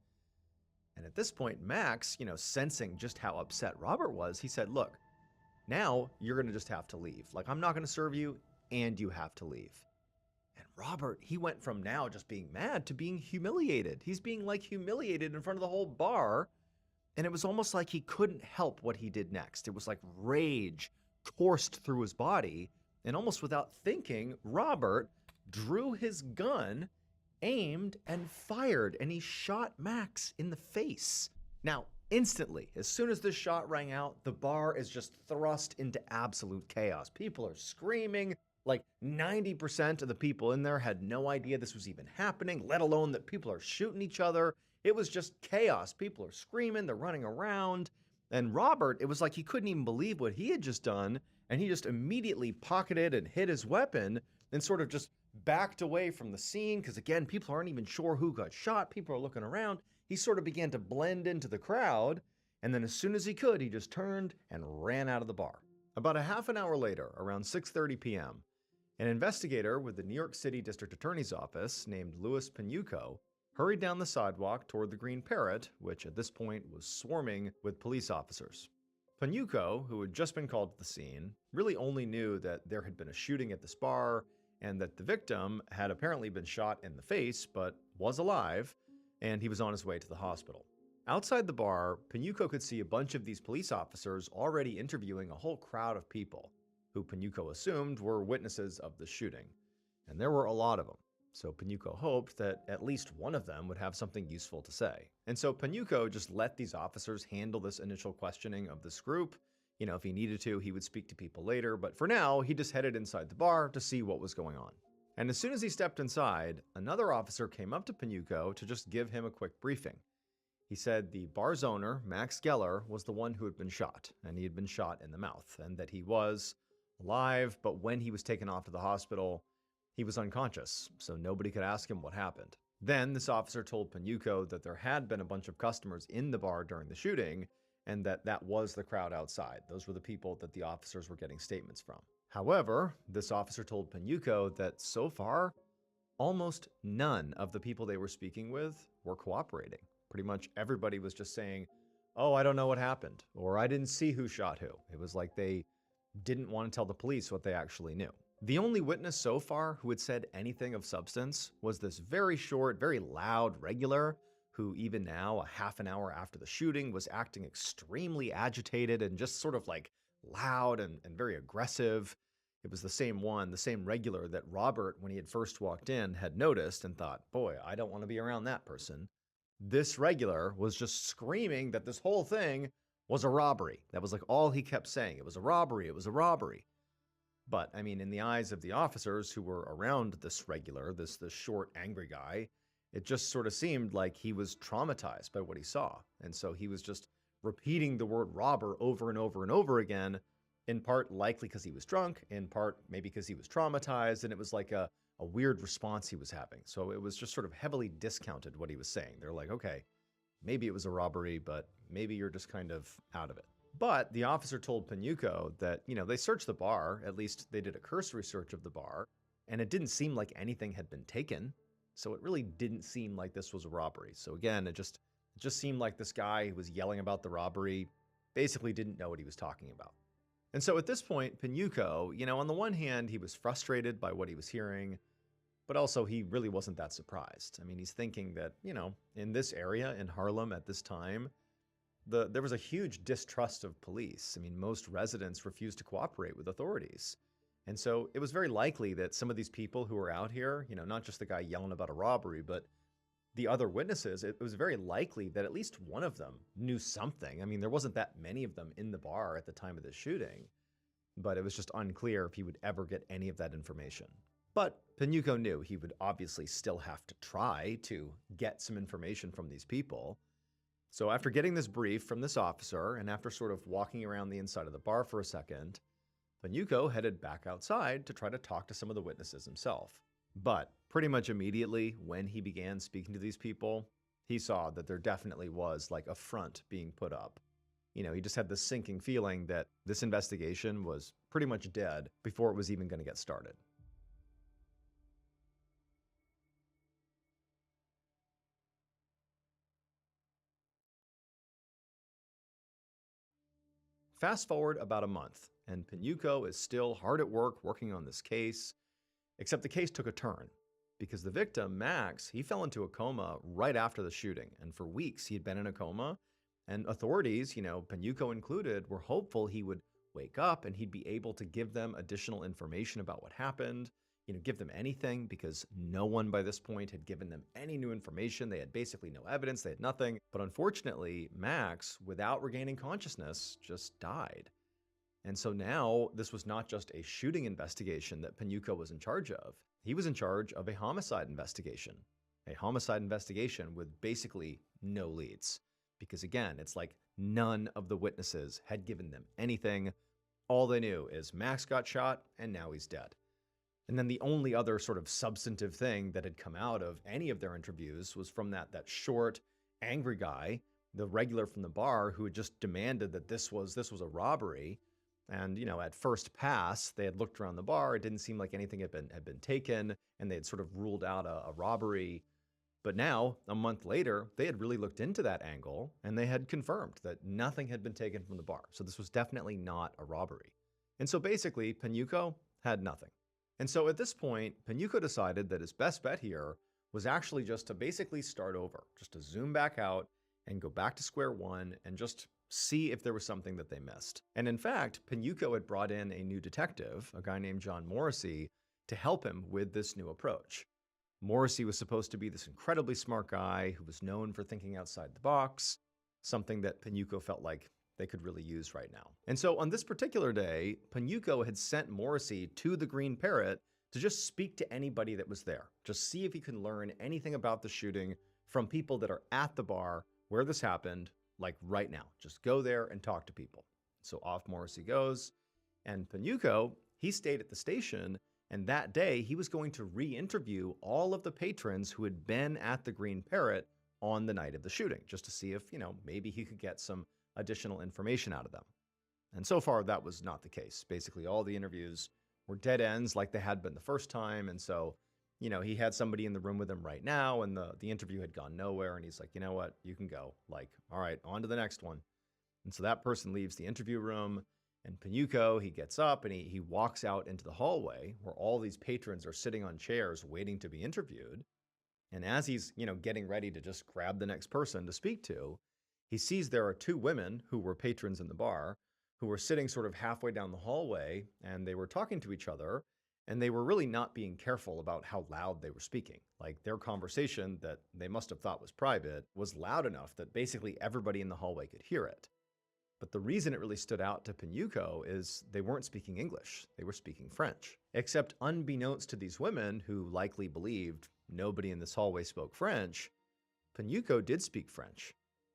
Speaker 1: And at this point, Max, sensing just how upset Robert was, he said, look, now you're going to just have to leave. Like, I'm not going to serve you, and you have to leave. And Robert, he went from now just being mad to being humiliated. He's being like humiliated in front of the whole bar. And it was almost like he couldn't help what he did next. It was like rage coursed through his body. And almost without thinking, Robert drew his gun, aimed, and fired. And he shot Max in the face. Now, instantly, as soon as this shot rang out, the bar is just thrust into absolute chaos. People are screaming. Like 90% of the people in there had no idea this was even happening, let alone that people are shooting each other. It was just chaos. People are screaming, they're running around. And Robert, it was like he couldn't even believe what he had just done. And he just immediately pocketed and hid his weapon and sort of just backed away from the scene. Because again, people aren't even sure who got shot. People are looking around. He sort of began to blend into the crowd. And then as soon as he could, he just turned and ran out of the bar. About a half an hour later, around 6:30 p.m., an investigator with the New York City District Attorney's Office named Louis Panuco hurried down the sidewalk toward the Green Parrot, which at this point was swarming with police officers. Panuco, who had just been called to the scene, really only knew that there had been a shooting at this bar and that the victim had apparently been shot in the face but was alive, and he was on his way to the hospital. Outside the bar, Panuco could see a bunch of these police officers already interviewing a whole crowd of people, who Panuco assumed were witnesses of the shooting. And there were a lot of them. So Panuco hoped that at least one of them would have something useful to say. And so Panuco just let these officers handle this initial questioning of this group. If he needed to, he would speak to people later, but for now, he just headed inside the bar to see what was going on. And as soon as he stepped inside, another officer came up to Panuco to just give him a quick briefing. He said the bar's owner, Max Geller, was the one who had been shot, and he had been shot in the mouth, and that he was alive, but when he was taken off to the hospital, he was unconscious, so nobody could ask him what happened. Then this officer told Panuco that there had been a bunch of customers in the bar during the shooting, and that was the crowd outside. Those were the people that the officers were getting statements from. However, this officer told Panuco that so far, almost none of the people they were speaking with were cooperating. Pretty much everybody was just saying, oh, I don't know what happened, or I didn't see who shot who. It was like they didn't want to tell the police what they actually knew. The only witness so far who had said anything of substance was this very short, very loud regular who even now, a half an hour after the shooting, was acting extremely agitated and just sort of like loud and very aggressive. It was the same regular that Robert, when he had first walked in, had noticed and thought, boy, I don't want to be around that person. This regular was just screaming that this whole thing was a robbery. That was like all he kept saying. It was a robbery. It was a robbery. But I mean, in the eyes of the officers who were around this regular, this short, angry guy, it just sort of seemed like he was traumatized by what he saw. And so he was just repeating the word robber over and over and over again, in part likely because he was drunk, in part maybe because he was traumatized, and it was like a weird response he was having. So it was just sort of heavily discounted what he was saying. They're like, okay, maybe it was a robbery, but maybe you're just kind of out of it. But the officer told Panuco that, they searched the bar, at least they did a cursory search of the bar, and it didn't seem like anything had been taken. So it really didn't seem like this was a robbery. So again, it just seemed like this guy who was yelling about the robbery basically didn't know what he was talking about. And so at this point, Panuco, on the one hand, he was frustrated by what he was hearing, but also he really wasn't that surprised. I mean, he's thinking that, in this area in Harlem at this time, there was a huge distrust of police. I mean, most residents refused to cooperate with authorities. And so it was very likely that some of these people who were out here, not just the guy yelling about a robbery, but the other witnesses, it was very likely that at least one of them knew something. I mean, there wasn't that many of them in the bar at the time of the shooting, but it was just unclear if he would ever get any of that information. But Panuco knew he would obviously still have to try to get some information from these people. So after getting this brief from this officer, and after sort of walking around the inside of the bar for a second, Panuco headed back outside to try to talk to some of the witnesses himself. But pretty much immediately when he began speaking to these people, he saw that there definitely was like a front being put up. He just had this sinking feeling that this investigation was pretty much dead before it was even going to get started. fast forward about a month, and Pinuco is still hard at work working on this case, except the case took a turn. Because the victim, Max, he fell into a coma right after the shooting, and for weeks he had been in a coma, and authorities, Pinuco included, were hopeful he would wake up and he'd be able to give them additional information about what happened, give them anything, because no one by this point had given them any new information. They had basically no evidence, they had nothing. But unfortunately, Max, without regaining consciousness, just died. And so now this was not just a shooting investigation that Pinuco was in charge of. He was in charge of a homicide investigation. A homicide investigation with basically no leads. Because again, it's like none of the witnesses had given them anything. All they knew is Max got shot and now he's dead. And then the only other sort of substantive thing that had come out of any of their interviews was from that short, angry guy, the regular from the bar, who had just demanded that this was a robbery. And, at first pass, they had looked around the bar. It didn't seem like anything had been taken, and they had sort of ruled out a robbery. But now, a month later, they had really looked into that angle, and they had confirmed that nothing had been taken from the bar. So this was definitely not a robbery. And so basically, Pinuco had nothing. And so at this point, Pinuco decided that his best bet here was actually just to basically start over, just to zoom back out and go back to square one and just see if there was something that they missed. And in fact, Pinuco had brought in a new detective, a guy named John Morrissey, to help him with this new approach. Morrissey was supposed to be this incredibly smart guy who was known for thinking outside the box, something that Pinuco felt like they could really use right now. And so on this particular day, Pinuco had sent Morrissey to the Green Parrot to just speak to anybody that was there, just see if he could learn anything about the shooting from people that are at the bar where this happened, like right now. Just go there and talk to people. So off Morrissey goes, and Pinuco, he stayed at the station, and that day he was going to re-interview all of the patrons who had been at the Green Parrot on the night of the shooting, just to see if, maybe he could get some additional information out of them. And so far, that was not the case. Basically, all the interviews were dead ends like they had been the first time, and so he had somebody in the room with him right now, and the interview had gone nowhere, and he's like, you know what, you can go. Like, all right, on to the next one. And so that person leaves the interview room, and Pinuco, he gets up, and he walks out into the hallway where all these patrons are sitting on chairs waiting to be interviewed. And as he's, getting ready to just grab the next person to speak to, he sees there are two women who were patrons in the bar who were sitting sort of halfway down the hallway, and they were talking to each other. And they were really not being careful about how loud they were speaking. Like, their conversation that they must have thought was private was loud enough that basically everybody in the hallway could hear it. But the reason it really stood out to Pinuco is they weren't speaking English. They were speaking French. Except unbeknownst to these women, who likely believed nobody in this hallway spoke French, Pinuco did speak French.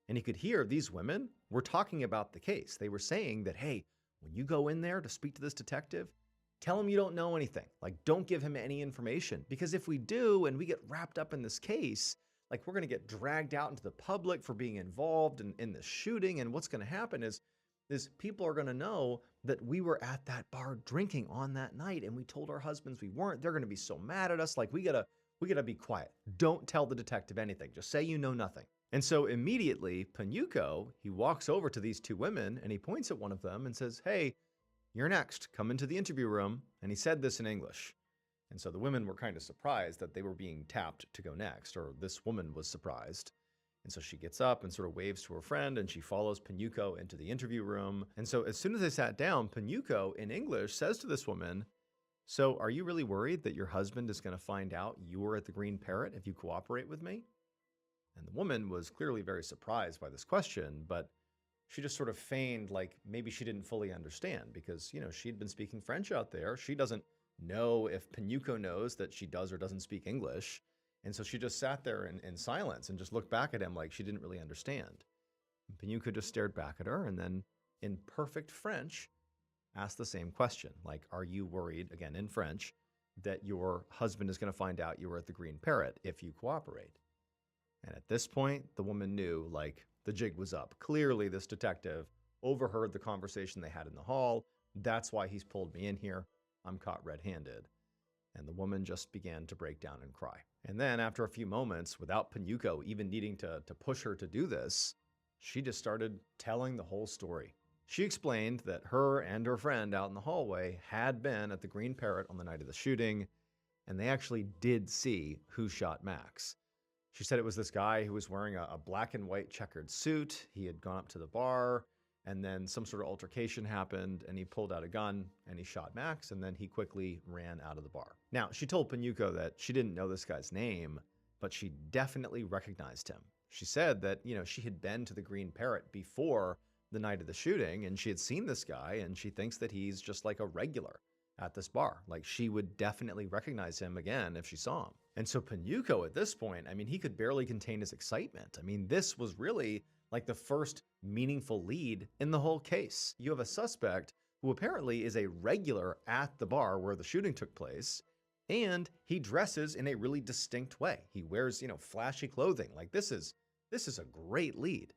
Speaker 1: And he could hear these women were talking about the case. They were saying that, hey, when you go in there to speak to this detective, tell him you don't know anything. Like, don't give him any information. Because if we do and we get wrapped up in this case, like, we're going to get dragged out into the public for being involved in this shooting. And what's going to happen is people are going to know that we were at that bar drinking on that night and we told our husbands we weren't. They're going to be so mad at us. Like, we gotta be quiet. Don't tell the detective anything. Just say you know nothing. And so immediately, Pinuco, he walks over to these two women and he points at one of them and says, hey, you're next. Come into the interview room. And he said this in English. And so the women were kind of surprised that they were being tapped to go next, or this woman was surprised. And so she gets up and sort of waves to her friend, and she follows Pinuco into the interview room. And so as soon as they sat down, Pinuco, in English, says to this woman, so are you really worried that your husband is going to find out you were at the Green Parrot if you cooperate with me? And the woman was clearly very surprised by this question, but she just sort of feigned like maybe she didn't fully understand because, she'd been speaking French out there. She doesn't know if Pinuco knows that she does or doesn't speak English. And so she just sat there in silence and just looked back at him like she didn't really understand. And Pinuco just stared back at her and then, in perfect French, asked the same question. Like, are you worried, again in French, that your husband is going to find out you were at the Green Parrot if you cooperate? And at this point, the woman knew, like, the jig was up. Clearly, this detective overheard the conversation they had in the hall. That's why he's pulled me in here. I'm caught red-handed. And the woman just began to break down and cry. And then after a few moments, without Pinuco even needing to push her to do this, she just started telling the whole story. She explained that her and her friend out in the hallway had been at the Green Parrot on the night of the shooting, and they actually did see who shot Max. She said it was this guy who was wearing a black and white checkered suit. He had gone up to the bar, and then some sort of altercation happened, and he pulled out a gun and he shot Max, and then he quickly ran out of the bar. Now, she told Panuco that she didn't know this guy's name, but she definitely recognized him. She said that, she had been to the Green Parrot before the night of the shooting, and she had seen this guy, and she thinks that he's just like a regular at this bar. Like, she would definitely recognize him again if she saw him. And so Panuco at this point, he could barely contain his excitement. This was really like the first meaningful lead in the whole case. You have a suspect who apparently is a regular at the bar where the shooting took place, and he dresses in a really distinct way. He wears, flashy clothing. Like, this is a great lead.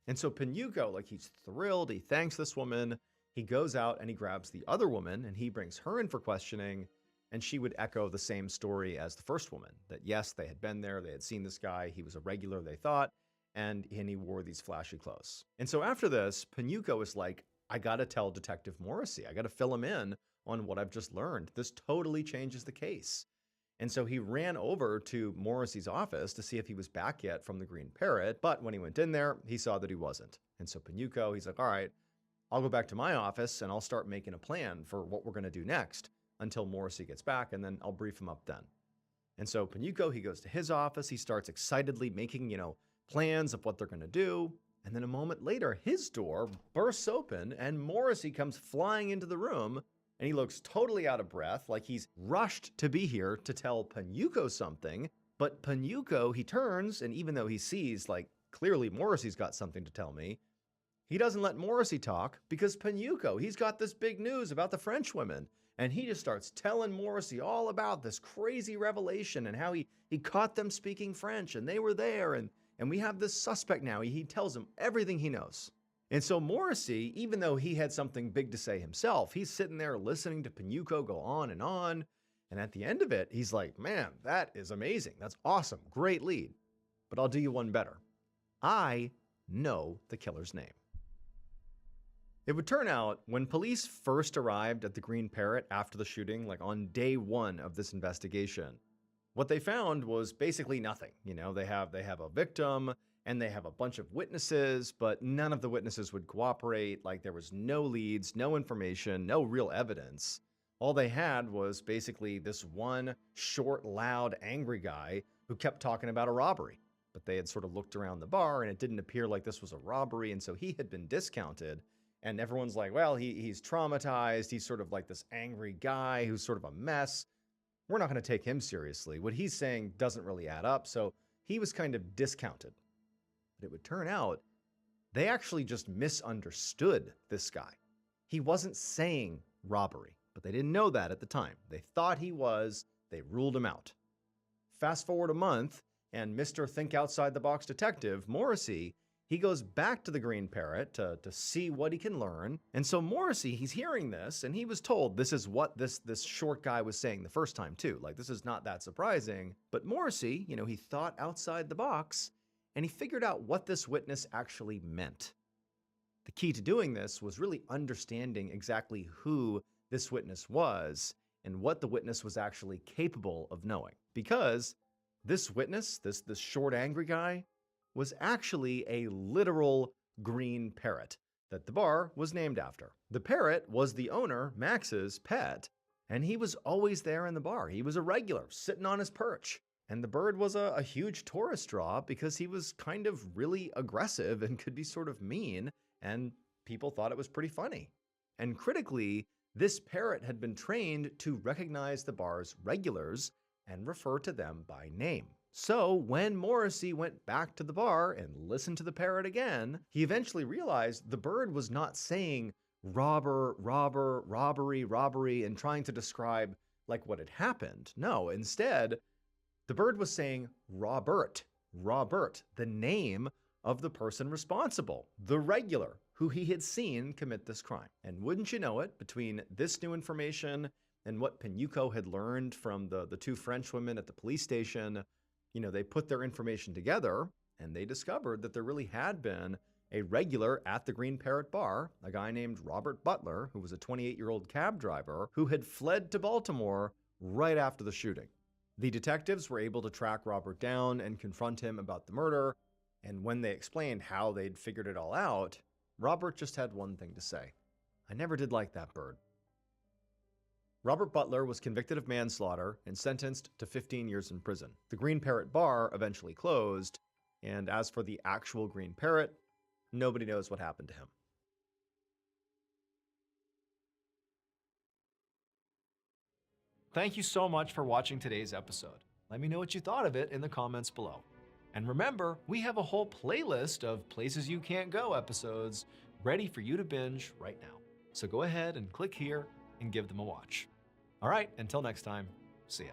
Speaker 1: And so Panuco, like, he's thrilled. He thanks this woman. He goes out and he grabs the other woman and he brings her in for questioning. And she would echo the same story as the first woman, that yes, they had been there. They had seen this guy. He was a regular, they thought, and he wore these flashy clothes. And so after this, Panuco is like, I got to tell Detective Morrissey. I got to fill him in on what I've just learned. This totally changes the case. And so he ran over to Morrissey's office to see if he was back yet from the Green Parrot. But when he went in there, he saw that he wasn't. And so Panuco, he's like, all right, I'll go back to my office and I'll start making a plan for what we're going to do next until Morrissey gets back, and then I'll brief him up then. And so Panuco, he goes to his office. He starts excitedly making, plans of what they're going to do. And then a moment later, his door bursts open and Morrissey comes flying into the room, and he looks totally out of breath, like he's rushed to be here to tell Panuco something. But Panuco, he turns, and even though he sees, like, clearly Morrissey's got something to tell me, he doesn't let Morrissey talk because Panuco, he's got this big news about the French women. And he just starts telling Morrissey all about this crazy revelation and how he caught them speaking French and they were there. And we have this suspect now. He tells him everything he knows. And so Morrissey, even though he had something big to say himself, he's sitting there listening to Panuco go on. And at the end of it, he's like, man, that is amazing. That's awesome. Great lead. But I'll do you one better. I know the killer's name. It would turn out when police first arrived at the Green Parrot after the shooting, like on day one of this investigation, what they found was basically nothing. They have a victim and they have a bunch of witnesses, but none of the witnesses would cooperate. Like, there was no leads, no information, no real evidence. All they had was basically this one short, loud, angry guy who kept talking about a robbery. But they had sort of looked around the bar and it didn't appear like this was a robbery, and so he had been discounted. And everyone's like, well, he's traumatized. He's sort of like this angry guy who's sort of a mess. We're not going to take him seriously. What he's saying doesn't really add up. So he was kind of discounted. But it would turn out they actually just misunderstood this guy. He wasn't saying robbery, but they didn't know that at the time. They thought he was. They ruled him out. Fast forward a month, and Mr. Think Outside the Box detective, Morrissey, he goes back to the Green Parrot to see what he can learn. And so Morrissey, he's hearing this, and he was told this is what this short guy was saying the first time too. Like, this is not that surprising. But Morrissey, he thought outside the box, and he figured out what this witness actually meant. The key to doing this was really understanding exactly who this witness was and what the witness was actually capable of knowing. Because this witness, this short, angry guy, was actually a literal green parrot that the bar was named after. The parrot was the owner, Max's, pet, and he was always there in the bar. He was a regular, sitting on his perch. And the bird was a huge tourist draw because he was kind of really aggressive and could be sort of mean, and people thought it was pretty funny. And critically, this parrot had been trained to recognize the bar's regulars and refer to them by name. So when Morrissey went back to the bar and listened to the parrot again, he eventually realized the bird was not saying robber, robbery, and trying to describe like what had happened. No, instead, the bird was saying Robert, the name of the person responsible, the regular who he had seen commit this crime. And wouldn't you know it, between this new information and what Panuco had learned from the two French women at the police station, they put their information together and they discovered that there really had been a regular at the Green Parrot Bar, a guy named Robert Butler, who was a 28-year-old cab driver who had fled to Baltimore right after the shooting. The detectives were able to track Robert down and confront him about the murder, and when they explained how they'd figured it all out, Robert just had one thing to say: "I never did like that bird." Robert Butler was convicted of manslaughter and sentenced to 15 years in prison. The Green Parrot Bar eventually closed, and as for the actual Green Parrot, nobody knows what happened to him. Thank you so much for watching today's episode. Let me know what you thought of it in the comments below. And remember, we have a whole playlist of Places You Can't Go episodes ready for you to binge right now. So go ahead and click here and give them a watch. All right, until next time, see ya.